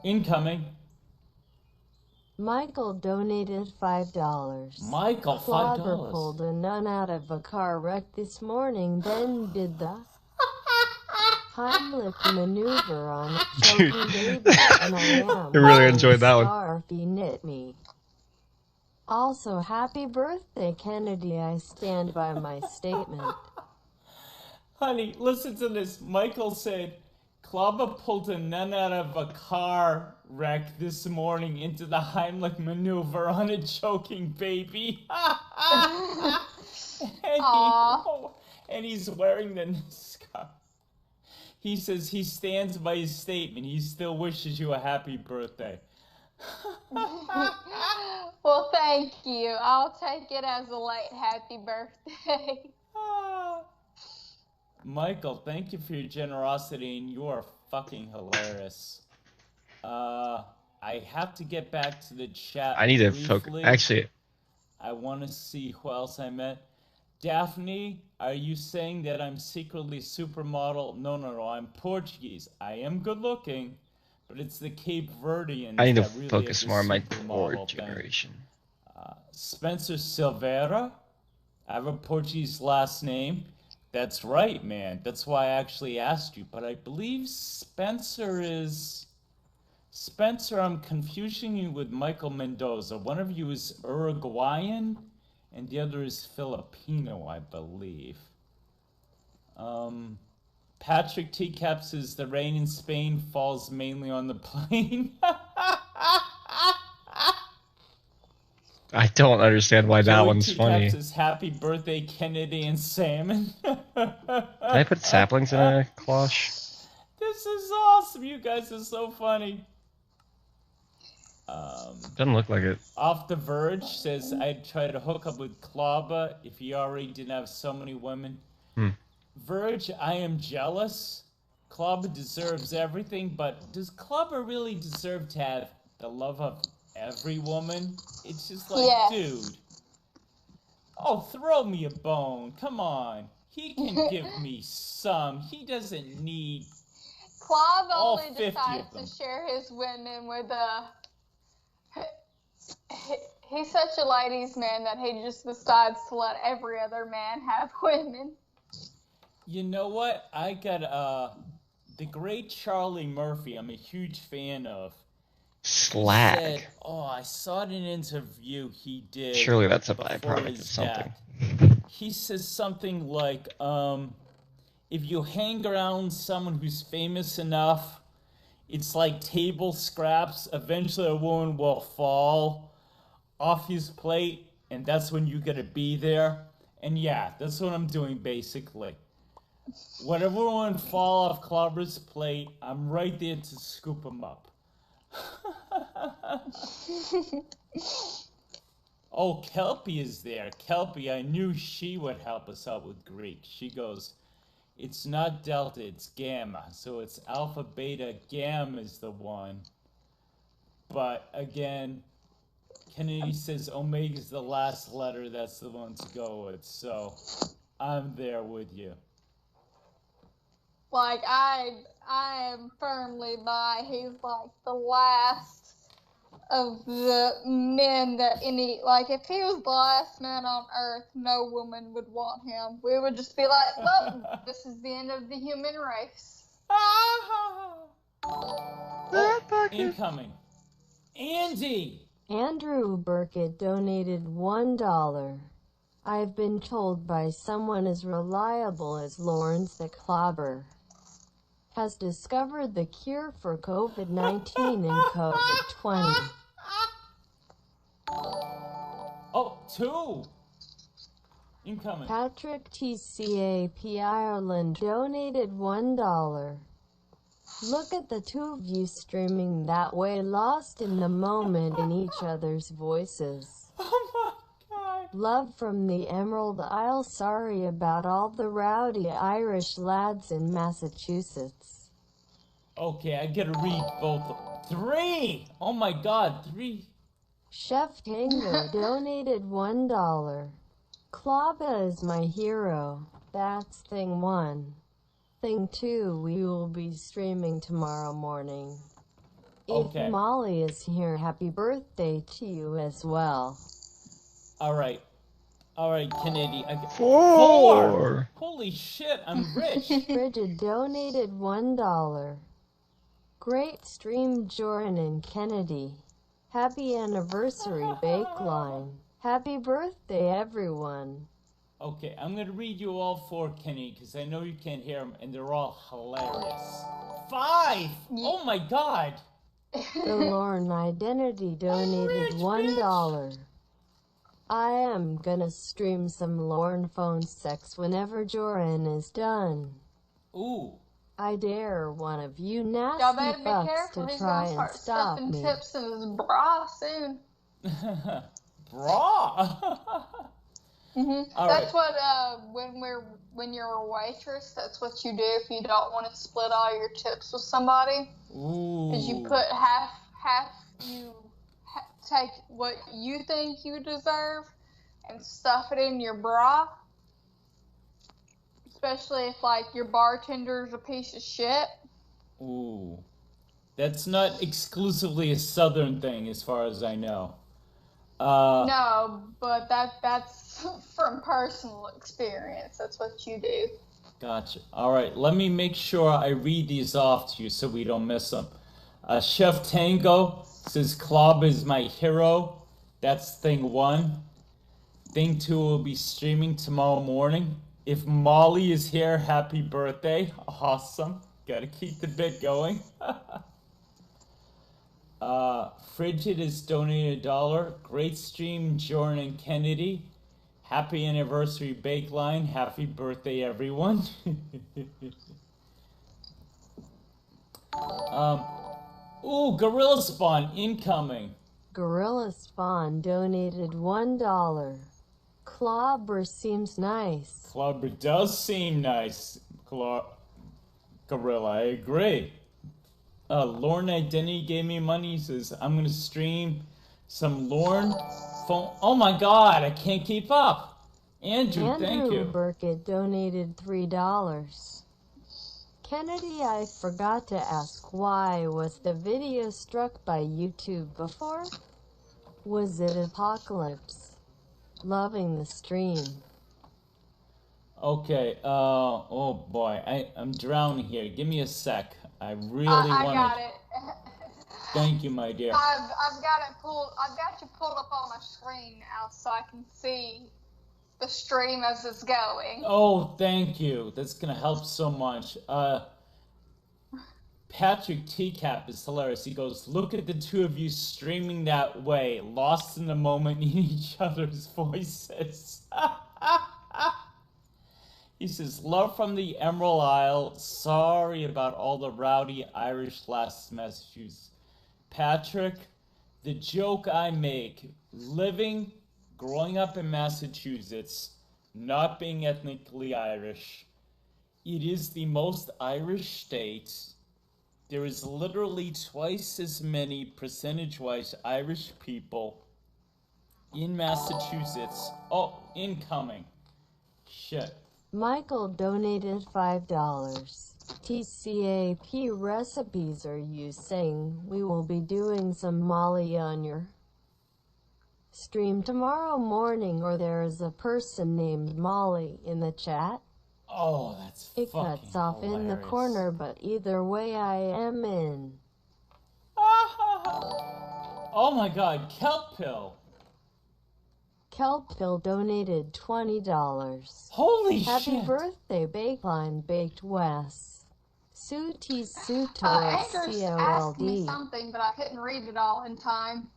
Incoming. Michael donated $5. Michael, $5. Clobber pulled a nun out of a car wreck this morning, then did the Heimlich maneuver on a choking baby, and I am I really enjoyed that one. starved. He knit me. Also, happy birthday, Kennedy. I stand by my statement. Honey, listen to this. Michael said, Klaba pulled a nun out of a car wreck this morning into the Heimlich maneuver on a choking baby. And he's wearing the scarf. He says he stands by his statement. He still wishes you a happy birthday. Well, thank you. I'll take it as a late happy birthday. Michael, thank you for your generosity, and you are fucking hilarious. I have to get back to the chat I need to focus. briefly. Actually, I want to see who else I met. Daphne, are you saying that I'm secretly supermodel? No, I'm Portuguese. I am good looking, but it's the Cape Verdeans I need to that really focus have more on my the core supermodel thing. generation. Spencer Silveira. I have a Portuguese last name. That's right, man. That's why I actually asked you. But I believe Spencer, I'm confusing you with Michael Mendoza. One of you is Uruguayan, and the other is Filipino, I believe. Patrick Teacaps says the rain in Spain falls mainly on the plane. I don't understand why that Joey one's funny. Teacaps says happy birthday, Kennedy and Salmon. Did I put saplings in a cloche? This is awesome. You guys are so funny. Doesn't look like it. Off the Verge says I'd try to hook up with Klaba if he already didn't have so many women. Verge, I am jealous. Klaba deserves everything, but does Klaba really deserve to have the love of every woman? It's just like, dude. Oh, throw me a bone. Come on. He can give me some. He doesn't need Clive all only 50 decides of them. to share his women with he's such a ladies' man that he just decides to let every other man have women. You know what? I got the great Charlie Murphy. I'm a huge fan of. Slag. He said, I saw it in an interview he did. Surely that's a before byproduct his of something. death. He says something like, if you hang around someone who's famous enough, it's like table scraps. Eventually a woman will fall off his plate, and that's when you gotta be there. And yeah, that's what I'm doing basically. Whenever one fall off Clobber's plate, I'm right there to scoop him up. Oh, Kelpie is there. Kelpie, I knew she would help us out with Greek. She goes, it's not delta, it's gamma. So it's alpha, beta, gamma is the one. But again, Kennedy says omega is the last letter. That's the one to go with. So I'm there with you. Like, I am firmly by, he's like the last of the men that like, if he was the last man on earth, no woman would want him. We would just be like, well, this is the end of the human race. Incoming. Andy! Andrew Burkett donated $1. I've been told by someone as reliable as Lawrence the Clobber has discovered the cure for COVID-19 and COVID-20. Oh, 2! Incoming. Patrick TCAP Ireland donated $1. Look at the two of you streaming that way, lost in the moment in each other's voices. Oh my god. Love from the Emerald Isle. Sorry about all the rowdy Irish lads in Massachusetts. Okay, I gotta read both of them. 3! Oh my god, 3. Chef Tango donated $1. Klaba is my hero. That's thing 1. Thing 2, we will be streaming tomorrow morning. Okay. If Molly is here, happy birthday to you as well. Alright, Kennedy. 4! Holy shit, I'm rich. Bridget donated $1. Great stream, Jorrun and Kennedy. Happy anniversary, Bakeline. Happy birthday, everyone. Okay, I'm gonna read you all 4, Kenny, because I know you can't hear them, and they're all hilarious. 5! Oh my god! The Lorne Identity donated $1. I am gonna stream some Lorne phone sex whenever Jorrun is done. Ooh. I dare one of you Y'all nasty better be fucks careful, to he's try gonna and start stop stuffing me. tips in his bra soon. Bra! That's what when you're a waitress, that's what you do if you don't want to split all your tips with somebody. Ooh. Is you put half you take what you think you deserve and stuff it in your bra. Especially if, like, your bartender's a piece of shit. Ooh. That's not exclusively a southern thing as far as I know. No, but that's from personal experience. That's what you do. Gotcha. All right, let me make sure I read these off to you so we don't miss them. Chef Tango says Club is my hero. That's thing one. Thing two will be streaming tomorrow morning. If Molly is here, happy birthday. Awesome. Gotta keep the bit going. Frigid has donated $1. Great stream, Jordan and Kennedy. Happy anniversary, Bakeline. Happy birthday, everyone. Ooh, Gorilla Spawn incoming. Gorilla Spawn donated $1. Clobber seems nice. Clubber does seem nice. Gorilla, I agree. Lorne Identity gave me money. He says, I'm going to stream some Lorne phone. Oh my god, I can't keep up. Andrew, thank you. Burkett donated $3. Kennedy, I forgot to ask, why was the video struck by YouTube before? Was it Apocalypse? Loving the stream. Okay, oh boy, I'm drowning here. Give me a sec. I really want I got it. Thank you, my dear. I've got it pulled. I've got you pulled up on my screen now, so I can see the stream as it's going. Oh, thank you. That's gonna help so much. Patrick Teacap is hilarious. He goes, look at the two of you streaming that way, lost in the moment in each other's voices. He says, love from the Emerald Isle. Sorry about all the rowdy Irish last messages. Patrick, the joke I make, growing up in Massachusetts, not being ethnically Irish, it is the most Irish state. There is literally twice as many percentage-wise Irish people in Massachusetts. Oh, incoming. Shit. Michael donated $5. TCAP recipes, are you saying we will be doing some Molly on your stream tomorrow morning, or there is a person named Molly in the chat? Oh, that's It cuts off hilarious. in the corner, but either way I am in. Oh my god, Kelp Pill. Kelp Pill donated $20. Holy Happy shit. birthday, Bakeline Baked Wes. Suti Suto Andrews asked me COLD. something, but I couldn't read it all in time.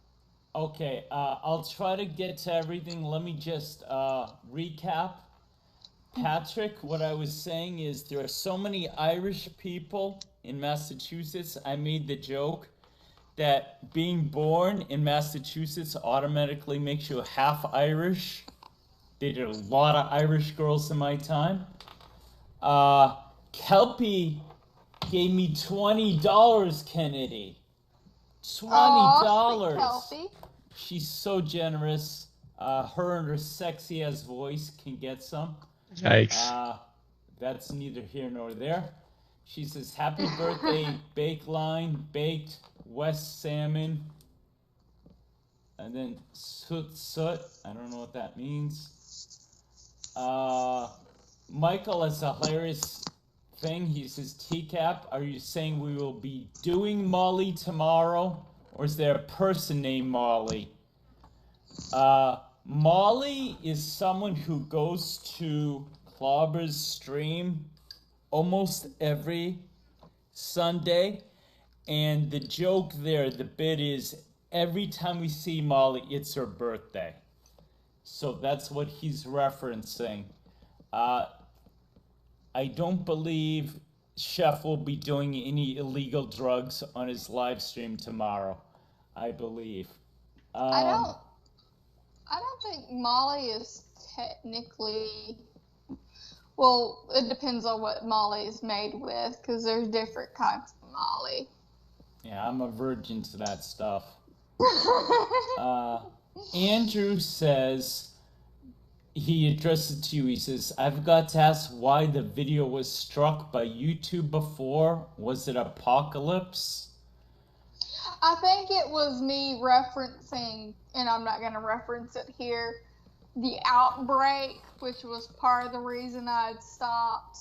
Okay, I'll try to get to everything. Let me just recap. Patrick, what I was saying is there are so many Irish people in Massachusetts. I made the joke that being born in Massachusetts automatically makes you half Irish. Dated a lot of Irish girls in my time. Kelpie gave me $20, Kennedy. $20. Healthy. She's so generous. Her and her sexy ass voice can get some. Yikes. That's neither here nor there. She says, happy birthday, Bakeline, baked, West Salmon. And then soot. I don't know what that means. Michael has a hilarious thing. He says, TCAP, are you saying we will be doing Molly tomorrow? Or is there a person named Molly? Molly is someone who goes to Clobber's stream almost every Sunday. And the joke there, the bit is, every time we see Molly, it's her birthday. So that's what he's referencing. I don't believe Chef will be doing any illegal drugs on his live stream tomorrow, I believe. I don't think Molly is technically. Well, it depends on what Molly is made with, because there's different kinds of Molly. Yeah, I'm a virgin to that stuff. Andrew says, he addressed it to you. He says, I forgot to ask why the video was struck by YouTube before. Was it Apocalypse? I think it was me referencing, and I'm not going to reference it here, the outbreak, which was part of the reason I had stopped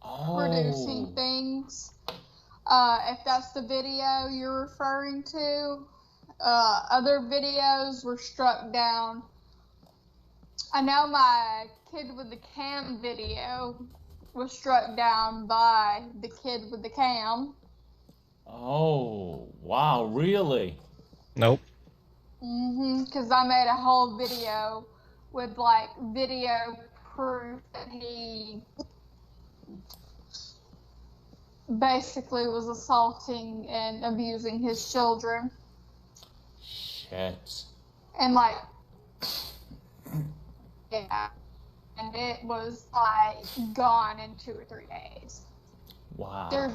producing things. If that's the video you're referring to, other videos were struck down. I know my kid with the cam video was struck down by the kid with the cam. Oh, wow, really? Nope. Because I made a whole video with, like, video proof that he basically was assaulting and abusing his children. Shit. And, like, yeah. And it was, like, gone in 2 or 3 days. Wow. There's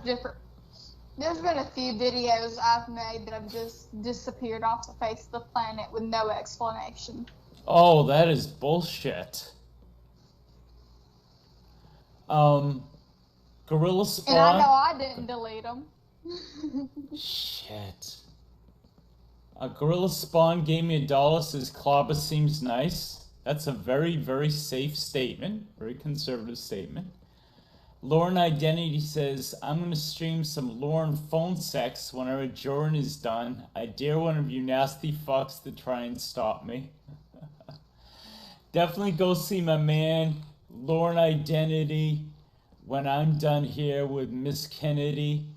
been a few videos I've made that have just disappeared off the face of the planet with no explanation. Oh, that is bullshit. Gorilla Spawn. And I know I didn't delete them. Shit. Gorilla Spawn gave me $1, says Clobber seems nice. That's a very, very safe statement. Very conservative statement. Lauren Identity says, I'm going to stream some Lauren phone sex whenever Jorrun is done. I dare one of you nasty fucks to try and stop me. Definitely go see my man, Lauren Identity, when I'm done here with Miss Kennedy.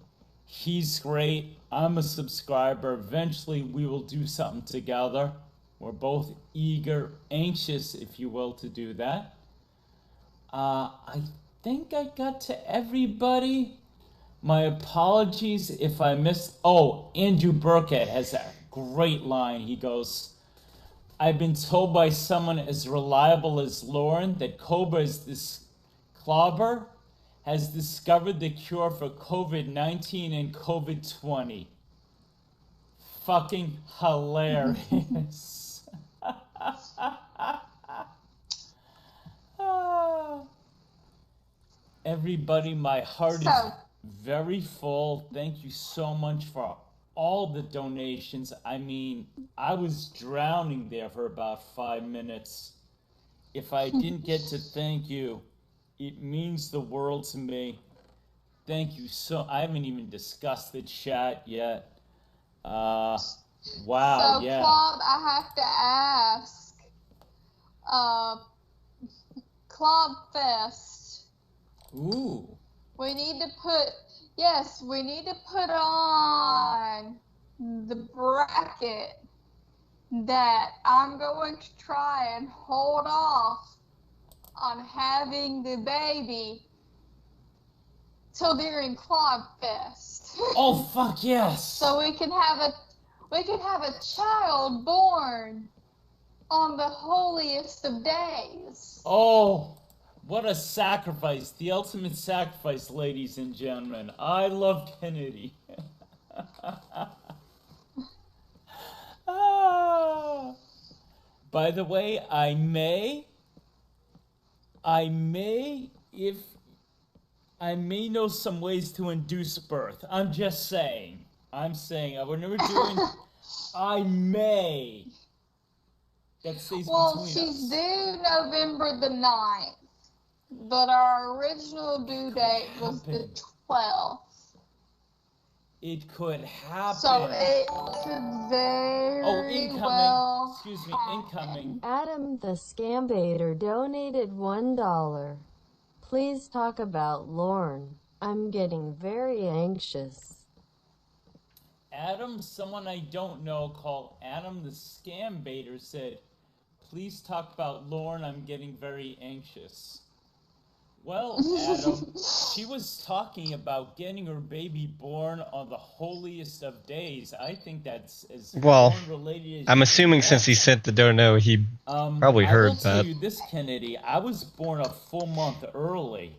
He's great. I'm a subscriber. Eventually, we will do something together. We're both eager, anxious, if you will, to do that. I think I got to everybody. My apologies if I missed. Oh, Andrew Burkett has a great line. He goes, I've been told by someone as reliable as Lauren that Clobber has discovered the cure for COVID-19 and COVID-20. Fucking hilarious. Everybody, my heart is very full. Thank you so much for all the donations. I mean, I was drowning there for about 5 minutes. If I didn't get to thank you, it means the world to me. Thank you so. I haven't even discussed the chat yet. Wow, so, yeah. Clob, I have to ask. Clob Fest. Ooh. We need to put on the bracket that I'm going to try and hold off on having the baby till during Clog Fest. Oh fuck yes! So we can have a child born on the holiest of days. Oh, what a sacrifice! The ultimate sacrifice, ladies and gentlemen. I love Kennedy. By the way, I may know some ways to induce birth. I'm just saying. We're never doing. I may. That stays between us. She's due November the 9th, but our original due date was the 12th. It could happen. So it could very incoming. well Excuse me, incoming. Adam the Scambator donated $1. Please talk about Lorne. I'm getting very anxious. Adam, someone I don't know called Adam the Scambator said, please talk about Lorne, I'm getting very anxious. Well, Adam, she was talking about getting her baby born on the holiest of days. I think that's as related as I'm assuming since he sent the dono, he probably heard I will that. tell you this, Kennedy. I was born a full month early,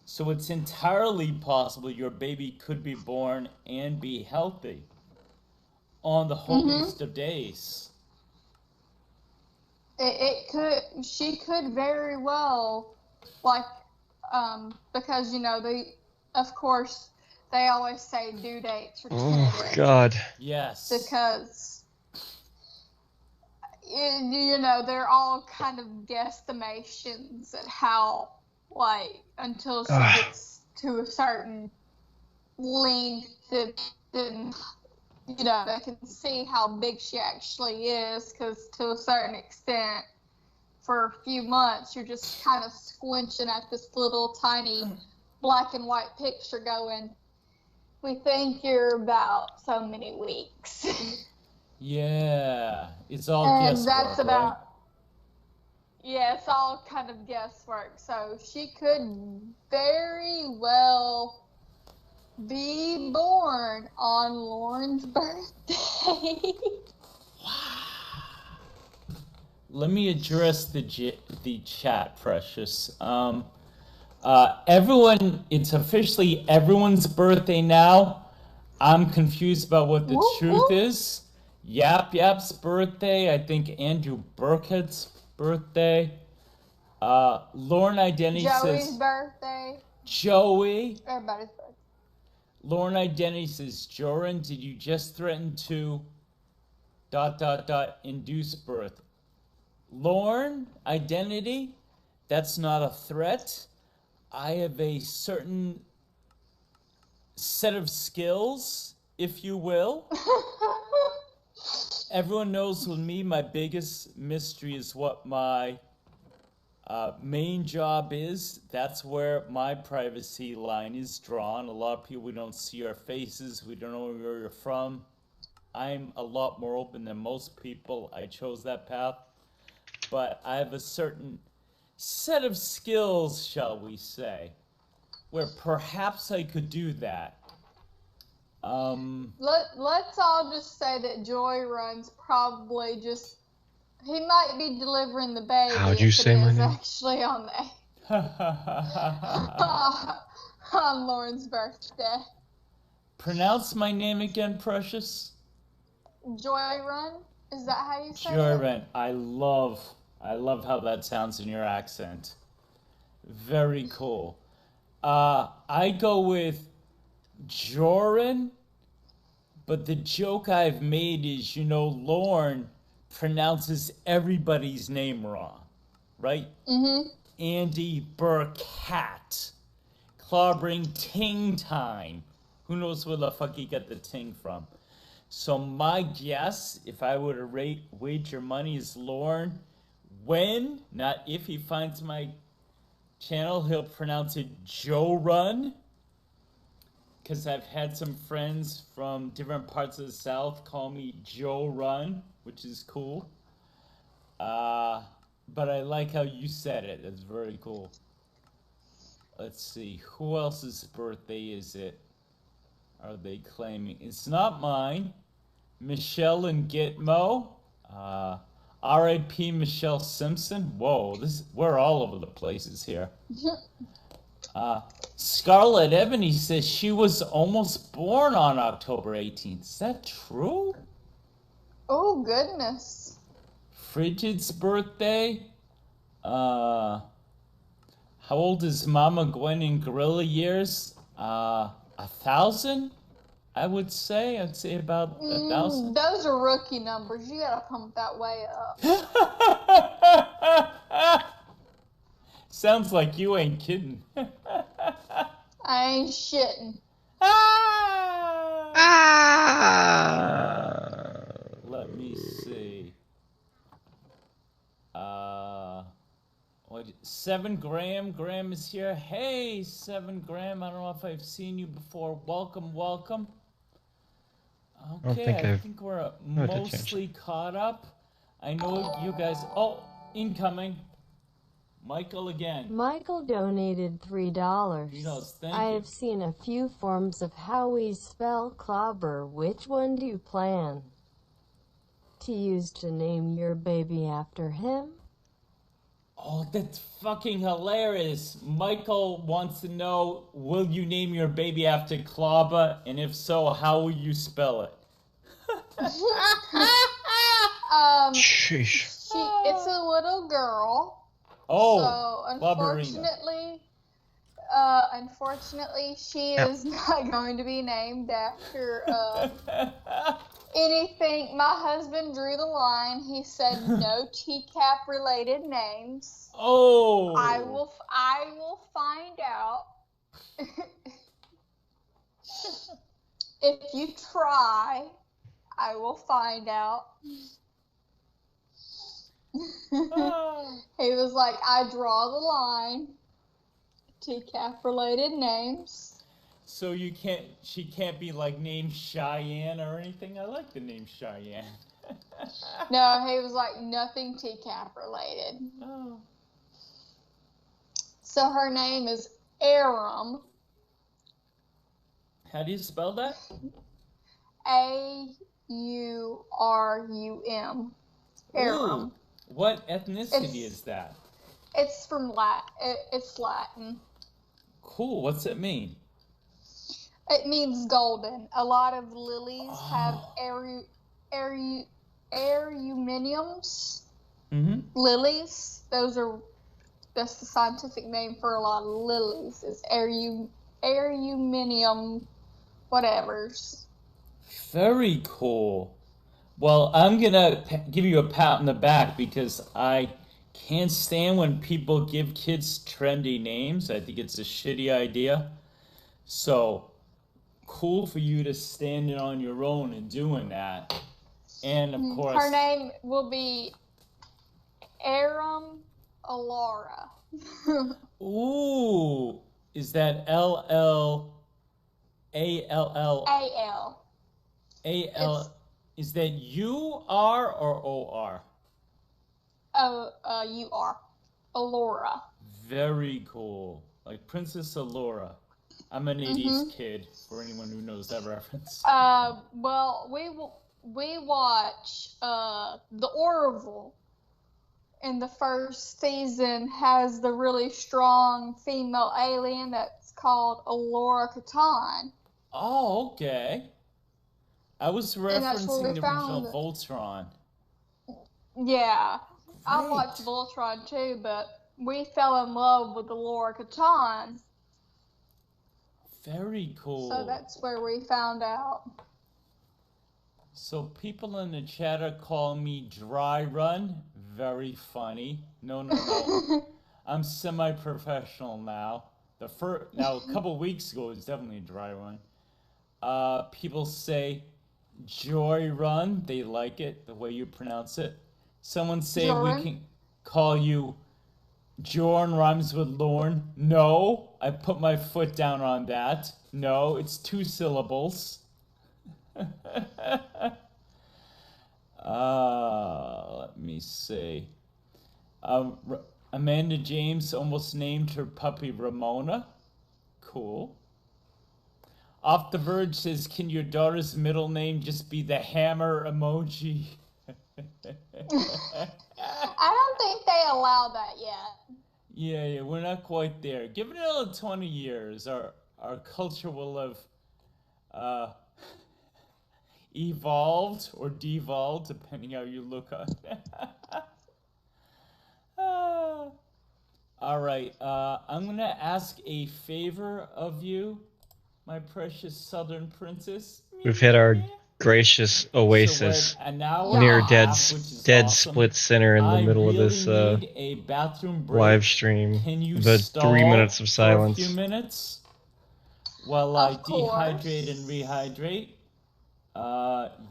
so it's entirely possible your baby could be born and be healthy. on the holiest of days. She could very well, like, because, you know, of course, they always say due dates are Oh tentative. God. Yes. Because, you know, they're all kind of guesstimations at how, like, until she gets to a certain length, then, you know, they can see how big she actually is, because to a certain extent, for a few months, you're just kind of squinching at this little tiny black and white picture going, we think you're about so many weeks. Yeah, it's all And guesswork, that's about, right? yeah, it's all kind of guesswork. So she could very well be born on Lauren's birthday. Let me address the chat, Precious. Everyone, it's officially everyone's birthday now. I'm confused about what the truth is. Yap's birthday. I think Andrew Burkett's birthday. Lauren Identity Joey's says birthday. Joey. Everybody's birthday. Lauren Identity says Jorrun, did you just threaten to ... induce birth? Lauren Identity, that's not a threat. I have a certain set of skills, if you will. Everyone knows with me, my biggest mystery is what my main job is. That's where my privacy line is drawn. A lot of people, we don't see our faces. We don't know where you're from. I'm a lot more open than most people. I chose that path. But I have a certain set of skills, shall we say, where perhaps I could do that. Let's all just say that Jorrun's probably just, he might be delivering the baby. How'd you say my name? Actually on on Lauren's birthday. Pronounce my name again, Precious. Jorrun? Is that how you say it? Jorrun. I love how that sounds in your accent. Very cool. I go with Jorrun, but the joke I've made is, you know, Lauren pronounces everybody's name wrong, right? Mm-hmm. Andy Burkett, clobbering ting time. Who knows where the fuck he got the ting from? So my guess, if I were to wager money, is Lauren. When, not if, he finds my channel, he'll pronounce it Jorrun. Because I've had some friends from different parts of the South call me Jorrun, which is cool. But I like how you said it. That's very cool. Let's see. Who else's birthday is it? Are they claiming? It's not mine. Michelle and Gitmo. R.I.P. Michelle Simpson. Whoa, we're all over the places here. Scarlett Ebony says she was almost born on October 18th. Is that true? Oh, goodness. Frigid's birthday. How old is Mama Gwen in gorilla years? 1,000? I would say. I'd say about 1,000. Those are rookie numbers. You gotta pump that way up. Sounds like you ain't kidding. I ain't shitting. Let me see. 7 Graham. Graham is here. Hey, 7 Graham. I don't know if I've seen you before. Welcome, welcome. Okay, I think we're mostly caught up. I know you guys. Oh, incoming. Michael again. Michael donated $3. He knows, thank I you. have seen a few forms of how we spell clobber. Which one do you plan to use to name your baby after him? Oh, that's fucking hilarious. Michael wants to know, will you name your baby after Klaba? And if so, how will you spell it? Sheesh. It's a little girl. Oh, So Barbarina. unfortunately, she is not going to be named after anything. My husband drew the line. He said no teacup related names. Oh. I will find out. If you try, I will find out. He was like, I draw the line. TCAF related names. So she can't be like named Cheyenne or anything? I like the name Cheyenne. No, he was like, nothing TCAF related. Oh. So her name is Arum. How do you spell that? Aurum. Arum. Ooh, what ethnicity is that? It's from Latin. It's Latin. Cool. What's it mean? It means golden. A lot of lilies have aruminiums. Mm-hmm. Lilies. That's the scientific name for a lot of lilies. Is aruminium, whatevers. Very cool. Well, I'm gonna give you a pat on the back because I can't stand when people give kids trendy names. I think it's a shitty idea. So cool for you to stand it on your own and doing that. And of course, her name will be Aram Alara. ooh, is that L-L-A-L-L? A-L. A-L, is that U-R or O-R? U-R. Alora. Very cool. Like Princess Alora. I'm an 80s kid, for anyone who knows that reference. Well, we watch The Orville. In the first season has the really strong female alien that's called Alora Catan. Oh, okay. I was referencing the original it. Voltron. Yeah. Great. I watched Voltron too, but we fell in love with Alora Catan. Very cool. So that's where we found out. So people in the chat are calling me Dry Run. Very funny. No. I'm semi-professional now. Now a couple weeks ago it was definitely a Dry Run. People say Joy Run. They like it the way you pronounce it. Someone say Jorrun? We can call you Jorrun rhymes with Lorne. No, I put my foot down on that. No, it's 2 syllables. Let me see. Amanda James almost named her puppy Ramona. Cool. Off the Verge says, can your daughter's middle name just be the hammer emoji? I don't think they allow that yet. Yeah, we're not quite there. Give it another 20 years. Our culture will have evolved or devolved, depending how you look at it. All right, I'm going to ask a favor of you, my precious southern princess. We've hit our gracious oasis near dead awesome. split center in the middle of this live stream. The 3 minutes of silence. For a few minutes while I dehydrate and rehydrate.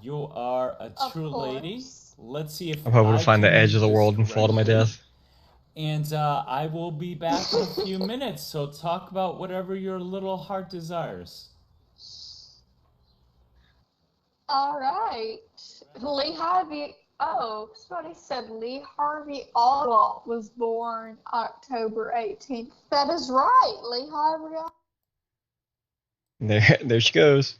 You are a true lady. Let's see if I'm hoping to find the edge of the world and fall to my death. And I will be back in a few minutes, so talk about whatever your little heart desires. All right. Lee Harvey. Oh, somebody said Lee Harvey Oswald was born October 18th. That is right, Lee Harvey. There she goes.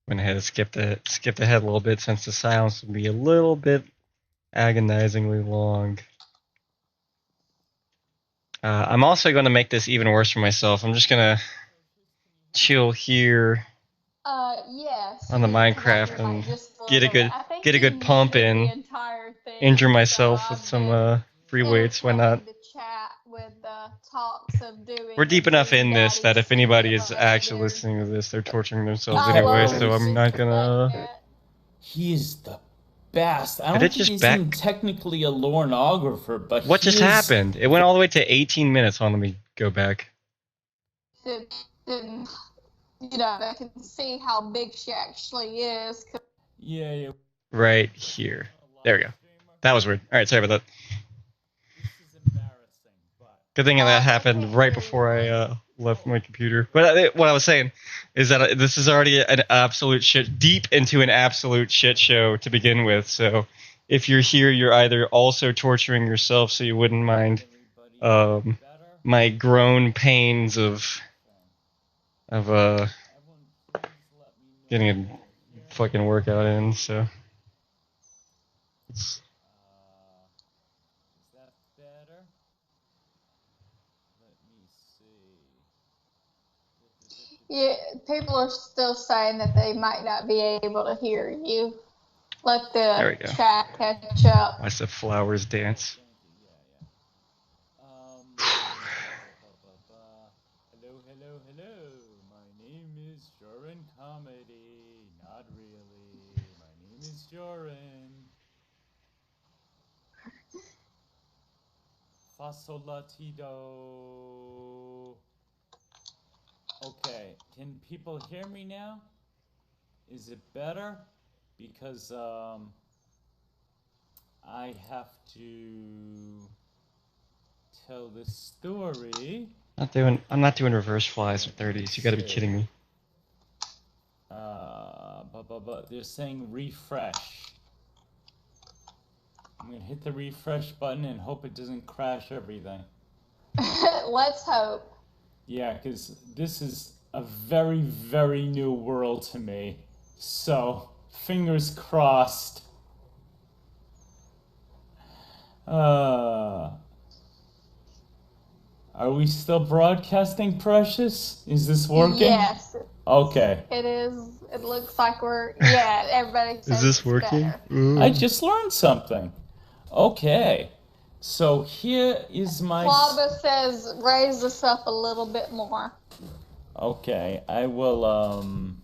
Went ahead and skipped ahead a little bit since the silence would be a little bit agonizingly long. I'm also going to make this even worse for myself. I'm just going to chill here Yes. on the You can turn off Minecraft your mic and just a get a little bit. good I think get a you good pump muted the in, entire injure thing, so myself with I've some been free weights. Why not? entertaining the chat with the talks of We're doing deep a enough Dream in this Daddy that if anybody is actually simulator. listening to this, they're torturing themselves I anyway. love So I'm Pepper's. not this gonna. segment. He is the best. I Did don't it think just he's even back? technically a lornographer, but What he just is. happened? It went all the way to 18 minutes. Hold on, let me go back. And, you know, I can see how big she actually is. Yeah. Right here. There we go. That was weird. All right, sorry about that. This is embarrassing, but. Good thing that I happened can't right hear before you. I left my computer. But what I was saying is that this is already an absolute shit, deep into an absolute shit show to begin with. So if you're here, you're either also torturing yourself, so you wouldn't mind my groan pains of getting a fucking workout in. So it's, Is that better? Let me see. Yeah, people are still saying that they might not be able to hear you. Let there the we go. chat catch up. Watch the flowers dance. Hello. My name is Jorrun Comedy. Not really. My name is Jorrun. Fasolatido. Okay, can people hear me now? Is it better? Because I have to tell the story. I'm not doing reverse flies with 30s. You got to be kidding me. But they're saying refresh. I'm gonna hit the refresh button and hope it doesn't crash everything. Let's hope. Yeah, because this is a very, very new world to me. So, fingers crossed. Are we still broadcasting, Precious? Is this working? Yes. Okay. It is. It looks like we're. Yeah, everybody says Is this it's working? better. I just learned something. Okay. So here is my. Flaba says raise this up a little bit more. Okay, I will I'll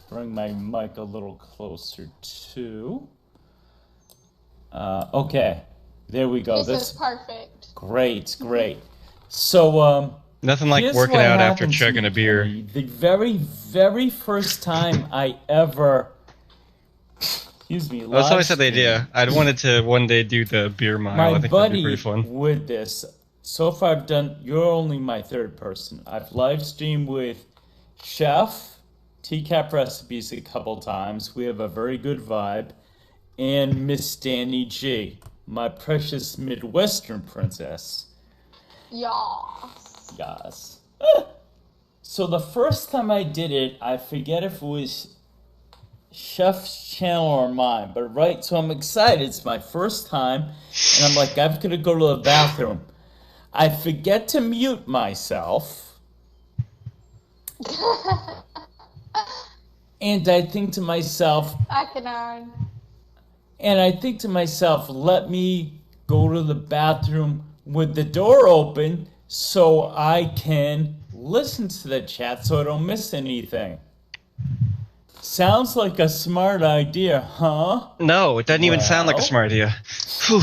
bring my mic a little closer too. Okay. There we go. This is perfect. Great. So Nothing like here's working what out after happened to chugging me, a beer. Kenny. The very, very first time I ever excuse me, That's always had the live idea. streamed, I'd wanted to one day do the beer mile. my I think that'd be pretty buddy fun. with this. So far I've done, you're only my third person. I've live streamed with Chef, TCAP Recipes a couple times. We have a very good vibe. And Miss Danny G, my precious Midwestern princess. Yas. Yes. So the first time I did it, I forget if it was Chef's channel or mine, but right, so I'm excited. It's my first time, and I'm like, I've got to go to the bathroom. I forget to mute myself, and I think to myself, I can earn. let me go to the bathroom with the door open so I can listen to the chat so I don't miss anything. Sounds like a smart idea, huh? No, it doesn't even sound like a Well. smart idea. Whew.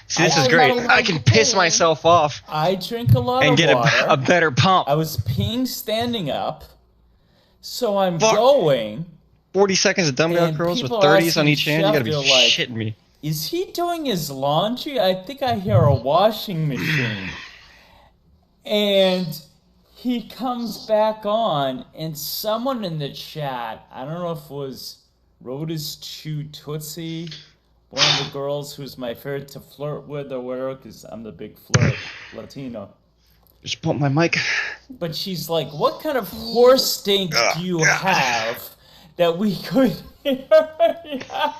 See, this is great. I can piss myself off I drink a lot and of get water. a better pump. I was peeing standing up, so I'm Fuck. going. 40 seconds of dumbbell And curls with people 30s on asking each hand. You gotta be Chef, they're like, shitting me. Is he doing his laundry? I think I hear a washing machine. And he comes back on, and someone in the chat, I don't know if it was Rhoda's Chew Tootsie, one of the girls who's my favorite to flirt with or whatever, because I'm the big flirt Latino. Just bump my mic. But she's like, what kind of horse stink do you have that we could hear?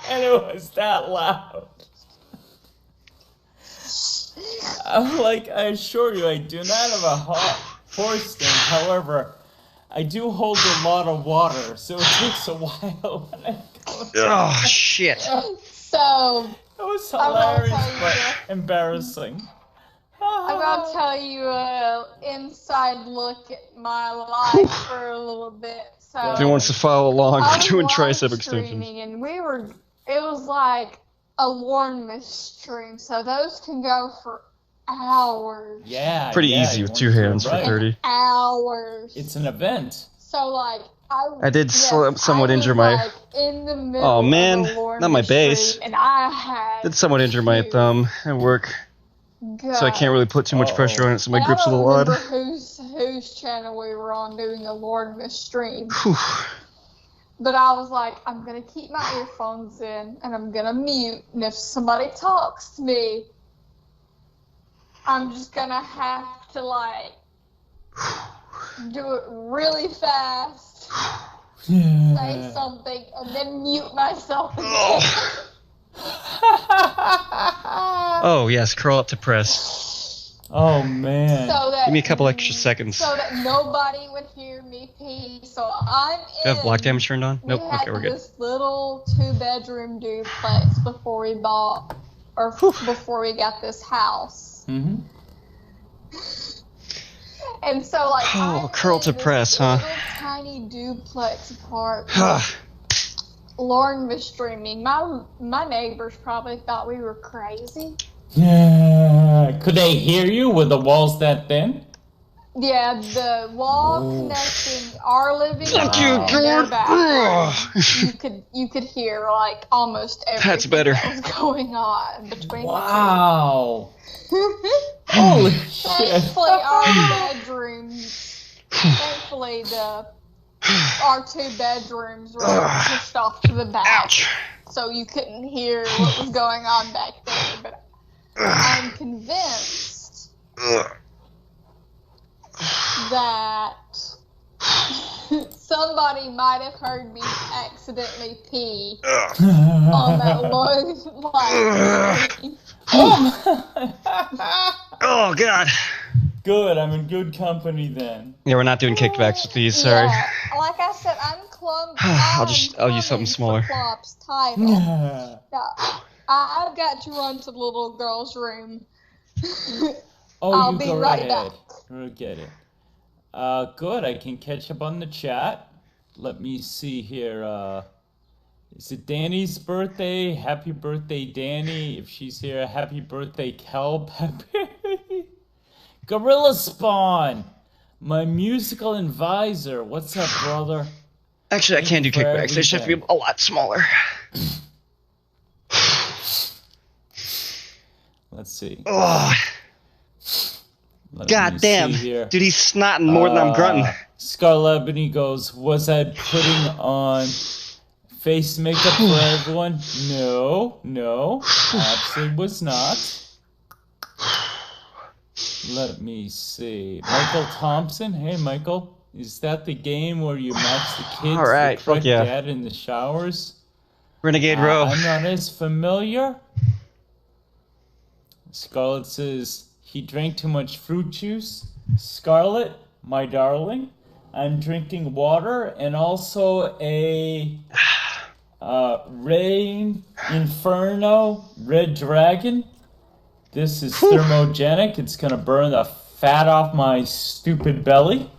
And it was that loud. I assure you, I do not have a horse thing. However, I do hold a lot of water, so it takes a while when I go. Oh, shit. So, It was I'm gonna hilarious, tell you but this. embarrassing. I'm gonna tell you an inside look at my life for a little bit. So, If anyone wants to follow along, I we're was doing live tricep extensions. streaming, and it was like a Lorne stream, so those can go for hours. Yeah. Pretty yeah, easy you with wanna 2 do it hands for right. 30. Hours. It's an event. So, like, I did somewhat I injure was, my... like, in the middle Oh, man. of a Lorne Not my base. stream, and I had Did somewhat injure my to thumb at work, go. so I can't really put too much pressure on it, so my And grip's a I don't little odd. remember whose channel we were on doing a Lord stream. Whew. But I was like, I'm gonna keep my earphones in and I'm gonna mute, and if somebody talks to me, I'm just gonna have to like do it really fast, say something, and then mute myself again. Oh, yes, curl up to press. Oh, man. So that Give me a couple extra seconds. so that nobody would hear me pee. So I'm in. Do I have black damage turned on? Nope, We had okay, we're good. this little 2-bedroom duplex before we bought, or before we got this house. Mm-hmm. And so, like, Oh, I'm curl in to this press, huh? little tiny duplex apartment. Lauren was streaming. My neighbors probably thought we were crazy. Yeah. Could they hear you? Were the walls that thin? Yeah, the wall connecting our living room Fuck you, and their Jordan. bathroom, you could hear like almost everything That's better. that was going on between Wow. the two. Holy shit. Thankfully, our bedrooms. Thankfully, our 2 bedrooms were pushed off to the back, Ouch. so you couldn't hear what was going on back there. But I'm convinced that somebody might have heard me accidentally pee on that low light. Oh, God. Good, I'm in good company then. Yeah, we're not doing kickbacks with these, sorry. Yeah, like I said, I'm clumsy. I'll use something smaller. Title. Yeah. Yeah, I've got to run to the little girl's room. Oh, I'll you be go right ahead. back. We'll get it. Good, I can catch up on the chat. Let me see here. Is it Danny's birthday? Happy birthday, Danny. If she's here, happy birthday, Kelp. Gorilla Spawn, my musical advisor. What's up, brother? Actually, I can't do Thank you for kickbacks. They should have to be a lot smaller. Let's see. Oh, Let God me damn. see here. Dude, he's snotting more than I'm grunting. Scarlet Ebony goes, was I putting on face makeup for everyone? No, absolutely was not. Let me see. Michael Thompson. Hey, Michael. Is that the game where you match the kids All right, the fuck correct yeah. dad in the showers? Renegade Row. I'm not as familiar. Scarlet says he drank too much fruit juice. Scarlet, my darling, I'm drinking water and also a Rain Inferno Red Dragon. This is thermogenic. It's gonna burn the fat off my stupid belly.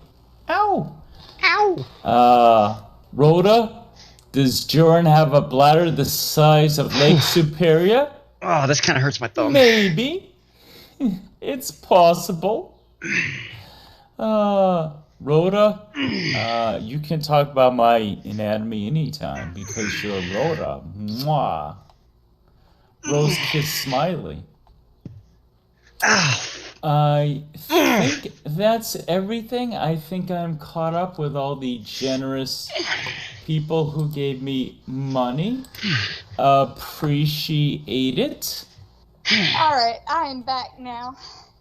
Ow! Ow! Rhoda, does Jorrun have a bladder the size of Lake Superior? Oh, this kind of hurts my thumb. Maybe. It's possible. Rhoda, you can talk about my anatomy anytime because you're Rhoda. Mwah. Rose Kiss Smiley. I think that's everything. I think I'm caught up with all the generous people who gave me money. Appreciate it. Alright, I am back now.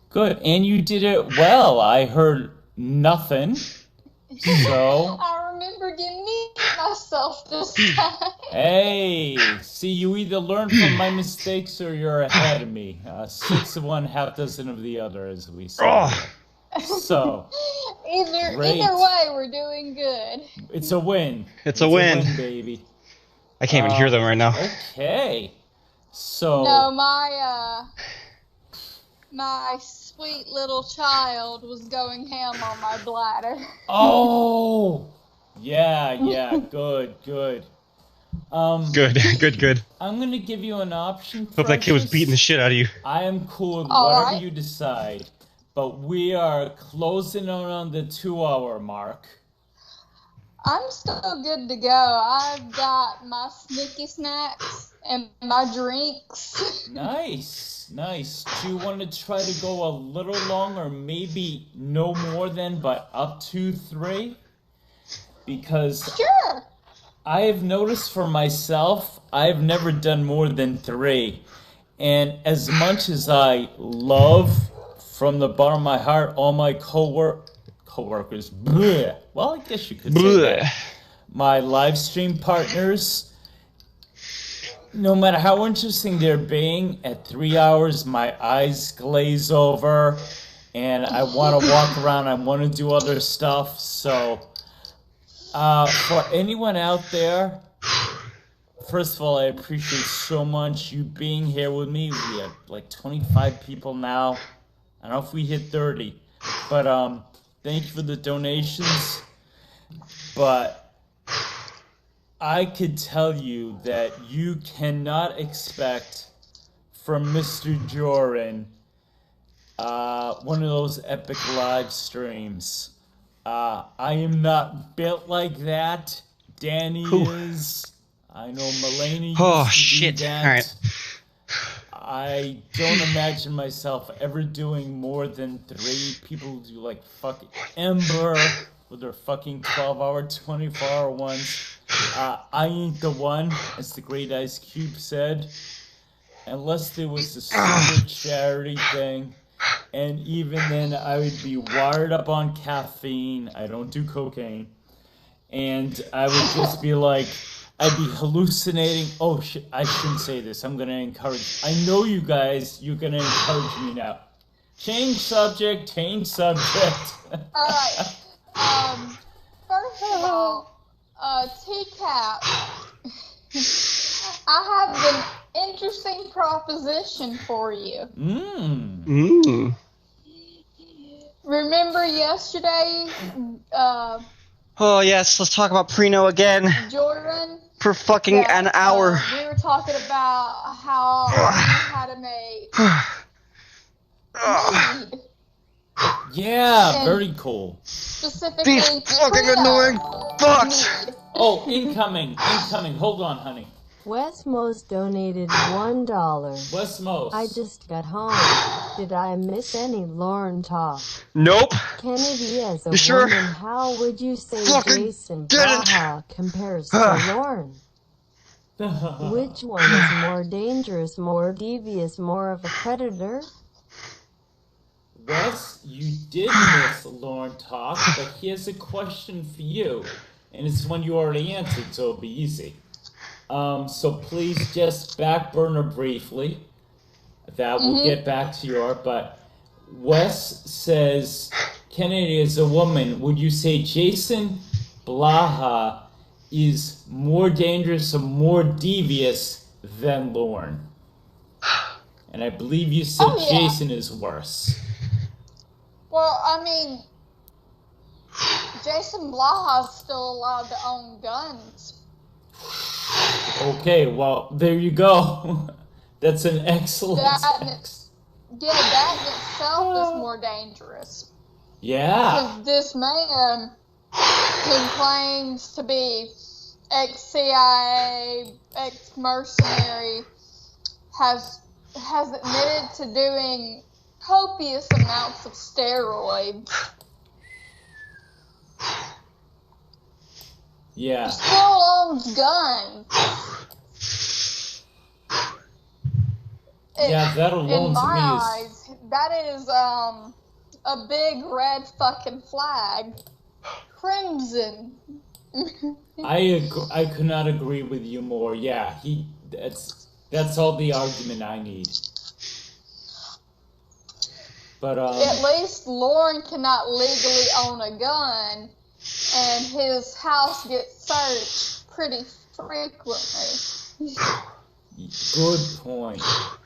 Good. And you did it well. I heard nothing. So, I remember getting repeat myself this time. Hey, see, you either learn from my mistakes or you're ahead of me. 6 of one, half dozen of the other, as we say. Oh. So, Either great. way, we're doing good. It's a win. It's a win, baby. I can't even hear them right now. Okay. So. No, my sweet little child was going ham on my bladder. Oh. Yeah. Good. Good. I'm gonna give you an option. Hope that kid was beating the shit out of you. I am cool with All whatever right. you decide, but we are closing in on the 2-hour mark. I'm still good to go. I've got my sneaky snacks and my drinks. Nice. Do you want to try to go a little longer, maybe no more than, but up to 3? Because Sure. I have noticed for myself, I've never done more than 3. And as much as I love, from the bottom of my heart, all my co-workers, bleh, well, I guess you could say that, my live stream partners, no matter how interesting they're being, at 3 hours, my eyes glaze over, and I want to walk around, I want to do other stuff, so... for anyone out there, first of all, I appreciate so much you being here with me. We have like 25 people now. I don't know if we hit 30, but thank you for the donations. But I could tell you that you cannot expect from Mr. Jorrun one of those epic live streams. I am not built like that. Danny is. I know Mulaney used to shit. do that. All right. I don't imagine myself ever doing more than 3. People do like fucking Ember with their fucking 12-hour, 24-hour ones. I ain't the one, as the great Ice Cube said. Unless there was a super charity thing. And even then, I would be wired up on caffeine. I don't do cocaine. And I would just be like, I'd be hallucinating. Oh, shit, I shouldn't say this. I'm going to encourage. I know you guys, you're going to encourage me now. Change subject. Alright. First of all, TCAP, I have an interesting proposition for you. Remember yesterday, Oh yes, let's talk about Preno again. Jorrun? For fucking an hour. We were talking about how you had to make mead. Yeah, And very cool. Specifically, These fucking Preno annoying fucks. mead. Oh, incoming. Hold on, honey. Westmost donated $1. Westmost. I just got home. Did I miss any Lauren talk? Nope. Kennedy, as a You sure? woman, how would you say Fucking Jason didn't. Baja compares to Lauren? Which one is more dangerous, more devious, more of a predator? Wes, you did miss Lauren talk, but here's a question for you. And it's one you already answered, so it'll be easy. So please just back burner briefly. That will get back to your, but Wes says, Kennedy is a woman. Would you say Jason Blaha is more dangerous or more devious than Lauren? And I believe you said Jason is worse. Well, I mean, Jason Blaha's still allowed to own guns. Okay, well, there you go. That's an excellent text. That in itself is more dangerous. Yeah. Because this man, who claims to be ex-CIA, ex-mercenary, has admitted to doing copious amounts of steroids. Yeah. He still owns guns. Yeah, that alone in to my me is... eyes, that is a big red fucking flag. Crimson I could not agree with you more. Yeah, that's all the argument I need. But At least Lauren cannot legally own a gun, and his house gets searched pretty frequently. Good point.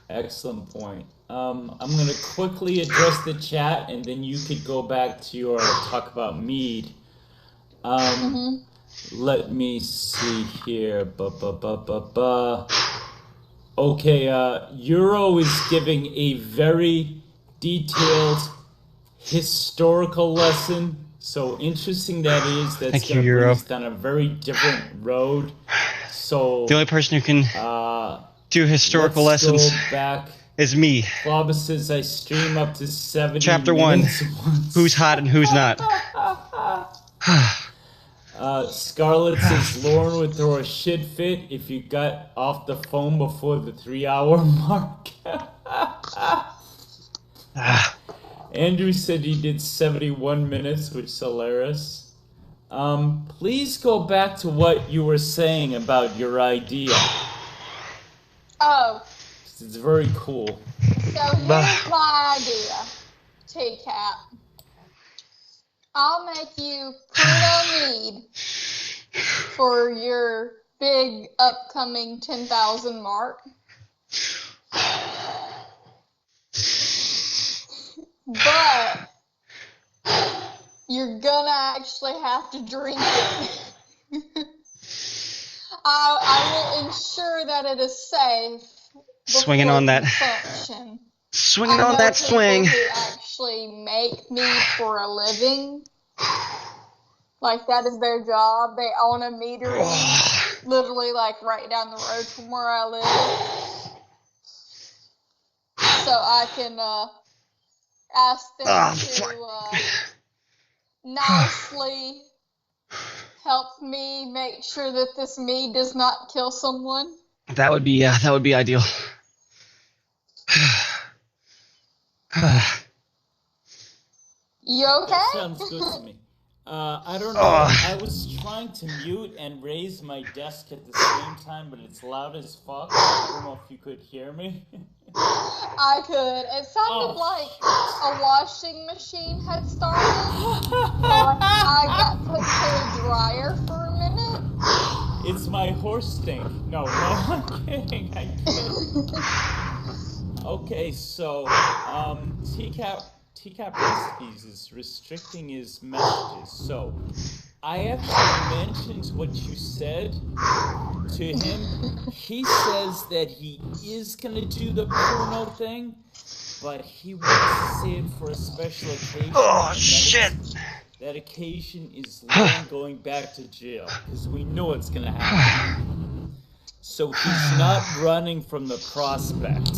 Excellent point. I'm gonna quickly address the chat, and then you could go back to your talk about mead. Let me see here. Okay, Euro is giving a very detailed historical lesson. So interesting that is. That's Thank you, gonna Euro. bring us down a very different road. So The only person who can do historical lessons go back. is me. Flobba says I stream up to 70 Chapter 1. minutes once. Who's hot and who's not? Scarlett says Lauren would throw a shit fit if you got off the phone before the 3-hour mark. Andrew said he did 71 minutes, which is hilarious. Please go back to what you were saying about your idea. Oh. It's very cool. So here's my idea, T-Cap. I'll make you Pruno mead for your big upcoming 10,000 mark. But you're gonna actually have to drink it. I will ensure that it is safe. Swinging on that. Consumption. Swinging on that swing. Who actually make mead for a living. Like, that is their job. They own a meadery, literally, like, right down the road from where I live. So I can ask them to nicely help me make sure that this mead does not kill someone. That would be ideal. You okay? That sounds good to me. I don't know. I was trying to mute and raise my desk at the same time, but it's loud as fuck. I don't know if you could hear me. I could. It sounded like a washing machine had started. I got put to a dryer for a minute. It's my horse stink. No, I'm kidding. I'm kidding. Okay, so TCAP recipes is restricting his messages. So I actually mentioned what you said to him. He says that he is gonna do the Bruno thing, but he wants to save it for a special occasion. Oh shit! That occasion is Lauren going back to jail, because we know it's gonna happen. So he's not running from the prospect.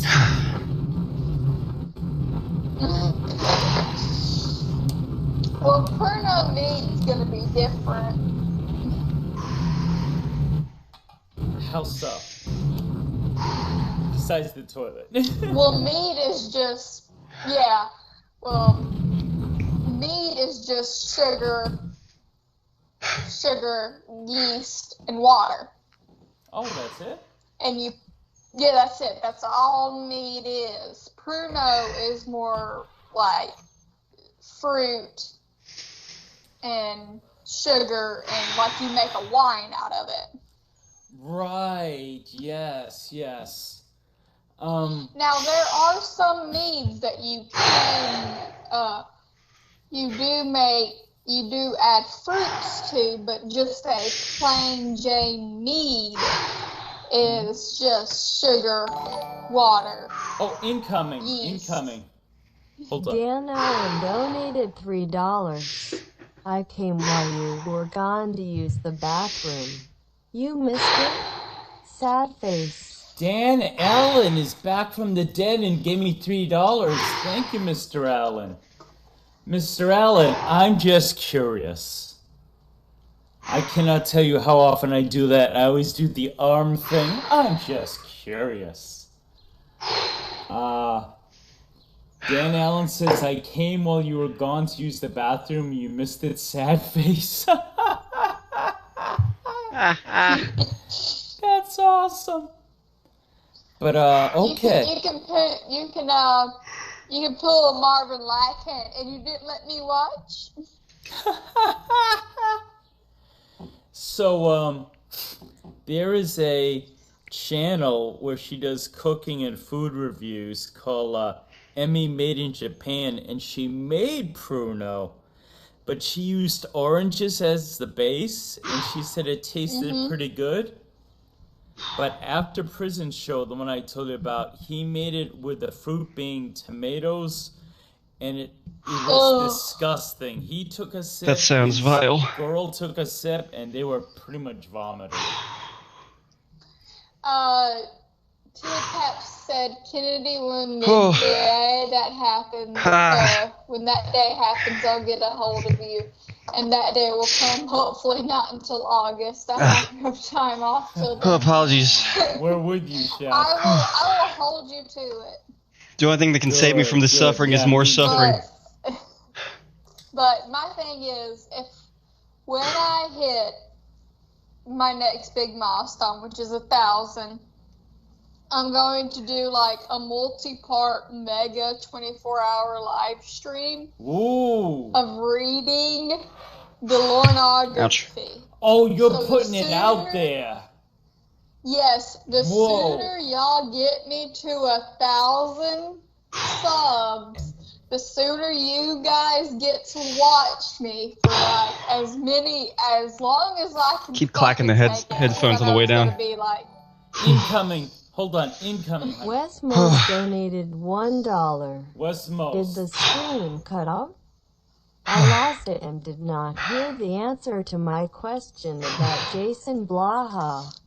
Well, Pruno mead's gonna be different. How so? Besides the toilet. Well, mead is just, yeah. Well, mead is just sugar, yeast, and water. Oh, that's it? And yeah, that's it. That's all mead is. Pruno is more like fruit and sugar, and like you make a wine out of it. Right, yes. Now there are some meads that you can, you do add fruits to, but just a plain Jane mead is just sugar, water. Oh, incoming. Yeast. Hold on. Dan Allen donated $3. I came while you were gone to use the bathroom. You missed it? Sad face. Dan Allen is back from the dead and gave me $3. Thank you, Mr. Allen. Mr. Allen, I'm just curious. I cannot tell you how often I do that. I always do the arm thing. I'm just curious. Dan Allen says, I came while you were gone to use the bathroom. You missed it, sad face. That's awesome. But okay. You can pull a Marvin Lackett, and you didn't let me watch. So there is a channel where she does cooking and food reviews called Emmy Made in Japan, and she made pruno, but she used oranges as the base, and she said it tasted pretty good. But after Prison Show, the one I told you about, he made it with the fruit being tomatoes, and it was disgusting. He took a sip. That sounds vile. Girl took a sip, and they were pretty much vomiting. Tia Cap said, Kennedy, when the day that happens, when that day happens, I'll get a hold of you. And that day will come, hopefully not until August. I have no time off till then. Apologies. Where would you, Chef? I will hold you to it. The only thing that can save me from this suffering is more suffering. But my thing is, when I hit my next big milestone, which is 1,000, I'm going to do like a multi-part mega 24-hour live stream of reading the Lornography. Oh, you're putting it out there. Yes, the sooner y'all get me to 1,000 subs, the sooner you guys get to watch me for like as long as I can. Keep clacking the headphones on the way down. Be like, incoming. Hold on, incoming. Westmos donated $1. Westmos. Did the stream cut off? I lost it and did not hear the answer to my question about Jason Blaha.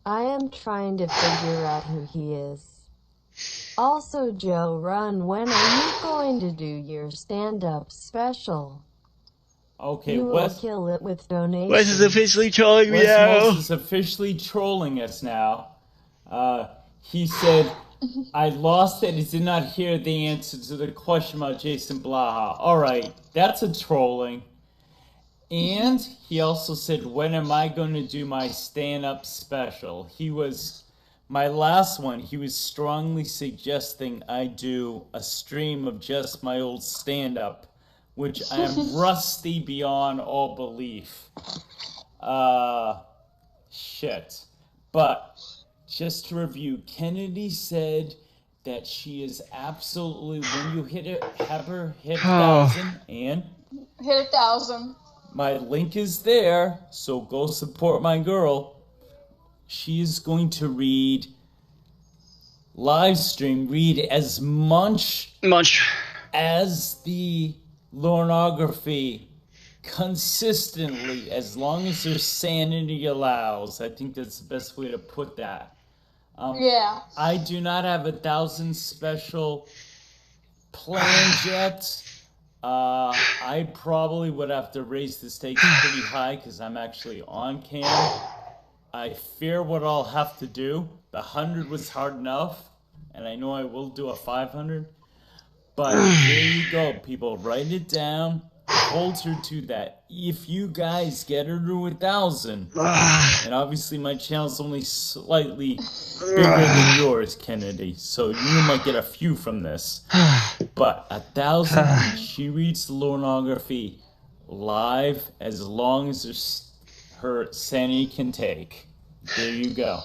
I am trying to figure out who he is. Also, Jorrun, when are you going to do your stand-up special? Okay, you will kill it with donations. Wes is officially trolling me now. Wes is officially trolling us now. He said, I lost it. He did not hear the answer to the question about Jason Blaha. All right, that's a trolling. And he also said, when am I going to do my stand-up special? My last one, he was strongly suggesting I do a stream of just my old stand-up, which I am rusty beyond all belief. Shit. But just to review, Kennedy said that she is absolutely, when you hit it, have her hit 1,000, and hit 1,000. My link is there, so go support my girl. She is going to read as much as the Lornography consistently, as long as her sanity allows. I think that's the best way to put that. I do not have 1,000 special plans yet. I probably would have to raise the stakes pretty high because I'm actually on cam. I fear what I'll have to do. The 100 was hard enough, and I know I will do a 500. But there you go, people. Write it down. Hold her to that. If you guys get her to 1,000, and obviously my channel's only slightly bigger than yours, Kennedy, so you might get a few from this. But 1,000, she reads the Lornography live as long as her sanity can take. There you go.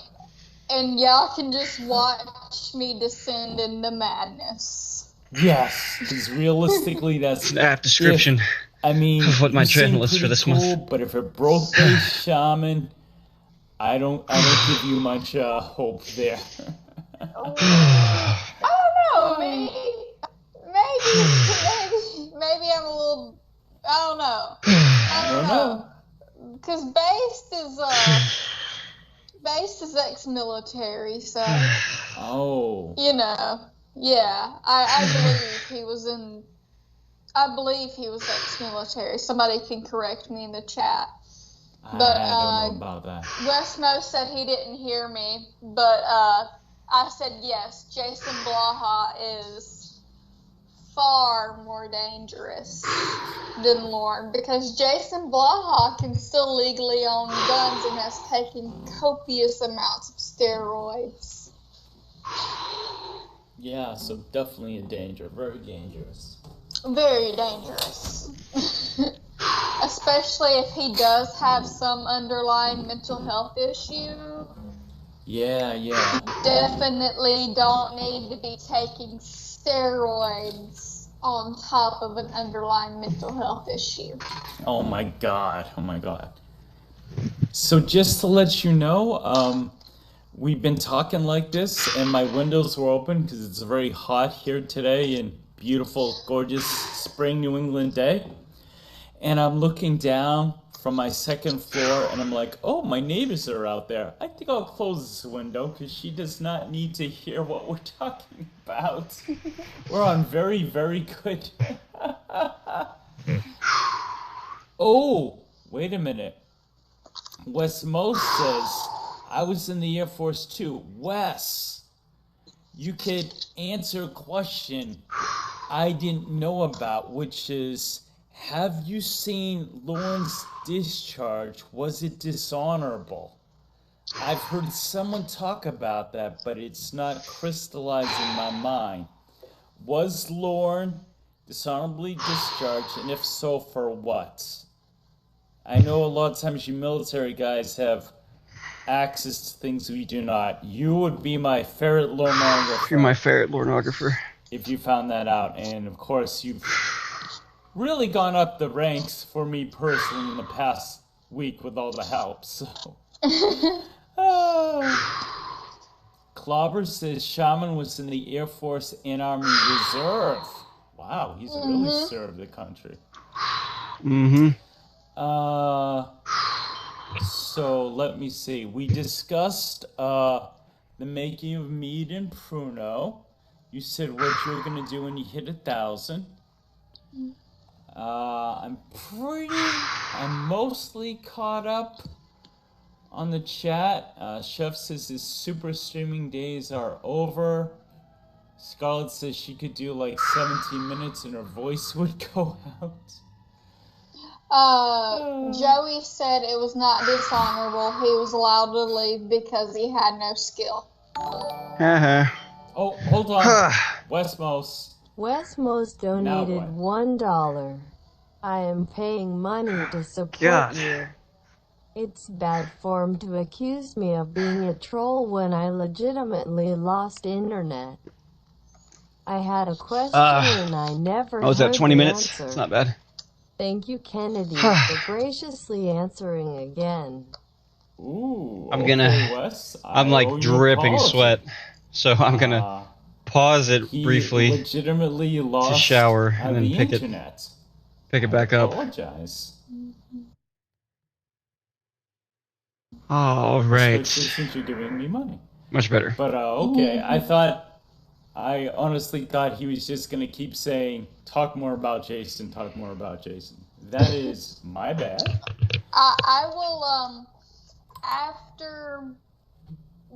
And y'all can just watch me descend into madness. Yes, because realistically, that's an apt description. I mean, of what my channel is for this month. But if it broke base shaman, I don't give you much hope there. I don't know. Maybe I'm a little. I don't know. Because Based is ex-military, so. Oh. You know, yeah. I believe he was ex-military. Somebody can correct me in the chat. But I don't know about that. Westmo said he didn't hear me, but I said yes. Jason Blaha is far more dangerous than Lauren, because Jason Blaha can still legally own guns and has taken copious amounts of steroids. Yeah, so definitely a danger. Very dangerous. Very dangerous. Especially if he does have some underlying mental health issue. Yeah. Definitely don't need to be taking steroids on top of an underlying mental health issue. Oh my god. So just to let you know, we've been talking like this and my windows were open because it's very hot here today and beautiful, gorgeous spring New England day. And I'm looking down from my second floor and I'm like, oh, my neighbors are out there. I think I'll close this window because she does not need to hear what we're talking about. We're on very, very good. Oh, wait a minute. Wes Most says, I was in the Air Force too. Wes, you could answer a question I didn't know about, which is, have you seen Lauren's discharge? Was it dishonorable? I've heard someone talk about that, but it's not crystallizing in my mind. Was Lauren dishonorably discharged, and if so, for what? I know a lot of times you military guys have access to things we do not. You would be my ferret lornographer. You're my ferret lornographer. If you found that out, and of course you've really gone up the ranks for me personally in the past week with all the help, so. Clobber says Shaman was in the Air Force and Army Reserve. Wow, he's really served the country. So let me see. We discussed the making of mead and pruno. You said what you were gonna do when you hit 1,000. I'm mostly caught up on the chat. Chef says his super streaming days are over. Scarlett says she could do like 17 minutes and her voice would go out. Joey said it was not dishonorable. He was allowed to leave because he had no skill. Oh, hold on. Westmost. Westmost donated $1. I am paying money to support you. It's bad form to accuse me of being a troll when I legitimately lost internet. I had a question and I never heard that 20 the minutes? answer. It's not bad. Thank you, Kennedy, for graciously answering again. Ooh, I'm like dripping sweat, so I'm gonna pause it briefly legitimately lost to shower and then pick it back up. Apologize. All right. Since you're giving me money. Much better. But okay, I honestly thought he was just gonna keep saying, talk more about Jason, talk more about Jason. That is my bad. I will, after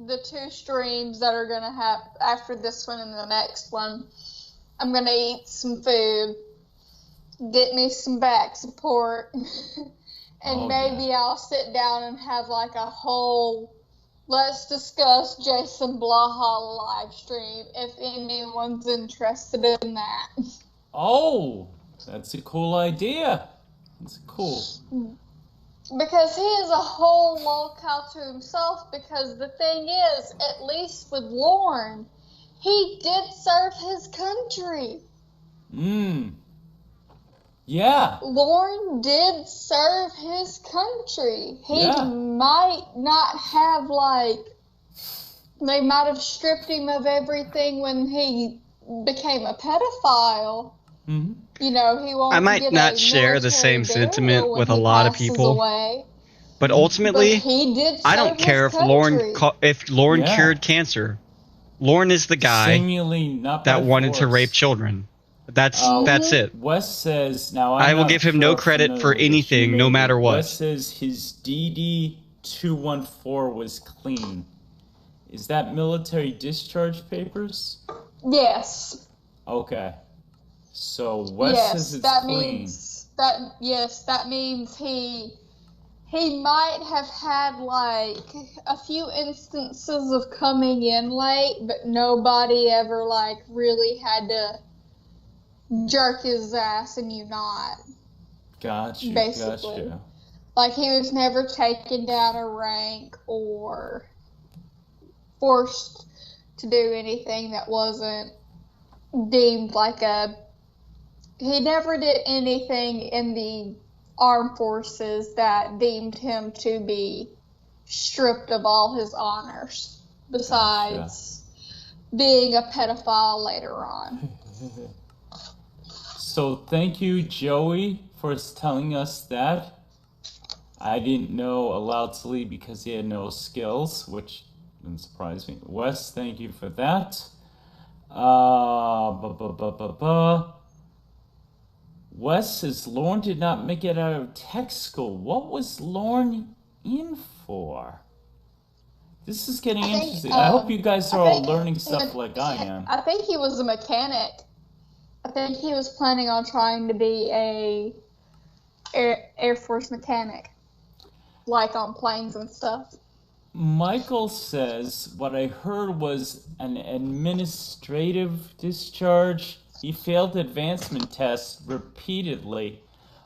the 2 streams that are gonna have, after this one and the next one, I'm gonna eat some food, get me some back support, and maybe I'll sit down and have like a whole let's discuss Jason Blaha live stream if anyone's interested in that. Oh, that's a cool idea. That's cool. Because he is a whole lolcow to himself, because the thing is, at least with Lauren, he did serve his country. Yeah. Lauren did serve his country. He might not have, they might have stripped him of everything when he became a pedophile. You know, he won't. I might not share the same sentiment with a lot of people, but ultimately, I don't care if Lauren cured cancer. Lauren is the guy that wanted to rape children. That's it. Wes says now I will give him no credit for anything, no matter what. Wes says his DD-214 was clean. Is that military discharge papers? Yes. Okay. So Wes says it's clean. That means he might have had like a few instances of coming in late, but nobody ever like really had to jerk his ass and you not. Gotcha, Basically. gotcha. Like he was never taken down a rank or forced to do anything that wasn't deemed like he never did anything in the armed forces that deemed him to be stripped of all his honors, besides being a pedophile later on. So thank you, Joey, for telling us that. I didn't know Loudsley because he had no skills, which didn't surprise me. Wes, thank you for that. Wes says Lauren did not make it out of tech school. What was Lauren in for? This is getting interesting. I hope you guys are all learning stuff like I am. I think he was a mechanic. I think he was planning on trying to be a Air Force mechanic, like on planes and stuff. Michael says what I heard was an administrative discharge. He failed advancement tests repeatedly.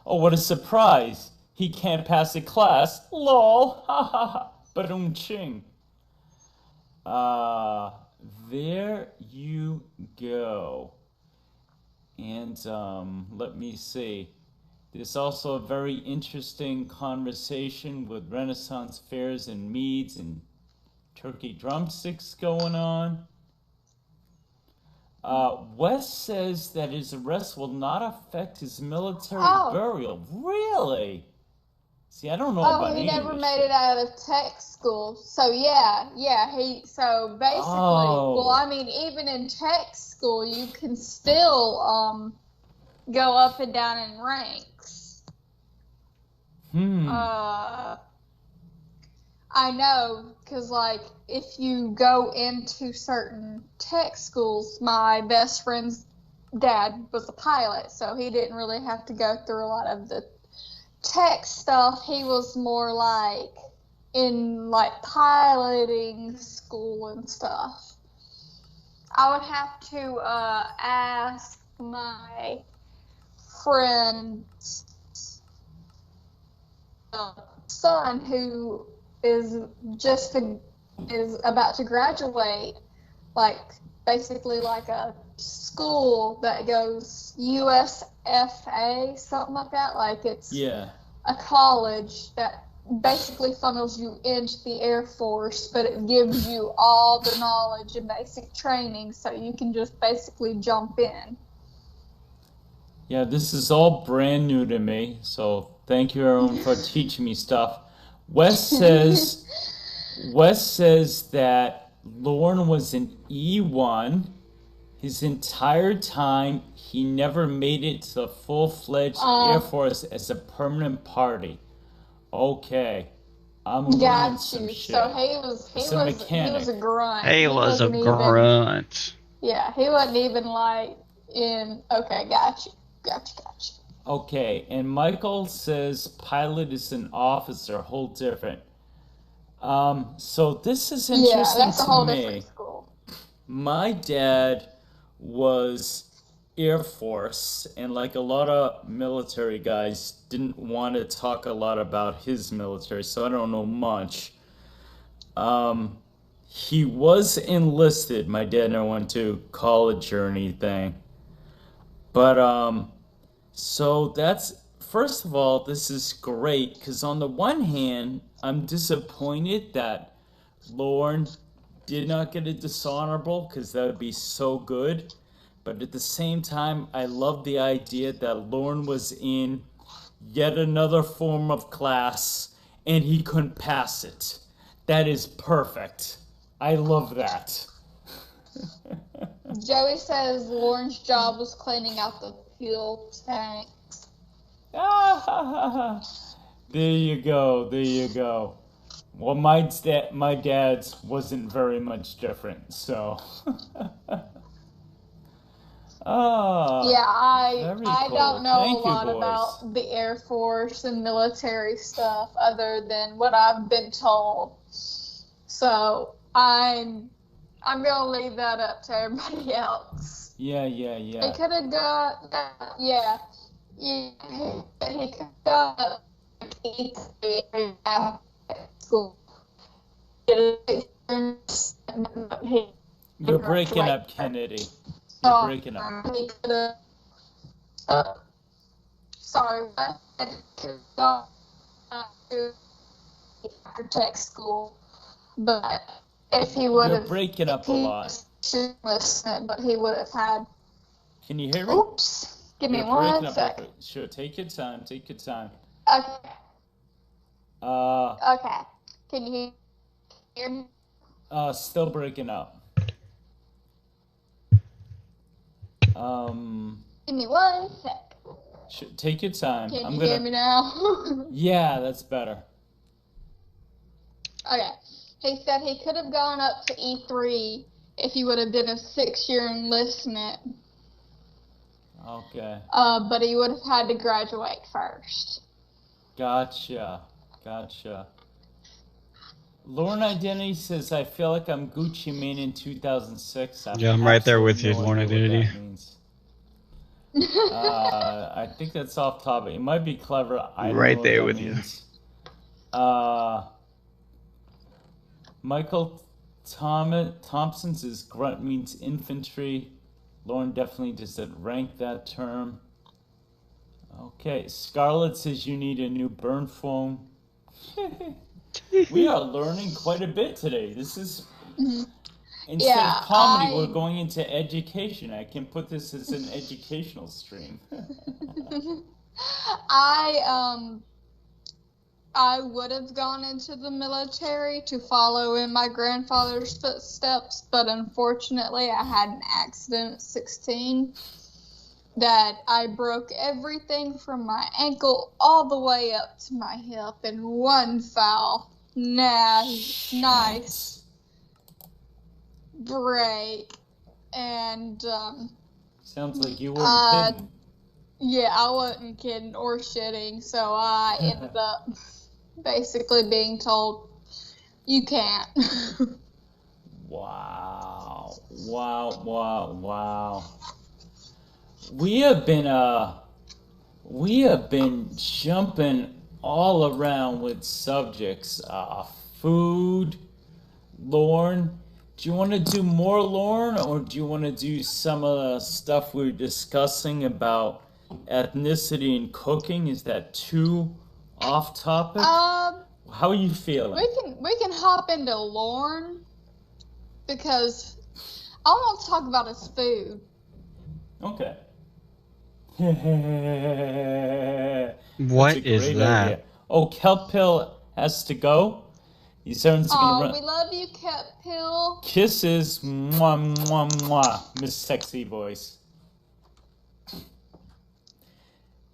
Oh, what a surprise. He can't pass a class. Lol. Ha ha ha. Ba-dum-ching. There you go. And let me see. There's also a very interesting conversation with Renaissance fairs and meads and turkey drumsticks going on. Wes says that his arrest will not affect his military burial. Really? See, I don't know about he any never of this made shit. it out of tech school. So so basically, well, I mean, even in tech school, you can still go up and down in ranks. I know, because, like, if you go into certain tech schools, my best friend's dad was a pilot, so he didn't really have to go through a lot of the tech stuff. He was more, like, in, like, piloting school and stuff. I would have to ask my friend's son, who is about to graduate, like basically like a school that goes USFA, something like that. Like it's a college that basically funnels you into the Air Force, but it gives you all the knowledge and basic training, so you can just basically jump in. Yeah, this is all brand new to me, so thank you, everyone, for teaching me stuff. Wes says that Lauren was an E1 his entire time. He never made it to the full-fledged Air Force as a permanent party. Okay, I'm learning some shit. So he was a grunt. He was a grunt. Yeah, he wasn't even like in. Okay, gotcha. Okay, and Michael says pilot is an officer, whole different. So this is interesting that's a whole to me. Different school. My dad was Air Force, and like a lot of military guys, didn't want to talk a lot about his military, so I don't know much. He was enlisted. My dad never went to college or anything. But, so that's, first of all, this is great, because on the one hand, I'm disappointed that Lauren did not get a dishonorable, because that would be so good. But at the same time, I love the idea that Lauren was in yet another form of class, and he couldn't pass it. That is perfect. I love that. Joey says Lauren's job was cleaning out the fuel tanks. There you go. Well, my dad's wasn't very much different, so. Ah, Yeah, very I cool. don't know Thank a you, lot boys. about the Air Force and military stuff other than what I've been told. So I'm gonna leave that up to everybody else. Yeah. He could have got yeah. He could have got E3 after school. You're breaking up, Kennedy. You're breaking up. He could have. Sorry, I could have gone to after tech school, but if he would You're have, breaking up a lot. But he would have had. Can you hear me? Oops, give me You're one breaking up. second. Sure, take your time. Take your time. Okay. Uh, Okay. Can you hear me? Still breaking up. Give me one sec. Take your time. Can you hear me now? Yeah, that's better. Okay. He said he could have gone up to E3 if he would have done a 6-year enlistment. Okay. But he would have had to graduate first. Gotcha. Lorne Identity says, I feel like I'm Gucci Mane in 2006. Yeah, I'm right there with you, no Lorne idea what Identity. that means. I think that's off topic. It might be clever. I don't Right know there what that with means. Michael Thompson says grunt means infantry. Lauren definitely doesn't rank that term. Okay, Scarlett says you need a new burn phone. We are learning quite a bit today. This is instead of comedy, we're going into education. I can put this as an educational stream. I would have gone into the military to follow in my grandfather's footsteps, but unfortunately I had an accident at 16 that I broke everything from my ankle all the way up to my hip in one foul. Nice break. And sounds like you weren't kidding. Yeah, I wasn't kidding or shitting, so I ended up basically being told, you can't. Wow. We have been jumping all around with subjects. Food, Lorne. Do you want to do more, Lorne, or do you want to do some of the stuff we were discussing about ethnicity and cooking? Is that too off topic? How are you feeling? We can hop into Lorne because I want to talk about his food. Okay. What is that? Idea. Oh, Kelp Pill has to go. He's starting to run. We love you, Kelp Pill. Kisses, mwah, mwah, mwah, Miss Sexy Voice.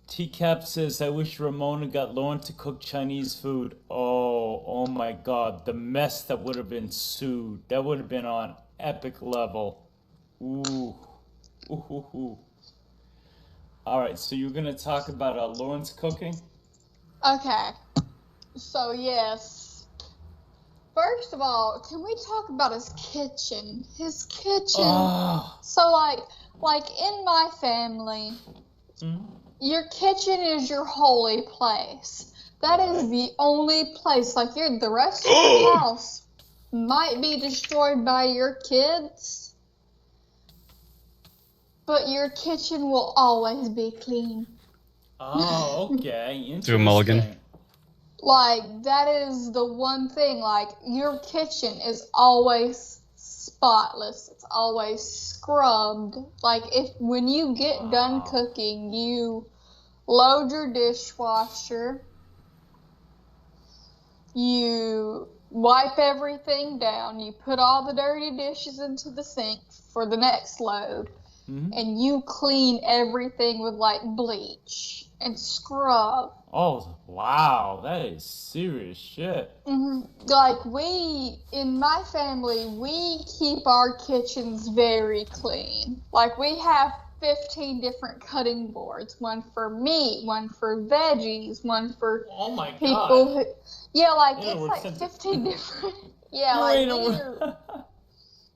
T-Cap says, I wish Ramona got Lauren to cook Chinese food. Oh my God, the mess that would have been sued. That would have been on epic level. Ooh. All right, so you're gonna talk about Lauren's cooking? Okay. So yes. First of all, can we talk about his kitchen? His kitchen. Oh. So like in my family, your kitchen is your holy place. That is the only place. Like the rest of the house might be destroyed by your kids, but your kitchen will always be clean. Oh, okay. Interesting. Do a mulligan. Like, that is the one thing. Like, your kitchen is always spotless. It's always scrubbed. Like, when you get done cooking, you load your dishwasher. You wipe everything down. You put all the dirty dishes into the sink for the next load. And you clean everything with, like, bleach and scrub. Oh, wow. That is serious shit. Like, in my family, we keep our kitchens very clean. Like, we have 15 different cutting boards. One for meat, one for veggies, one for Oh my people god. who... Yeah, like, Yeah, it's we're like sent- 15 different... Yeah, No, like, wait, no,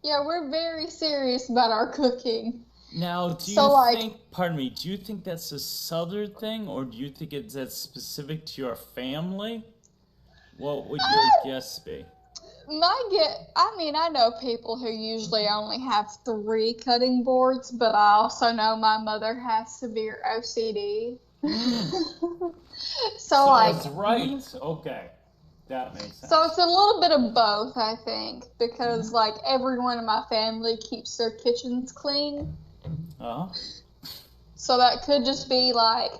yeah, we're very serious about our cooking. Now, do you So, like... think, pardon me, do you think that's a southern thing, or do you think that's specific to your family? What would your guess be? I know people who usually only have 3 cutting boards, but I also know my mother has severe OCD. So like, that's right. Okay. That makes sense. so it's a little bit of both, I think, because like everyone in my family keeps their kitchens clean. Uh-huh. So that could just be like,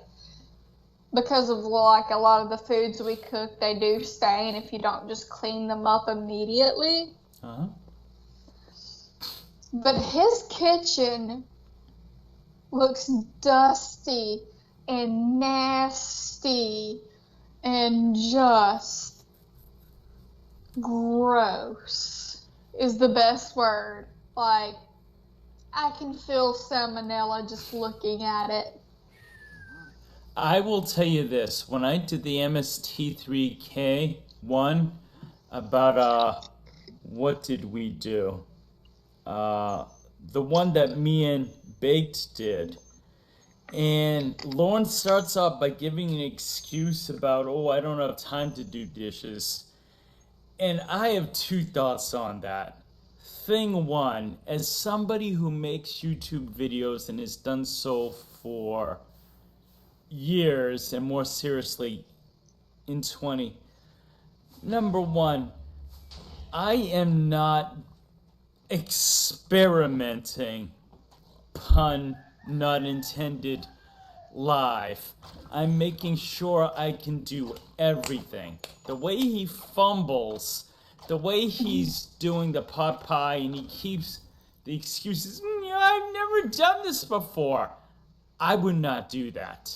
because of like a lot of the foods we cook, they do stain if you don't just clean them up immediately. Uh-huh. But his kitchen looks dusty and nasty and just gross is the best word. Like, I can feel salmonella just looking at it. I will tell you this. When I did the MST3K one, about, what did we do? The one that me and Baked did. And Lauren starts off by giving an excuse about, oh, I don't have time to do dishes. And I have 2 thoughts on that. Thing one, as somebody who makes YouTube videos and has done so for years, and more seriously, in 20, number one, I am not experimenting, pun not intended, live. I'm making sure I can do everything. The way he fumbles, the way he's doing the pot pie, and he keeps the excuses, I've never done this before. I would not do that.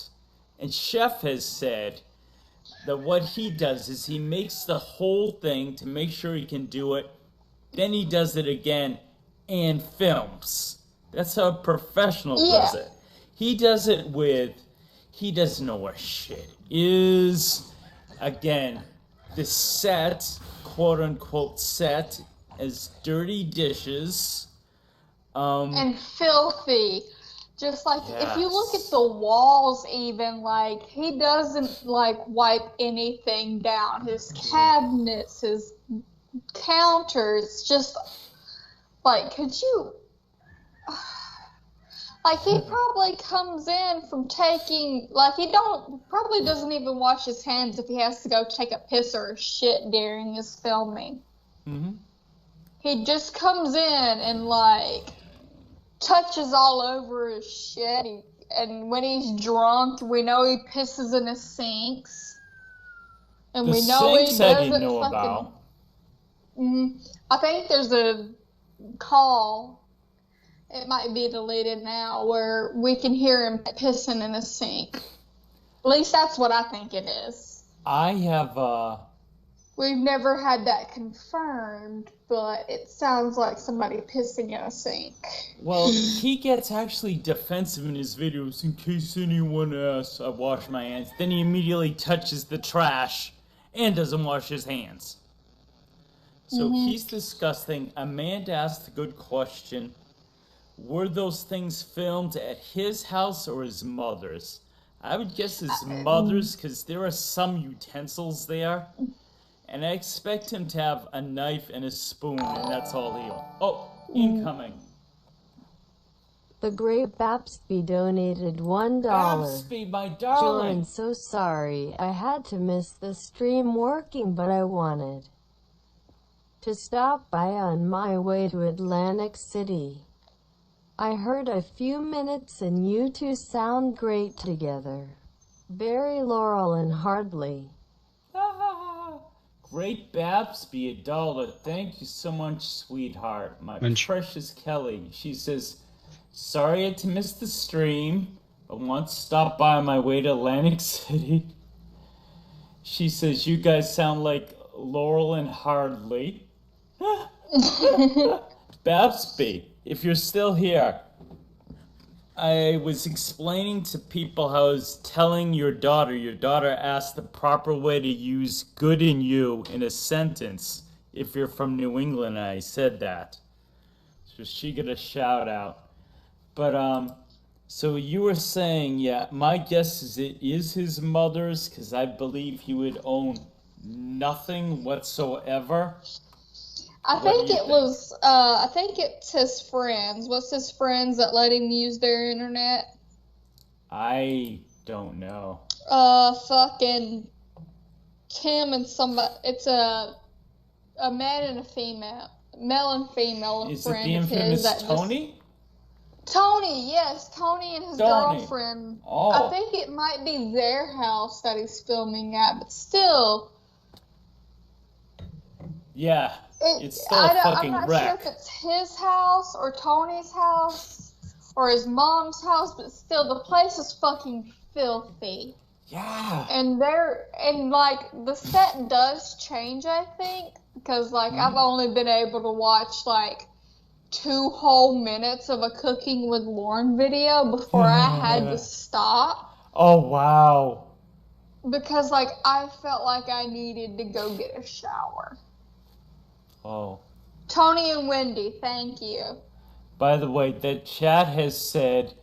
And Chef has said that what he does is he makes the whole thing to make sure he can do it, then he does it again and films. That's how a professional does it. He does it with, he doesn't know where shit is. Again, the set, quote unquote set, as dirty dishes. And filthy. Just like, if you look at the walls even, like, he doesn't, like, wipe anything down. His cabinets, his counters, just, like, could you... Like, he probably comes in from taking, like, probably doesn't even wash his hands if he has to go take a piss or a shit during his filming. Mm-hmm. He just comes in and, like, touches all over his shit. And when he's drunk, we know he pisses in his sinks. And we know he doesn't I didn't know about. I think there's a call, it might be deleted now, where we can hear him pissing in his sink. At least that's what I think it is. I have, We've never had that confirmed, but it sounds like somebody pissing in a sink. Well, he gets actually defensive in his videos. In case anyone asks, I wash my hands. Then he immediately touches the trash and doesn't wash his hands. So he's disgusting. Amanda asked a good question. Were those things filmed at his house or his mother's? I would guess his mother's, because there are some utensils there. And I expect him to have a knife and a spoon, and that's all he'll... Oh, incoming. The great Babsby donated $1. Babsby, my darling. Jorrun, so sorry. I had to miss the stream working, but I wanted to stop by on my way to Atlantic City. I heard a few minutes and you two sound great together. Very Laurel and Hardly. Great Babsby, $1. Thank you so much, sweetheart. My precious Kelly. She says, sorry I had to miss the stream, but want to stop by on my way to Atlantic City. She says, you guys sound like Laurel and Hardly. Babsby, if you're still here, I was explaining to people how I was telling your daughter asked the proper way to use good in you in a sentence if you're from New England, and I said that. So she got a shout out. But so you were saying, yeah, my guess is it is his mother's because I believe he would own nothing whatsoever. I What do think you it think? was, I think it's his friends. What's his friends that let him use their internet? I don't know. Fucking Tim and somebody. It's a man and a female, male and female Is it friend the of his infamous that just. Tony? Tony, yes, Tony and his Tony. girlfriend. I Oh, think it might be their house that he's filming at, but still, yeah. It's still a I'm fucking not sure wreck. if it's his house or Tony's house or his mom's house, but still, the place is fucking filthy. Yeah. And like the set does change, I think, because like I've only been able to watch like 2 whole minutes of a Cooking with Lauren video before I had to stop Oh, wow. because like I felt like I needed to go get a shower. Oh. Tony and Wendy, thank you. By the way, the chat has said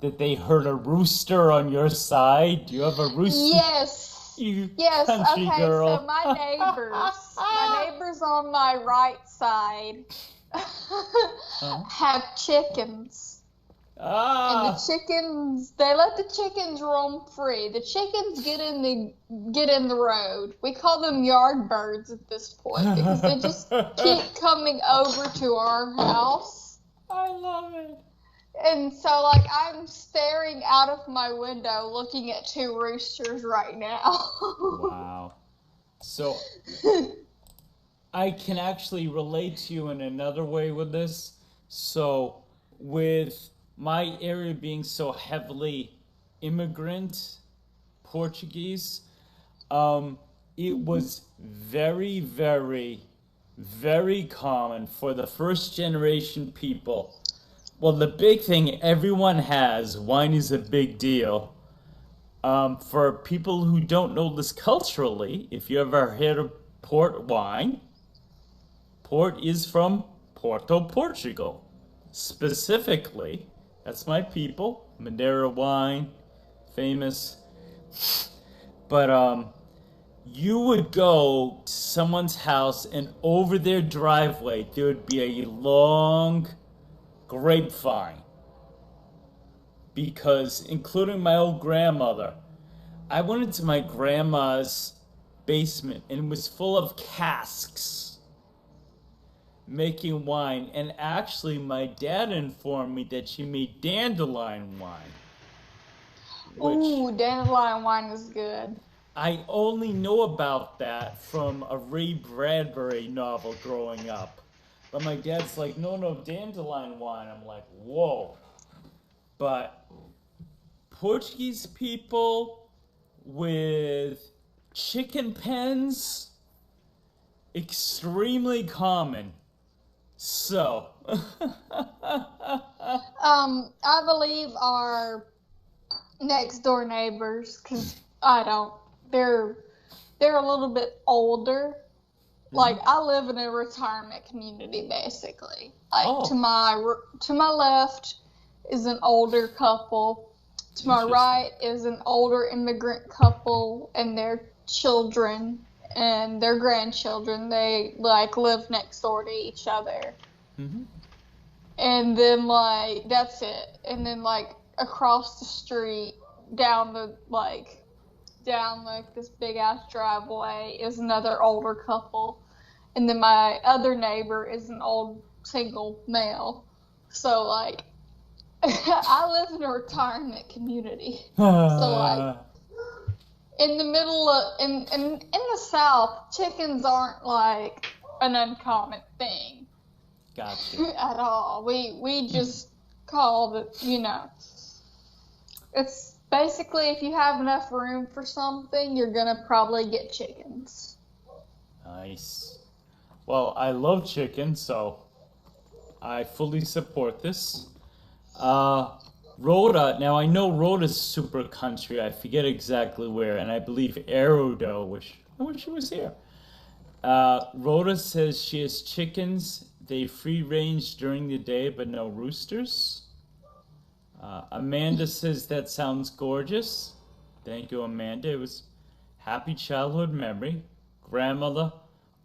that they heard a rooster on your side. Do you have a rooster? Yes. You Yes, country okay, girl. so my neighbors on my right side have chickens. And Ah. the chickens, they let the chickens roam free. The chickens get in the road. We call them yard birds at this point because they just keep coming over to our house. I love it. And so, like, I'm staring out of my window looking at 2 roosters right now. Wow. So I can actually relate to you in another way with this. So with my area being so heavily immigrant Portuguese, it was very, very, very common for the first generation people. Well, the big thing everyone has, wine is a big deal. For people who don't know this culturally, if you ever heard of port wine, port is from Porto, Portugal. Specifically, that's my people, Madeira wine, famous. But you would go to someone's house and over their driveway there would be a long grapevine. Because, including my old grandmother, I went into my grandma's basement and it was full of casks making wine. And actually, my dad informed me that she made dandelion wine. Ooh, dandelion wine is good. I only know about that from a Ray Bradbury novel growing up. But my dad's like, no, dandelion wine. I'm like, whoa. But Portuguese people with chicken pens, extremely common. So. I believe our next door neighbors, because they're a little bit older. Like, I live in a retirement community, basically. Like, to my left is an older couple. To my right is an older immigrant couple and their children and their grandchildren. They, like, live next door to each other. Mm-hmm. And then, like, that's it. And then, like, across the street, down this big ass driveway is another older couple, and then my other neighbor is an old single male. So like, I live in a retirement community. So like, in the middle of in the South, chickens aren't like an uncommon thing. Gotcha. At all. We just call it, it's basically if you have enough room for something, you're gonna probably get chickens. Nice. Well, I love chicken, so I fully support this. Rhoda, now I know Rhoda's super country. I forget exactly where, and I believe Aerodo, which I wish she was here. Rhoda says she has chickens. They free range during the day, but no roosters. Amanda says that sounds gorgeous. Thank you, Amanda. It was happy childhood memory. Grandmother,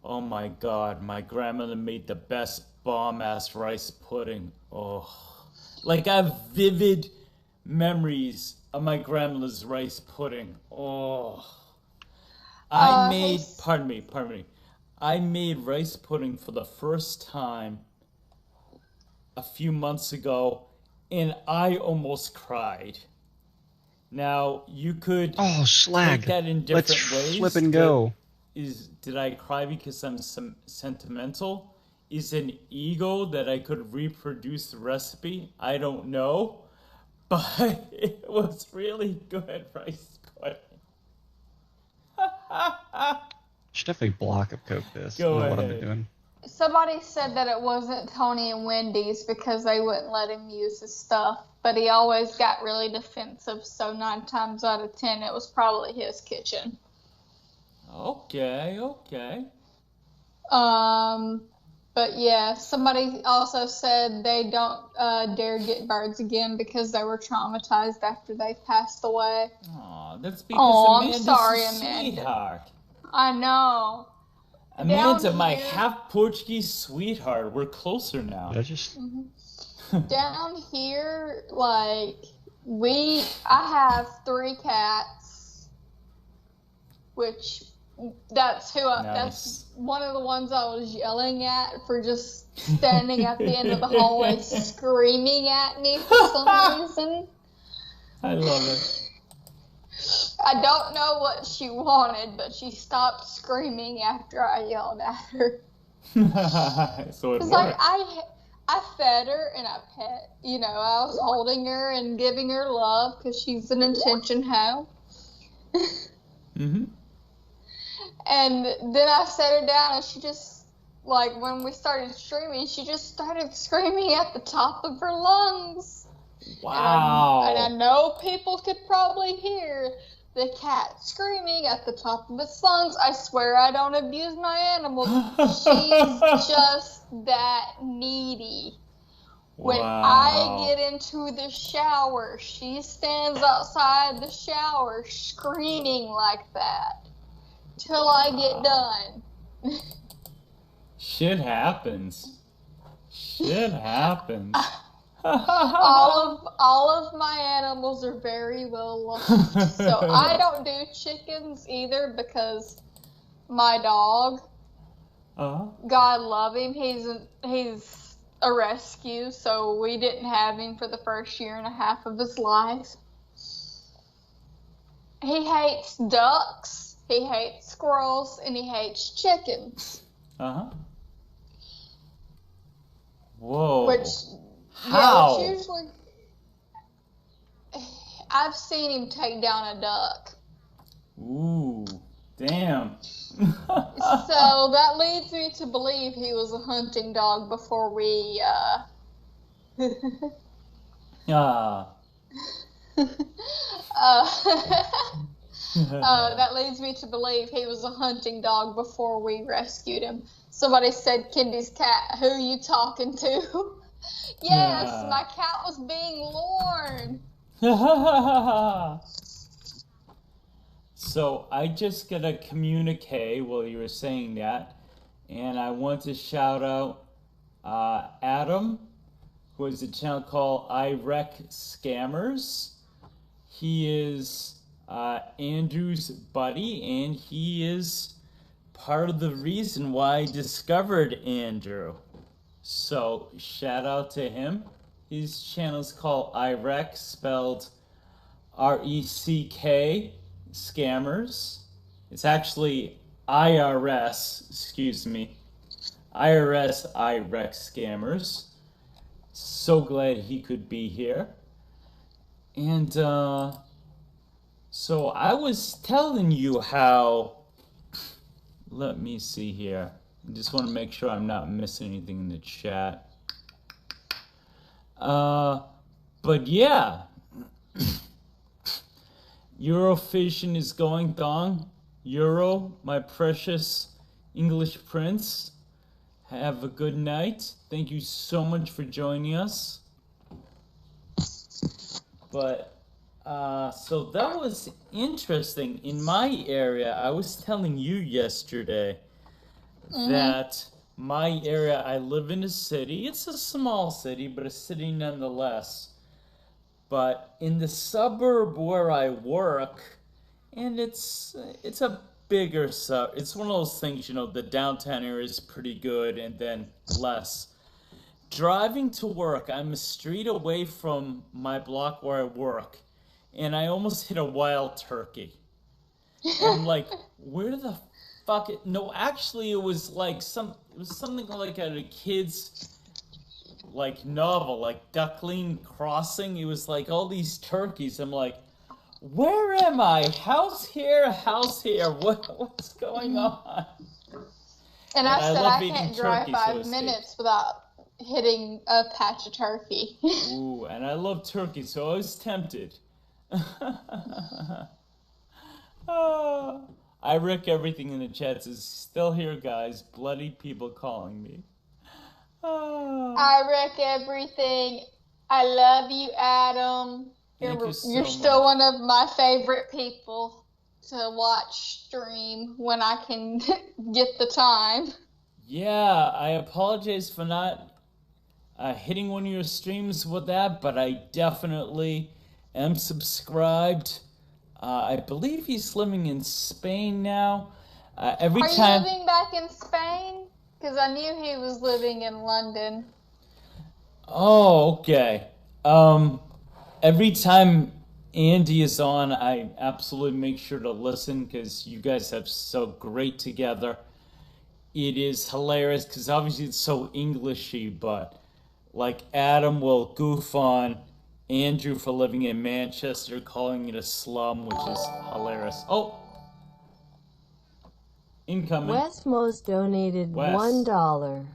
oh my God, my grandmother made the best bomb-ass rice pudding. Oh, like I have vivid memories of my grandmother's rice pudding. Oh, I made, pardon me. I made rice pudding for the first time a few months ago, and I almost cried. Now, you could take that in different Let's ways. flip and go. Did I cry because I'm sentimental? Is an ego that I could reproduce the recipe? I don't know. But it was really good rice pudding. Should definitely block of Coke this. Go I don't know ahead. what I've been doing. Somebody said that it wasn't Tony and Wendy's because they wouldn't let him use his stuff, but he always got really defensive, so 9 times out of 10 it was probably his kitchen. Okay. But yeah, somebody also said they don't dare get birds again because they were traumatized after they passed away. Aw, that's because Amanda's I'm sorry, a Amanda. sweetheart. I know. Amanda, my half Portuguese sweetheart. We're closer now. Did I just... Down here, like, I have 3 cats, which that's that's one of the ones I was yelling at for just standing at the end of the hallway screaming at me for some reason. I love it. I don't know what she wanted, but she stopped screaming after I yelled at her. So it worked. Like I fed her and I I was holding her and giving her love because she's an attention hoe. Mm-hmm. And then I set her down and she just, like, when we started streaming, she just started screaming at the top of her lungs. Wow. And I know people could probably hear the cat screaming at the top of its lungs. I swear I don't abuse my animals. She's just that needy. When I get into the shower, she stands outside the shower screaming like that till I get done. Shit happens. All of my animals are very well loved. So I don't do chickens either because my dog, God love him, he's a rescue, so we didn't have him for the first 1.5 years of his life. He hates ducks, he hates squirrels, and he hates chickens. Whoa. Which How? which usually, I've seen him take down a duck. Ooh, damn. So that leads me to believe he was a hunting dog before we, that leads me to believe he was a hunting dog before we rescued him. Somebody said, Kendi's cat, who you talking to? Yes, my cat was being lured. So I just got a communique while you were saying that, and I want to shout out Adam, who has a channel called I Wreck Scammers. He is Andrew's buddy, and he is part of the reason why I discovered Andrew. So shout out to him. His channel is called I Wreck, spelled R-E-C-K, Scammers. It's actually IRS, excuse me. IRS I Wreck Scammers. So glad he could be here. And so I was telling you how, let me see here. I just want to make sure I'm not missing anything in the chat. But yeah, Eurovision is going down. Euro, my precious English prince, have a good night. Thank you so much for joining us. But, so that was interesting. In my area, I was telling you yesterday that my area, I live in a city. It's a small city, but a city nonetheless. But in the suburb where I work, and it's a bigger sub. It's one of those things, you know, the downtown area is pretty good, and then less. Driving to work, I'm a street away from my block where I work, and I almost hit a wild turkey. And I'm like, where the fuck it? No, actually, it was something like a kid's like novel, like Duckling Crossing. It was like all these turkeys. I'm like, where am I? House here, what's going on? And I said love I eating can't drive turkey, 5 minutes without hitting a patch of turkey. Ooh, and I love turkey, so I was tempted. I wreck everything in the chat. Says, still here, guys. Bloody people calling me. I wreck everything. I love you, Adam. You're still one of my favorite people to watch stream when I can get the time. Yeah, I apologize for not hitting one of your streams with that, but I definitely am subscribed. I believe he's living in Spain now. Are you living back in Spain? Because I knew he was living in London. Oh, okay. Every time Andy is on, I absolutely make sure to listen because you guys have so great together. It is hilarious because obviously it's so Englishy, but like Adam will goof on Andrew for living in Manchester, calling it a slum, which is hilarious. Oh, incoming. Westmos donated $1.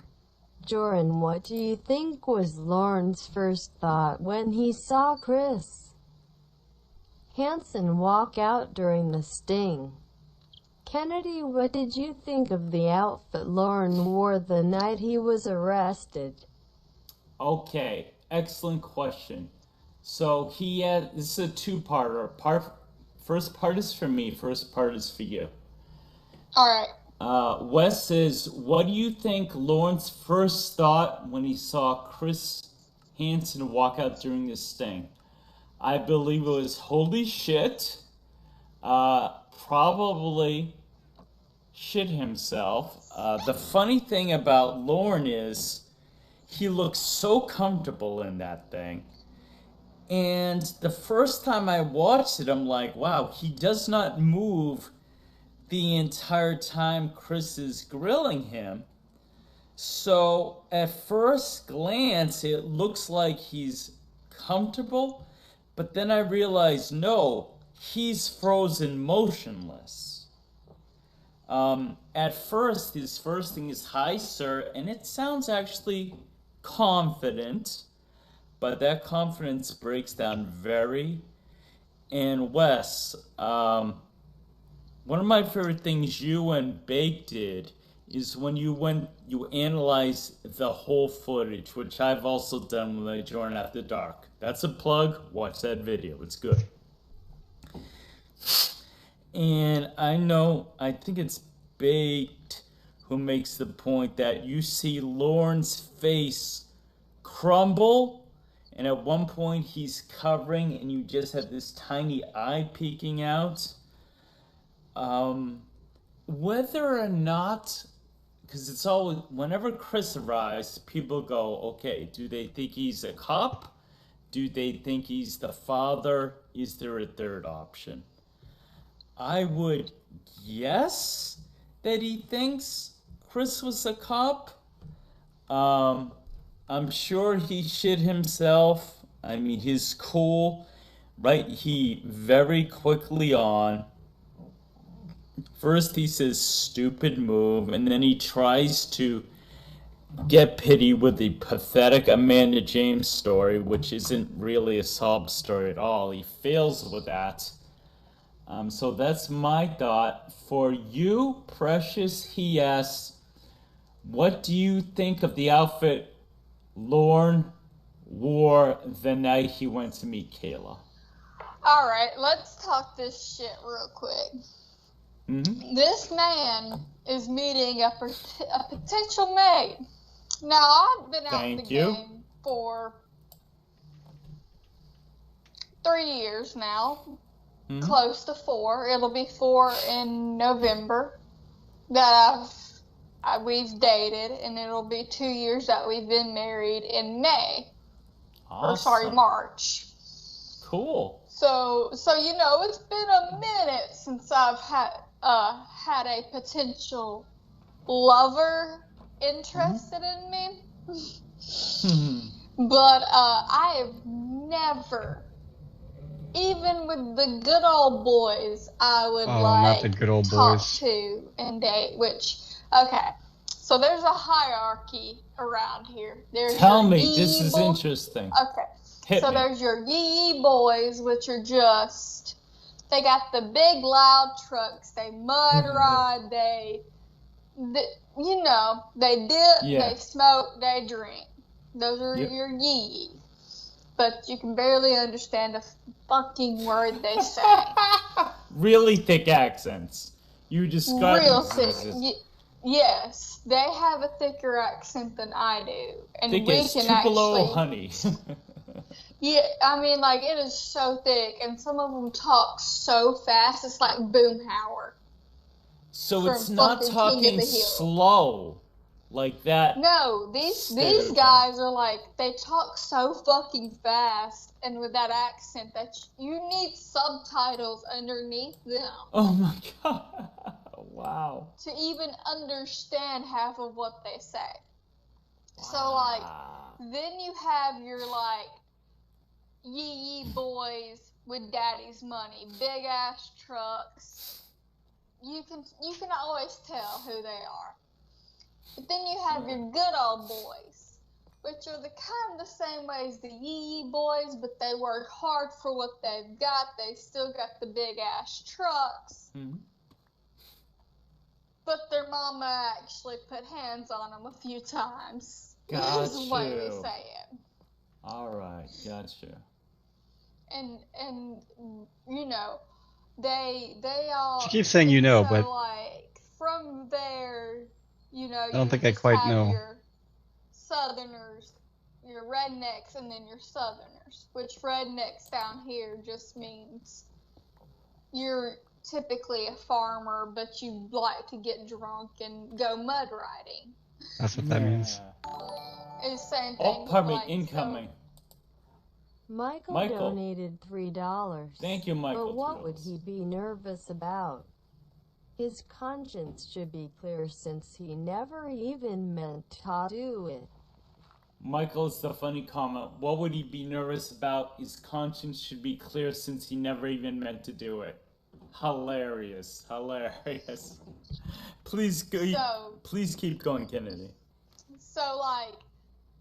Jorrun, what do you think was Lauren's first thought when he saw Chris Hansen walk out during the sting? Kennedy, what did you think of the outfit Lauren wore the night he was arrested? Okay, excellent question. So this is a two-parter. First part is for me, first part is for you. All right. Wes says, what do you think Lauren's first thought when he saw Chris Hansen walk out during this sting? I believe it was, holy shit, probably shit himself. The funny thing about Lauren is he looks so comfortable in that thing. And the first time I watched it, I'm like, wow, he does not move the entire time Chris is grilling him. So at first glance, it looks like he's comfortable, but then I realized, no, he's frozen motionless. At first, his first thing is, hi, sir, and it sounds actually confident, but that confidence breaks down very. And Wes, one of my favorite things you and Bake did is when you analyze the whole footage, which I've also done with my Jorrun After Dark. That's a plug. Watch that video. It's good. And I think it's Baked who makes the point that you see Lauren's face crumble, and at one point he's covering and you just have this tiny eye peeking out. Whether or not, because it's always, whenever Chris arrives, people go, okay, do they think he's a cop? Do they think he's the father? Is there a third option? I would guess that he thinks Chris was a cop. I'm sure he shit himself. I mean, he's cool, right? He very quickly on. First he says stupid move, and then he tries to get pity with the pathetic Amanda James story, which isn't really a sob story at all. He fails with that. So that's my thought. For you, Precious, he asks, what do you think of the outfit Lorne wore the night he went to meet Kayla? Alright, let's talk this shit real quick. Mm-hmm. This man is meeting a potential mate. Now, I've been out in the game for 3 years now. Mm-hmm. Close to 4. It'll be 4 in November that we've dated, and it'll be 2 years that we've been married in May. Awesome. Or sorry, March. Cool. So you know, it's been a minute since I've had a potential lover interested in me. But I have never, even with the good old boys, I would not the good old talk boys. to and date. Okay, so there's a hierarchy around here. Tell me, this is interesting. Okay. Hit me. There's your yee boys, which are just, they got the big loud trucks, they mud ride, they you know, they dip, they smoke, they drink. Those are your yee. But you can barely understand a fucking word they say. Really thick accents. You describe real thick. Yes, they have a thicker accent than I do, and thick we as can Tupelo actually. Honey. Yeah, I mean, like, it is so thick, and some of them talk so fast, it's like Boomhauer. So it's not talking slow, like that. No, these guys are like, they talk so fucking fast, and with that accent, that you need subtitles underneath them. Oh my god. Wow. To even understand half of what they say. Wow. So, like, then you have your, like, yee boys with daddy's money, big ass trucks. You can always tell who they are. But then you have your good old boys, which are the kind of the same way as the yee boys, but they work hard for what they've got. They still got the big ass trucks. Mm-hmm. But their mama actually put hands on them a few times. Gotcha. Is the way we say it. All right, gotcha. And you know, they all. She keeps saying you know, so, but like, from there, you know, I don't think I quite know. Your Southerners, your rednecks, and then your Southerners. Which rednecks down here just means you're typically a farmer, but you like to get drunk and go mud riding. That's what that means. It's the same thing. Oh, pardon me, incoming. So, Michael donated $3. Thank you, Michael. But what would he be nervous about? His conscience should be clear since he never even meant to do it. Michael, it's the funny comment. What would he be nervous about? His conscience should be clear since he never even meant to do it. Hilarious. Hilarious. Please keep going, Kennedy. So, like,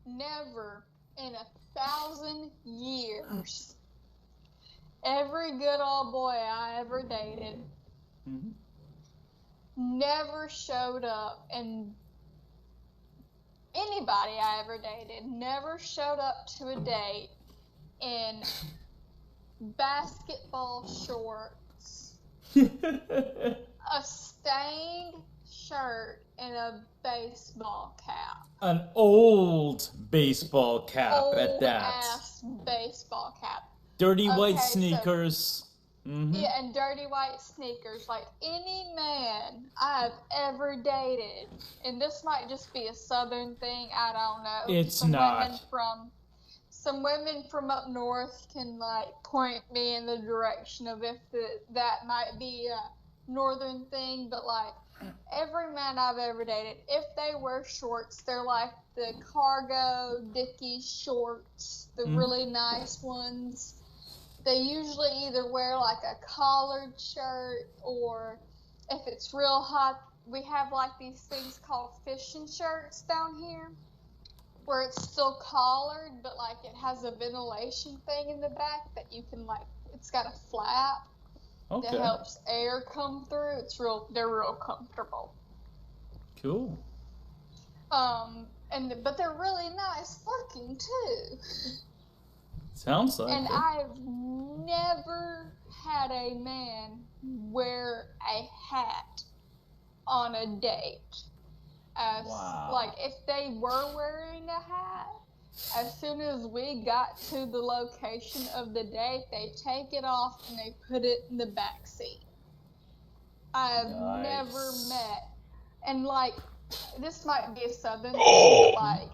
never in 1,000 years, every good old boy I ever dated never showed up, and anybody I ever dated never showed up to a date in basketball shorts, a stained shirt, and a baseball cap. An old baseball cap at that. Old-ass baseball cap. Dirty white sneakers. Yeah, and dirty white sneakers. Like, any man I've ever dated, and this might just be a Southern thing, I don't know. It's not. Some women from up north can, like, point me in the direction of if that might be a Northern thing, but, like, every man I've ever dated, if they wear shorts, they're like the cargo Dickies shorts, the really nice ones. They usually either wear like a collared shirt, or if it's real hot, we have like these things called fishing shirts down here, where it's still collared, but like it has a ventilation thing in the back that you can like. It's got a flap that helps air come through. They're real comfortable. Cool. But they're really nice looking too. Sounds like and it. I've never had a man wear a hat on a date. Wow. Like, if they were wearing a hat, as soon as we got to the location of the date, they take it off and they put it in the back seat. I've never met, and like, this might be a southern thing, but like,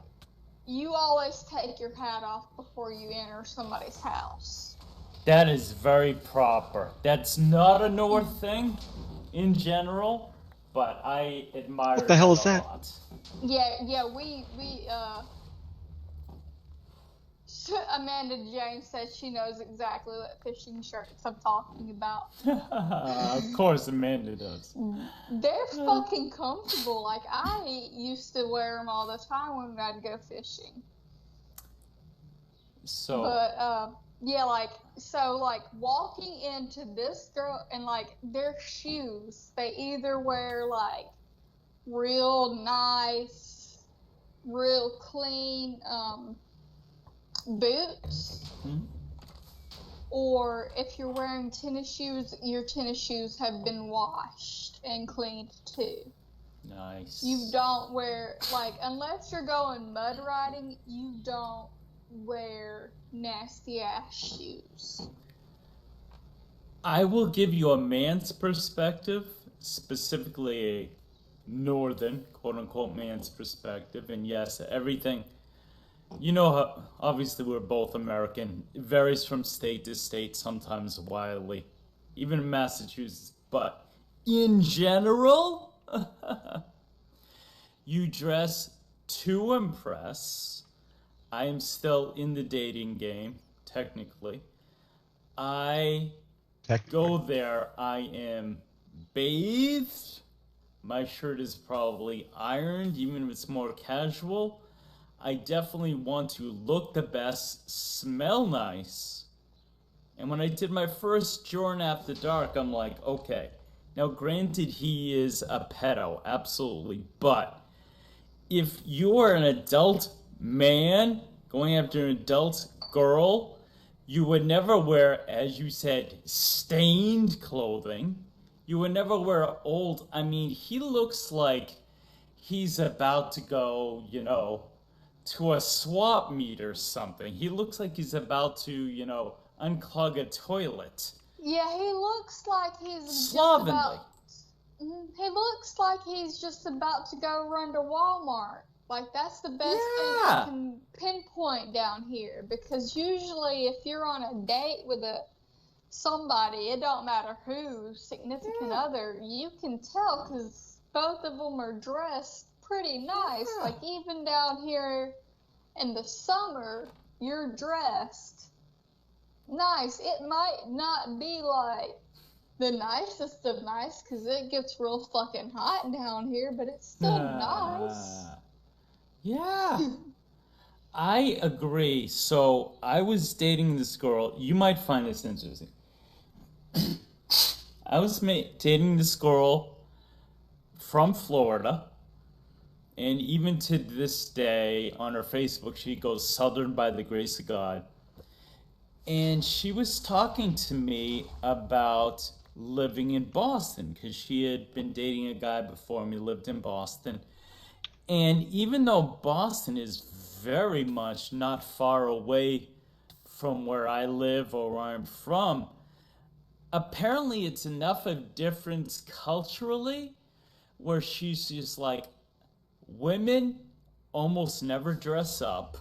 you always take your hat off before you enter somebody's house. That is very proper. That's not a North thing in general, but I admire What the hell is a that? lot. Yeah, Amanda James says she knows exactly what fishing shirts I'm talking about. Of course Amanda does. They're fucking comfortable. Like, I used to wear them all the time when I'd go fishing. So. But, yeah, like, walking into this girl and, like, their shoes, they either wear, like, real nice, real clean, boots, or if you're wearing tennis shoes, your tennis shoes have been washed and cleaned too. Nice. You don't wear, like, unless you're going mud riding, you don't wear nasty ass shoes. I will give you a man's perspective, specifically a northern, quote unquote, man's perspective, and yes, everything. You know how, obviously we're both American. It varies from state to state, sometimes wildly. Even in Massachusetts. But in general, you dress to impress. I am still in the dating game, technically. I go there, I am bathed. My shirt is probably ironed, even if it's more casual. I definitely want to look the best, smell nice. And when I did my first Jorrun After Dark, I'm like, okay. Now, granted, he is a pedo, absolutely. But if you're an adult man going after an adult girl, you would never wear, as you said, stained clothing. You would never wear old. I mean, he looks like he's about to go, to a swap meet or something. He looks like he's about to, unclog a toilet. Yeah, he looks like he's slovenly. He looks like he's just about to go run to Walmart. Like, that's the best thing I can pinpoint down here. Because usually if you're on a date with somebody, it don't matter who, significant other, you can tell because both of them are dressed pretty nice. Like, even down here in the summer, you're dressed nice. It might not be like the nicest of nice because it gets real fucking hot down here, but it's still nice. Yeah. I agree. So I was dating this girl. You might find this interesting. I was dating this girl from Florida. And even to this day, on her Facebook, she goes Southern by the grace of God. And she was talking to me about living in Boston because she had been dating a guy before me, lived in Boston. And even though Boston is very much not far away from where I live or where I'm from, apparently it's enough of difference culturally where she's just like, women almost never dress up.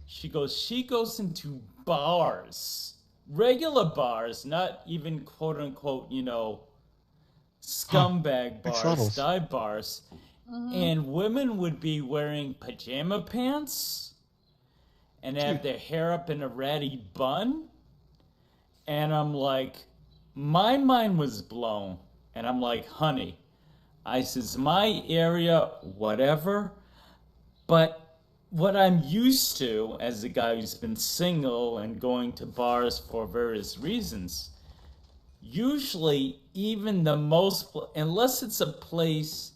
She goes into bars, regular bars, not even quote unquote, scumbag bars, dive bars. And women would be wearing pajama pants and have their hair up in a ratty bun. And I'm like, my mind was blown. And I'm like, honey, I says, my area, whatever. But what I'm used to as a guy who's been single and going to bars for various reasons, usually even the most, unless it's a place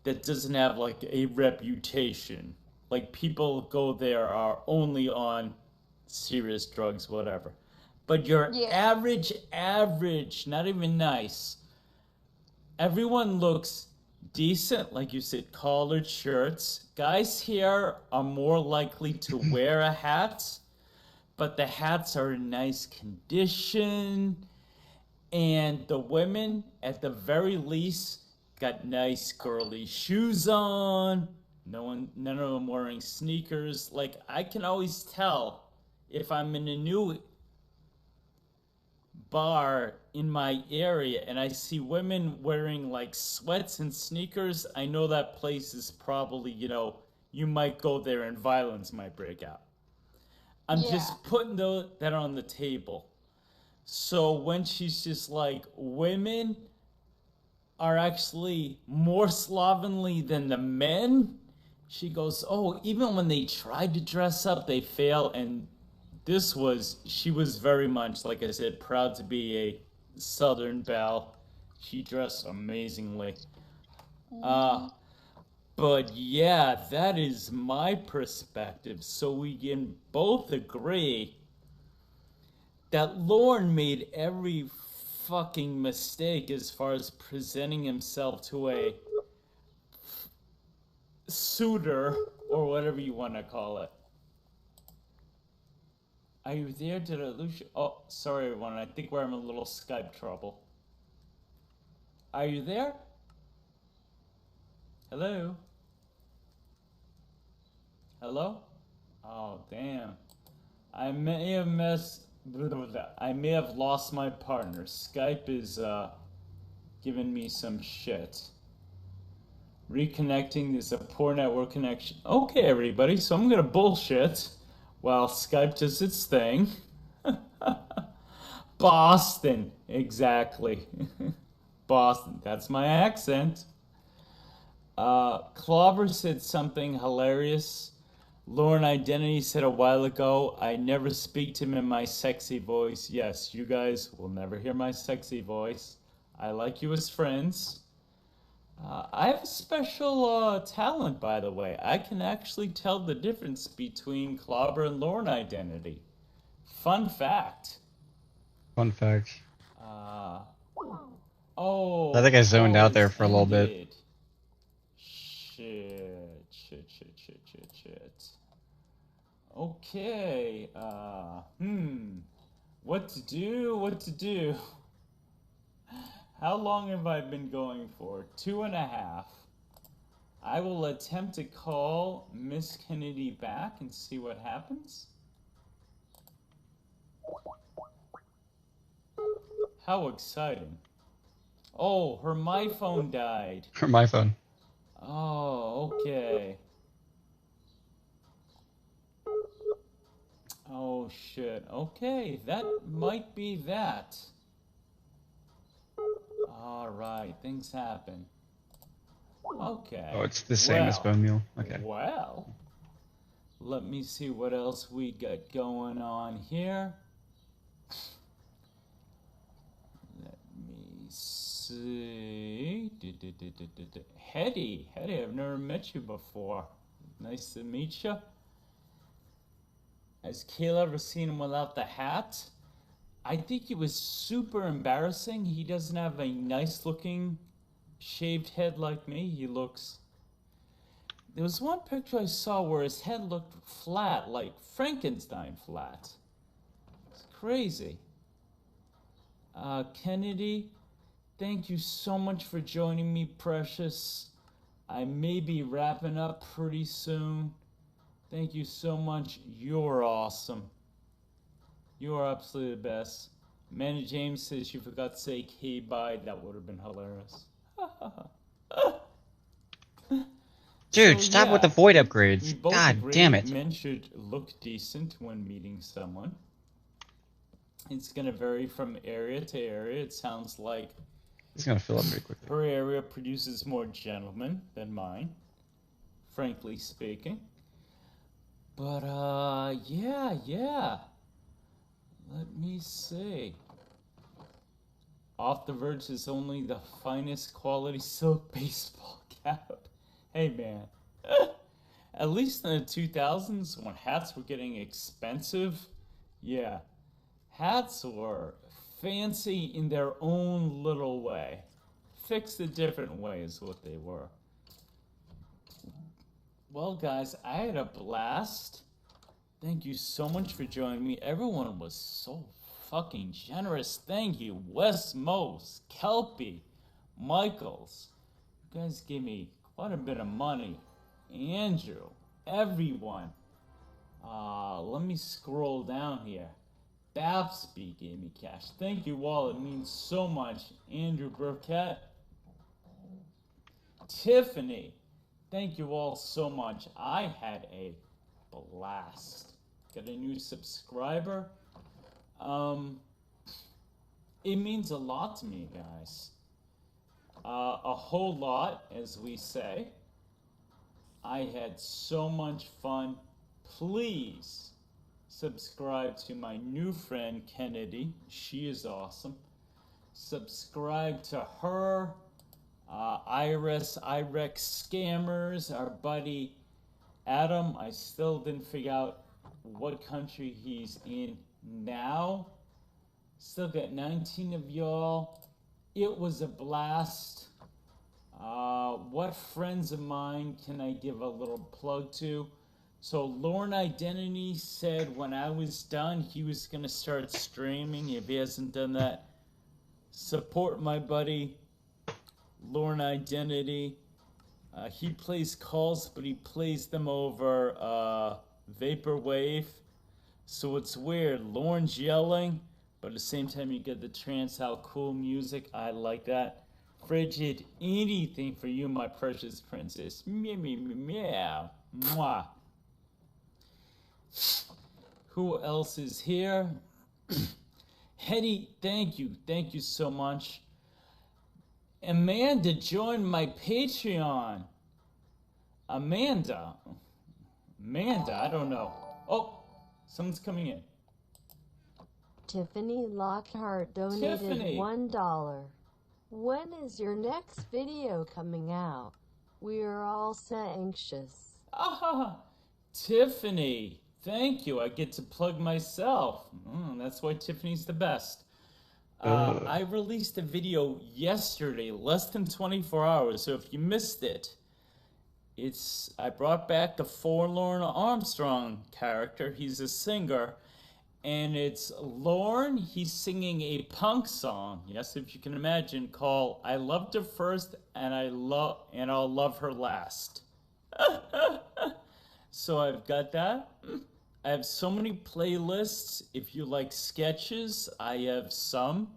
that doesn't have like a reputation, like people go there are only on serious drugs, whatever. But your average, not even nice, everyone looks decent, like you said, collared shirts. Guys here are more likely to wear a hat, but the hats are in nice condition. And the women, at the very least, got nice girly shoes on. None of them wearing sneakers. Like, I can always tell if I'm in a new bar in my area and I see women wearing like sweats and sneakers, I know that place is probably, you might go there and violence might break out. I'm just putting that on the table. So when she's just like, women are actually more slovenly than the men, she goes, oh, even when they tried to dress up, they fail. And she was very much, like I said, proud to be a Southern belle. She dressed amazingly. But yeah, that is my perspective. So we can both agree that Lorne made every fucking mistake as far as presenting himself to a suitor, or whatever you want to call it. Are you there? Did I lose you? Oh, sorry everyone, I think we're having a little Skype trouble. Are you there? Hello? Hello? Oh, damn. I may have lost my partner. Skype is giving me some shit. Reconnecting is a poor network connection. Okay, everybody, so I'm gonna bullshit while Skype does its thing. Boston, exactly. Boston, that's my accent. Clobber said something hilarious. Lorne Identity said a while ago, I never speak to him in my sexy voice. Yes, you guys will never hear my sexy voice. I like you as friends. I have a special talent, by the way. I can actually tell the difference between Clobber and Lorne Identity. Fun fact. Fun fact. Oh. I think I zoned out there for a little bit. Shit. Okay. What to do? How long have I been going for? 2.5. I will attempt to call Miss Kennedy back and see what happens. How exciting. Oh, her my phone died. Her my phone. Oh, okay. Oh, shit. Okay, that might be that. Alright, things happen. Okay. Oh, it's the same as Bone Meal. Okay. Well, let me see what else we got going on here. Let me see. Hetty, I've never met you before. Nice to meet you. Has Kayla ever seen him without the hat? I think it was super embarrassing. He doesn't have a nice looking shaved head like me. There was one picture I saw where his head looked flat, like Frankenstein flat. It's crazy. Kennedy, thank you so much for joining me, precious. I may be wrapping up pretty soon. Thank you so much. You're awesome. You are absolutely the best. Amanda James says you forgot to say hey bye. That would have been hilarious. Dude, stop with the void upgrades. God damn it. Men should look decent when meeting someone. It's going to vary from area to area. It sounds like It's gonna fill up very quickly. Her area produces more gentlemen than mine, frankly speaking. But, yeah. Let me see. Off the Verge is only the finest quality silk baseball cap. Hey, man. At least in the 2000s, when hats were getting expensive, yeah, hats were fancy in their own little way. Fixed a different way is what they were. Well, guys, I had a blast. Thank you so much for joining me. Everyone was so fucking generous. Thank you. Wes Mose, Kelpie, Michaels. You guys gave me quite a bit of money. Andrew, everyone. Let me scroll down here. Babsby gave me cash. Thank you all. It means so much. Andrew Burkett. Tiffany. Thank you all so much. I had a blast. Got a new subscriber. It means a lot to me, guys. A whole lot, as we say. I had so much fun. Please subscribe to my new friend Kennedy. She is awesome. Subscribe to her. Iris, IREX Scammers, our buddy Adam. I still didn't figure out what country he's in now. Still got 19 of y'all. It was a blast. What friends of mine can I give a little plug to? So Lorne Identity said when I was done, he was going to start streaming. If he hasn't done that, support my buddy Lorne Identity. He plays calls, but he plays them over Vaporwave. So it's weird. Lorne's yelling, but at the same time you get the trance out cool music. I like that. Frigid, anything for you, my precious princess. Meow, meow, meow, mwah. Who else is here? Hetty, thank you. Thank you so much. Amanda joined my Patreon. Amanda, I don't know. Oh, someone's coming in. Tiffany Lockhart donated Tiffany. $1. When is your next video coming out? We are all so anxious. Tiffany, thank you. I get to plug myself. That's why Tiffany's the best. I released a video yesterday, less than 24 hours, so if you missed it, I brought back the Forlorn Armstrong character. He's a singer, and it's Lorne. He's singing a punk song, yes, if you can imagine, called I Loved Her First and I'll Love Her Last. So I've got that. I have so many playlists. If you like sketches, I have some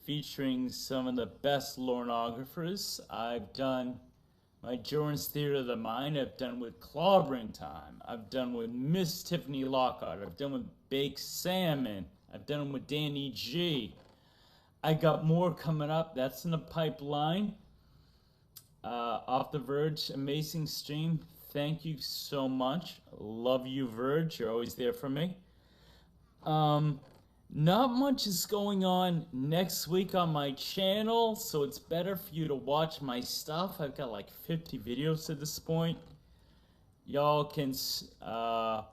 featuring some of the best Lornographers. I've done my Jorrun's Theater of the Mind. I've done with Clobbering Time. I've done with Miss Tiffany Lockhart. I've done with Baked Salmon. I've done with Danny G. I got more coming up. That's in the pipeline. Off the Verge, amazing stream. Thank you so much. Love you, Verge. You're always there for me. Not much is going on next week on my channel, so it's better for you to watch my stuff. I've got like 50 videos at this point. Y'all can, fuck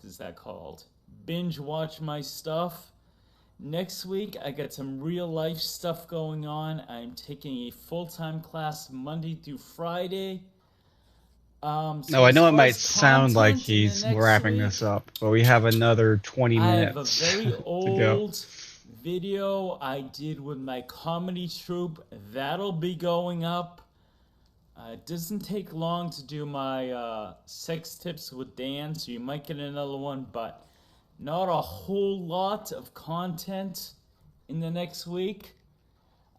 is that called? Binge watch my stuff. Next week, I got some real life stuff going on. I'm taking a full-time class Monday through Friday. No, I know it might sound like he's wrapping this up, but we have another 20 minutes. I have a very old video I did with my comedy troupe. That'll be going up. It doesn't take long to do my sex tips with Dan, so you might get another one, but not a whole lot of content in the next week.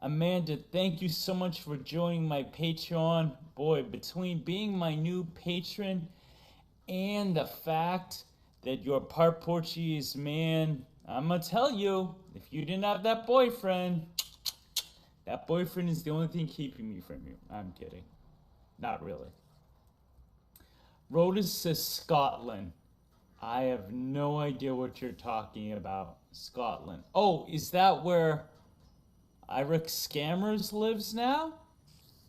Amanda, thank you so much for joining my Patreon. Boy, between being my new patron and the fact that you're part Portuguese man, I'm gonna tell you, if you didn't have that boyfriend is the only thing keeping me from you. I'm kidding. Not really. Rhoda says Scotland. I have no idea what you're talking about. Scotland. Oh, is that where Iric Scammers lives now?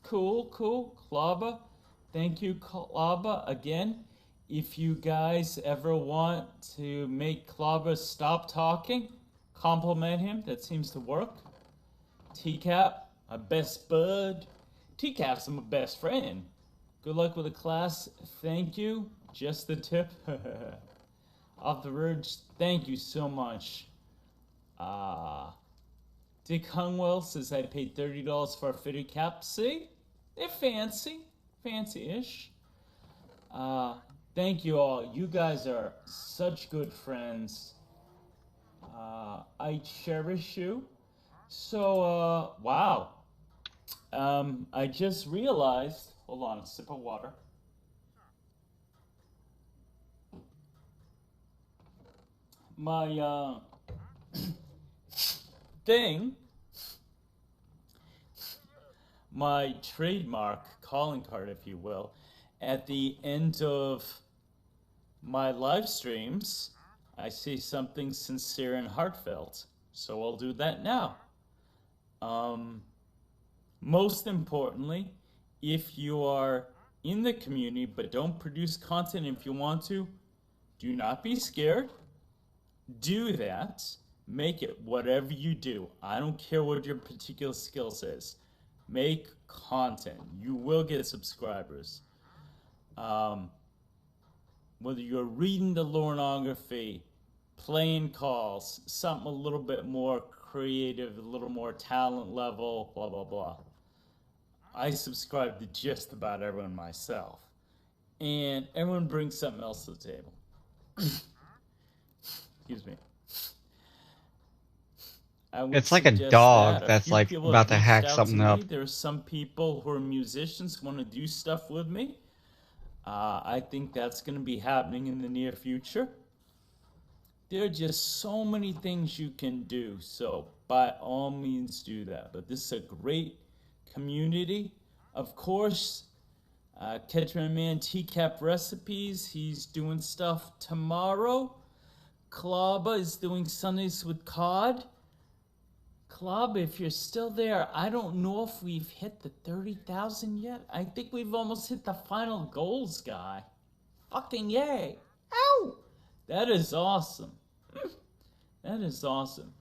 Cool. Klaba. Thank you, Klaba. Again, if you guys ever want to make Klaba stop talking, compliment him. That seems to work. TCAP, my best bud. TCAP's my best friend. Good luck with the class. Thank you. Just the tip. Off the verge. Thank you so much. Dick Hungwell says I paid $30 for a fitted cap. See? They're fancy. Fancy-ish. Thank you all. You guys are such good friends. I cherish you. So, wow. I just realized, hold on, a sip of water. My, thing, my trademark calling card, if you will, at the end of my live streams, I say something sincere and heartfelt. So I'll do that now. Most importantly, if you are in the community but don't produce content, if you want to, do not be scared. Do that. Make it whatever you do. I don't care what your particular skills is. Make content. You will get subscribers. Whether you're reading the Lornography, playing calls, something a little bit more creative, a little more talent level, blah, blah, blah. I subscribe to just about everyone myself. And everyone brings something else to the table. Excuse me. It's like a dog that's like people about have to hack reached out something to up. me. There's some people who are musicians who want to do stuff with me. I think that's going to be happening in the near future. There are just so many things you can do. So by all means do that. But this is a great community. Of course, catch my man TCAP Recipes. He's doing stuff tomorrow. Klaba is doing Sundays with Cod. Club, if you're still there, I don't know if we've hit the 30,000 yet. I think we've almost hit the final goals, guy. Fucking yay. Ow! That is awesome. That is awesome.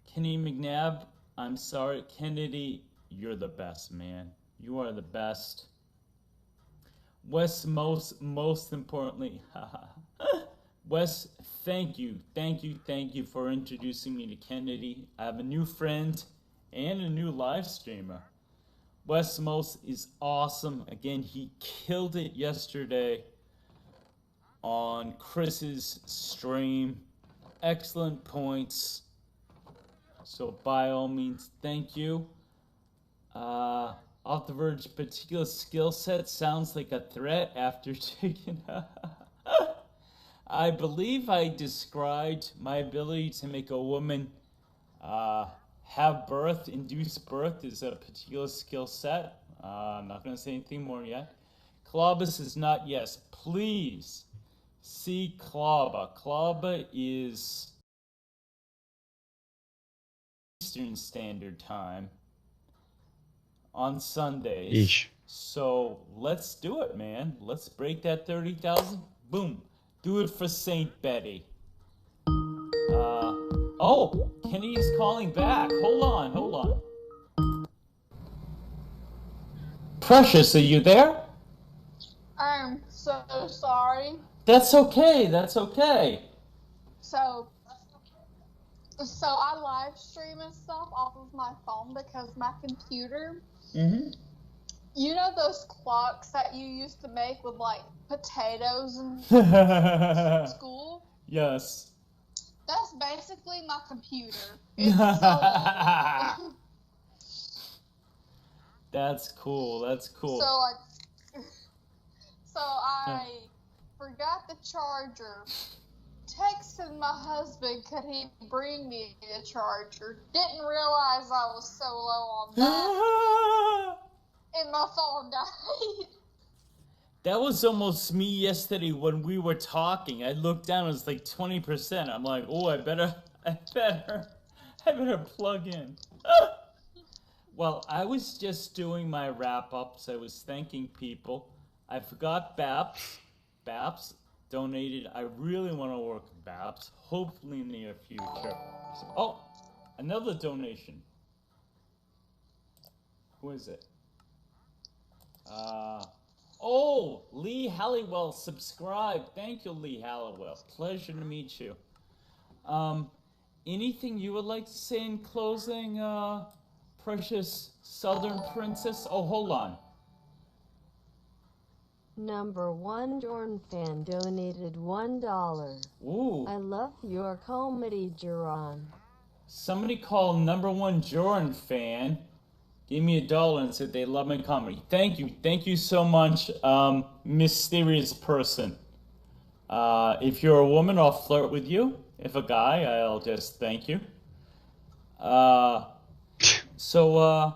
Kenny McNabb, I'm sorry. Kennedy, you're the best, man. You are the best. Wes, most importantly, Wes, thank you for introducing me to Kennedy. I have a new friend and a new live streamer. Wes Most is awesome. Again, he killed it yesterday on Chris's stream. Excellent points. So by all means, thank you. Off the Verge particular skill set sounds like a threat after taking I believe I described my ability to make a woman have birth, induce birth, is a particular skill set. I'm not going to say anything more yet. Klaba is not yes. Please see Klaba. Klaba is Eastern Standard Time on Sundays. Yeesh. So let's do it, man. Let's break that 30,000. Boom. Do it for St. Betty. Oh, Kenny's calling back. Hold on. Precious, are you there? I'm so sorry. That's okay. So I live stream and stuff off of my phone because my computer. Mm-hmm. You know those clocks that you used to make with like potatoes in school? Yes. That's basically my computer. It's so old. That's cool. So I forgot the charger texted my husband, could he bring me a charger? Didn't realize I was so low on that, and my phone died. That was almost me yesterday when we were talking. I looked down, it was like 20%. I'm like, oh, I better plug in. Well, I was just doing my wrap-ups. I was thanking people. I forgot Babs. Babs donated. I really want to work with Babs, hopefully in the near future. Oh, another donation. Who is it? Oh, Lee Halliwell subscribed. Thank you, Lee Halliwell. Pleasure to meet you. Anything you would like to say in closing, precious Southern Princess? Oh, hold on. Number 1 Jorrun fan donated $1. Ooh. I love your comedy, Jorrun. Somebody called number 1 Jorrun fan, gave me $1 and said they love my comedy. Thank you so much, mysterious person. If you're a woman, I'll flirt with you. If a guy, I'll just thank you. So,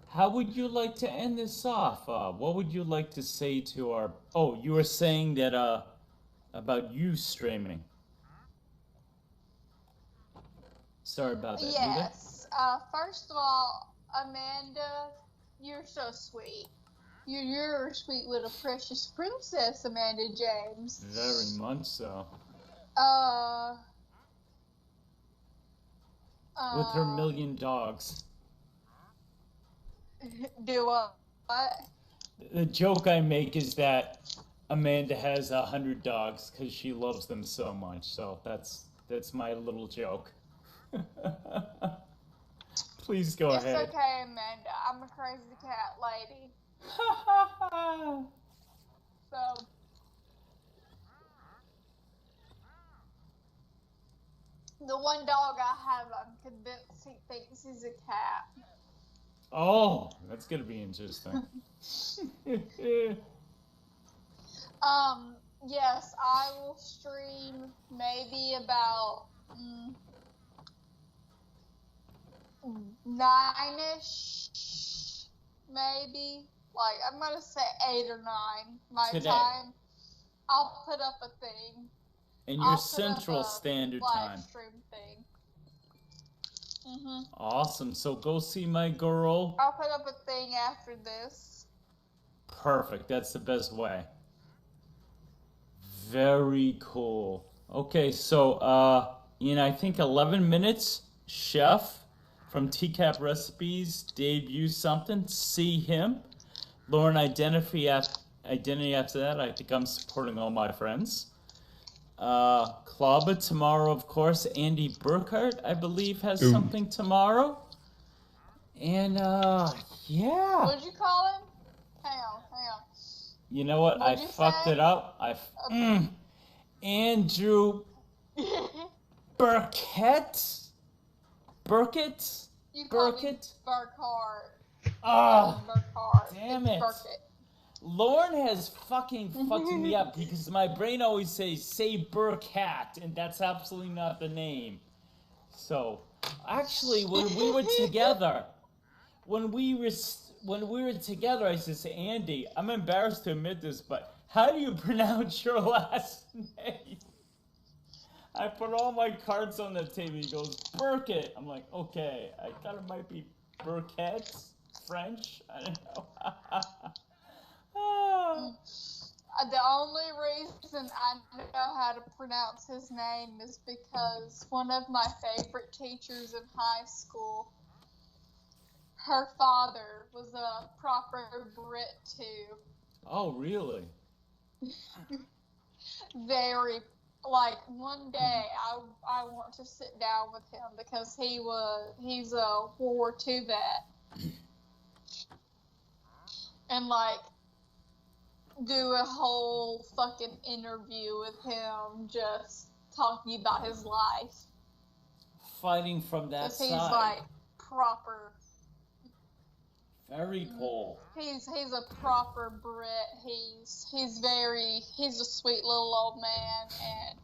how would you like to end this off? What would you like to say to our... Oh, you were saying that, about you streaming. Sorry about that. Yes. First of all, Amanda, you're so sweet. You're sweet little precious princess, Amanda James. Very much so. With her million dogs. Do what? The joke I make is that Amanda has 100 dogs because she loves them so much. So that's my little joke. Please go ahead. It's okay, Amanda. I'm a crazy cat lady. So, the one dog I have, I'm convinced he thinks he's a cat. Oh, that's gonna be interesting. Yes, I will stream maybe about 9-ish, maybe. Like, I'm gonna say 8 or 9 my Today. time. I'll put up a thing. And your Central Standard Time. Live stream thing. Awesome. So go see my girl. I'll put up a thing after this. Perfect. That's the best way. Very cool. Okay, so in I think 11 minutes, Chef from TCAP Recipes debuts something. See him. Lauren Identity after that. I think I'm supporting all my friends. Klaba tomorrow, of course. Andy Burkhardt, I believe, has something tomorrow. And yeah. What'd you call him? Hang on. You know what? I fucked it up. Andrew Burkett? You called me Burkett? Burkhardt. Damn it. Burkett. Lauren has fucking fucked me up because my brain always says, say Burkett, and that's absolutely not the name. So, actually, when we were together, I said to Andy, I'm embarrassed to admit this, but how do you pronounce your last name? I put all my cards on the table. He goes, Burkett. I'm like, okay, I thought it might be Burkett, French. I don't know. The only reason I know how to pronounce his name is because one of my favorite teachers in high school, her father was a proper Brit too. Oh, really? Very, like, one day I want to sit down with him because he's a World War II vet. And, like, do a whole fucking interview with him just talking about his life. Fighting from that side. He's, like, proper. Very cool. He's a proper Brit. He's a sweet little old man, and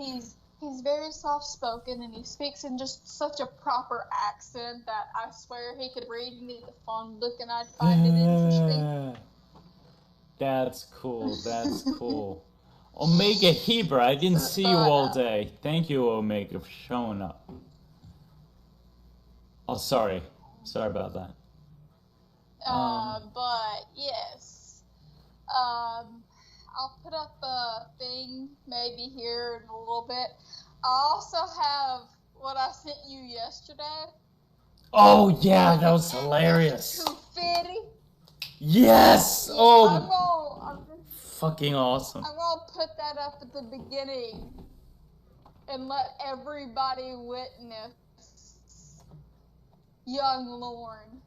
he's very soft spoken, and he speaks in just such a proper accent that I swear he could read me the phone book and I'd find it interesting. That's cool. That's cool. Omega Hebra, I didn't see you all day. Thank you, Omega, for showing up. Oh, sorry. Sorry about that. But yes. I'll put up a thing maybe here in a little bit. I also have what I sent you yesterday. Oh, yeah, that was hilarious. Confetti. Yes! Oh, I'm fucking awesome. going to put that up at the beginning and let everybody witness young Lorne.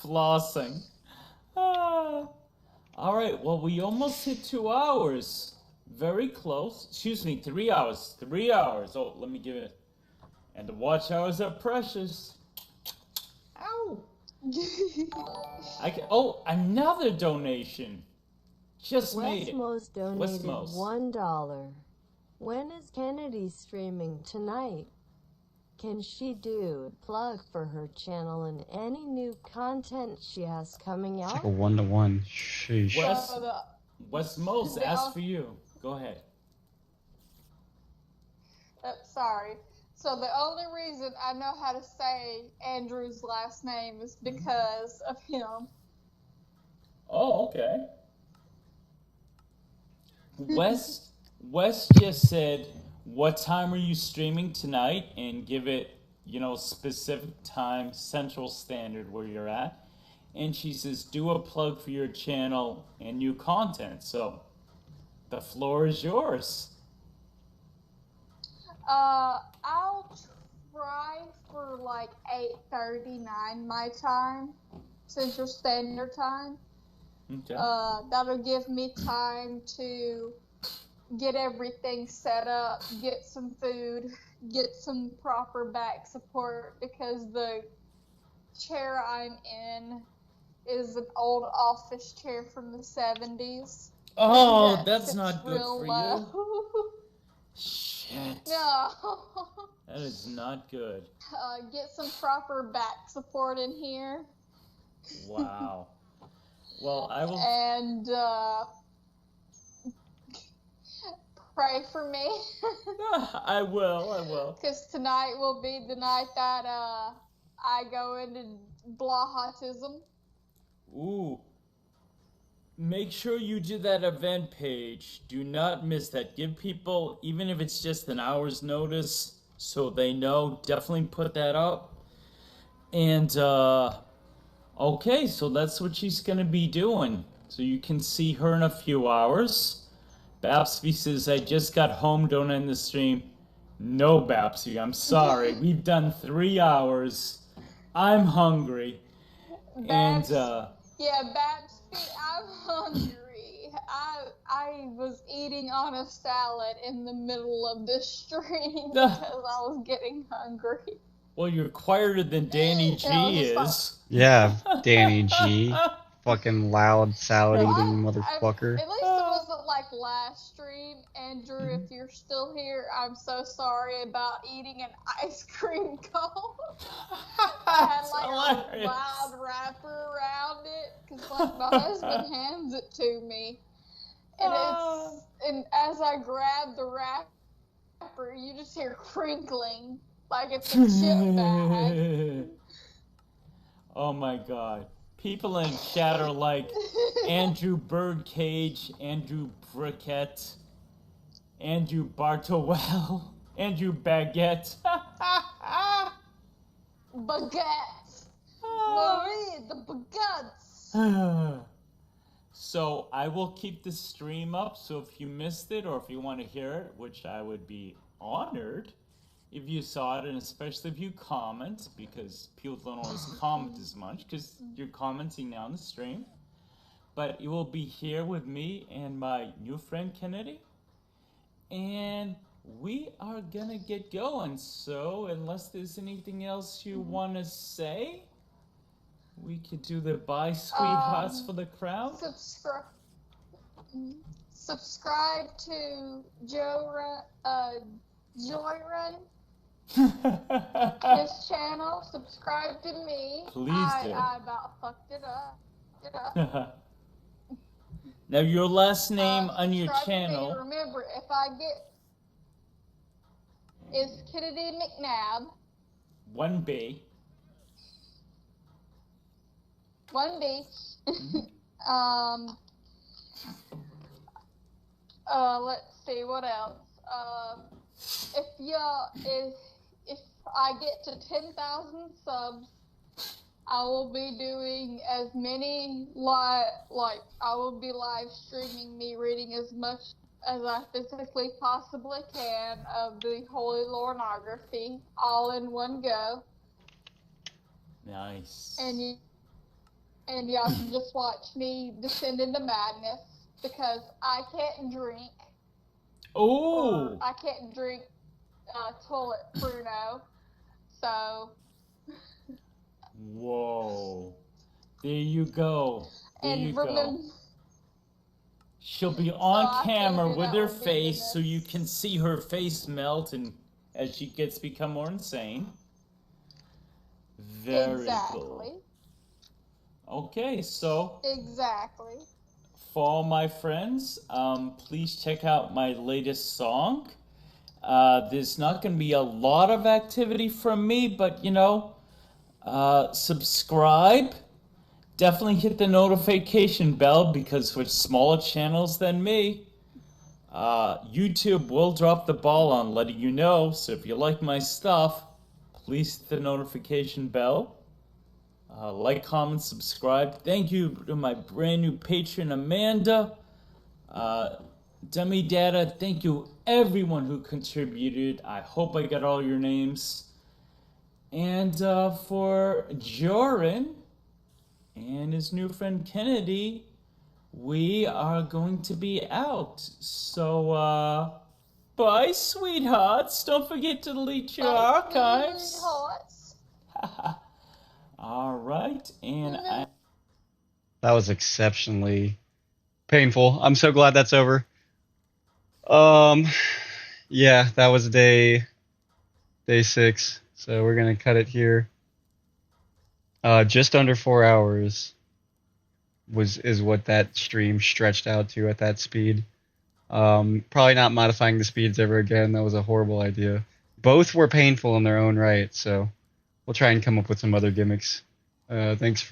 Flossing. Alright, well, we almost hit 2 hours. Very close. Excuse me, 3 hours. 3 hours. Oh, let me give it. And the watch hours are precious. Ow. Oh, another donation. Just made it. Westmo's donated $1. When is Kennedy streaming tonight? Can she do a plug for her channel and any new content she has coming out? It's like a 1-to-1. Sheesh. Westmo's asked for you. Go ahead. Sorry. So the only reason I know how to say Andrew's last name is because of him. Oh, okay. Wes just said, what time are you streaming tonight? And give it, specific time, Central Standard, where you're at. And she says, do a plug for your channel and new content. So, the floor is yours. I'll try for like 8:39 my time, Central Standard Time. Okay. That'll give me time to get everything set up, get some food, get some proper back support, because the chair I'm in is an old office chair from the 70s. Oh, that's not good for you. Shit. No. That is not good. Get some proper back support in here. Wow. Well, I will... And, pray for me. I will. Because tonight will be the night that, I go into Blahotism. Ooh. Make sure you do that event page. Do not miss that. Give people, even if it's just an hour's notice, so they know. Definitely put that up. And, okay, so that's what she's going to be doing. So you can see her in a few hours. Babsy says, I just got home, don't end the stream. No, Babsy, I'm sorry. We've done 3 hours. I'm hungry. Yeah, Babsy, I'm hungry. I was eating on a salad in the middle of this stream because I was getting hungry. Well, you're quieter than Danny G is. Yeah, Danny G. Fucking loud salad-eating motherfucker. At least it wasn't like last stream. Andrew, if you're still here, I'm so sorry about eating an ice cream cone. I had like a loud wrapper around it because like my husband hands it to me, and as I grab the wrapper, you just hear crinkling like it's a chip bag. Oh my god. People in chat are like Andrew Birdcage, Andrew Brickett, Andrew Bartowell, Andrew Baguette. Baguette. Marie, the baguettes. So I will keep the stream up, so if you missed it or if you want to hear it, which I would be honored if you saw it, and especially if you comment, because people don't always comment as much, because you're commenting now on the stream. But you will be here with me and my new friend Kennedy, and we are gonna get going. So unless there's anything else you want to say, we could do the bye sweethearts for the crowd. Subscribe to Jorrun, his channel. Subscribe to me. Please do. I about fucked it up. Now, your last name on your Subscribe to me. channel. Remember, if I get is Kennedy McNabb. 1B. 1B. Let's see what else. If I get to 10,000 subs, I will be doing as many I will be live streaming me reading as much as I physically possibly can of the Holy Lornography all in one go. Nice. And y'all can just watch me descend into madness because I can't drink. Oh! I can't drink toilet Pruno. So. Whoa. There you go. There you go. She'll be on camera with her face so you can see her face melt and as she become more insane. Very cool. Okay, so Exactly. for all my friends, please check out my latest song. There's not going to be a lot of activity from me, but subscribe. Definitely hit the notification bell because for smaller channels than me, YouTube will drop the ball on letting you know. So if you like my stuff, please hit the notification bell. Like, comment, subscribe. Thank you to my brand new patron, Amanda. Dummy Data, thank you everyone who contributed. I hope I got all your names. And for Jorrun and his new friend Kennedy, we are going to be out. So, bye, sweethearts. Don't forget to delete your archives. All right, and That was exceptionally painful. I'm so glad that's over. Yeah, that was day 6. So we're gonna cut it here. Just under 4 hours is what that stream stretched out to at that speed. Probably not modifying the speeds ever again. That was a horrible idea. Both were painful in their own right, so we'll try and come up with some other gimmicks. Thanks.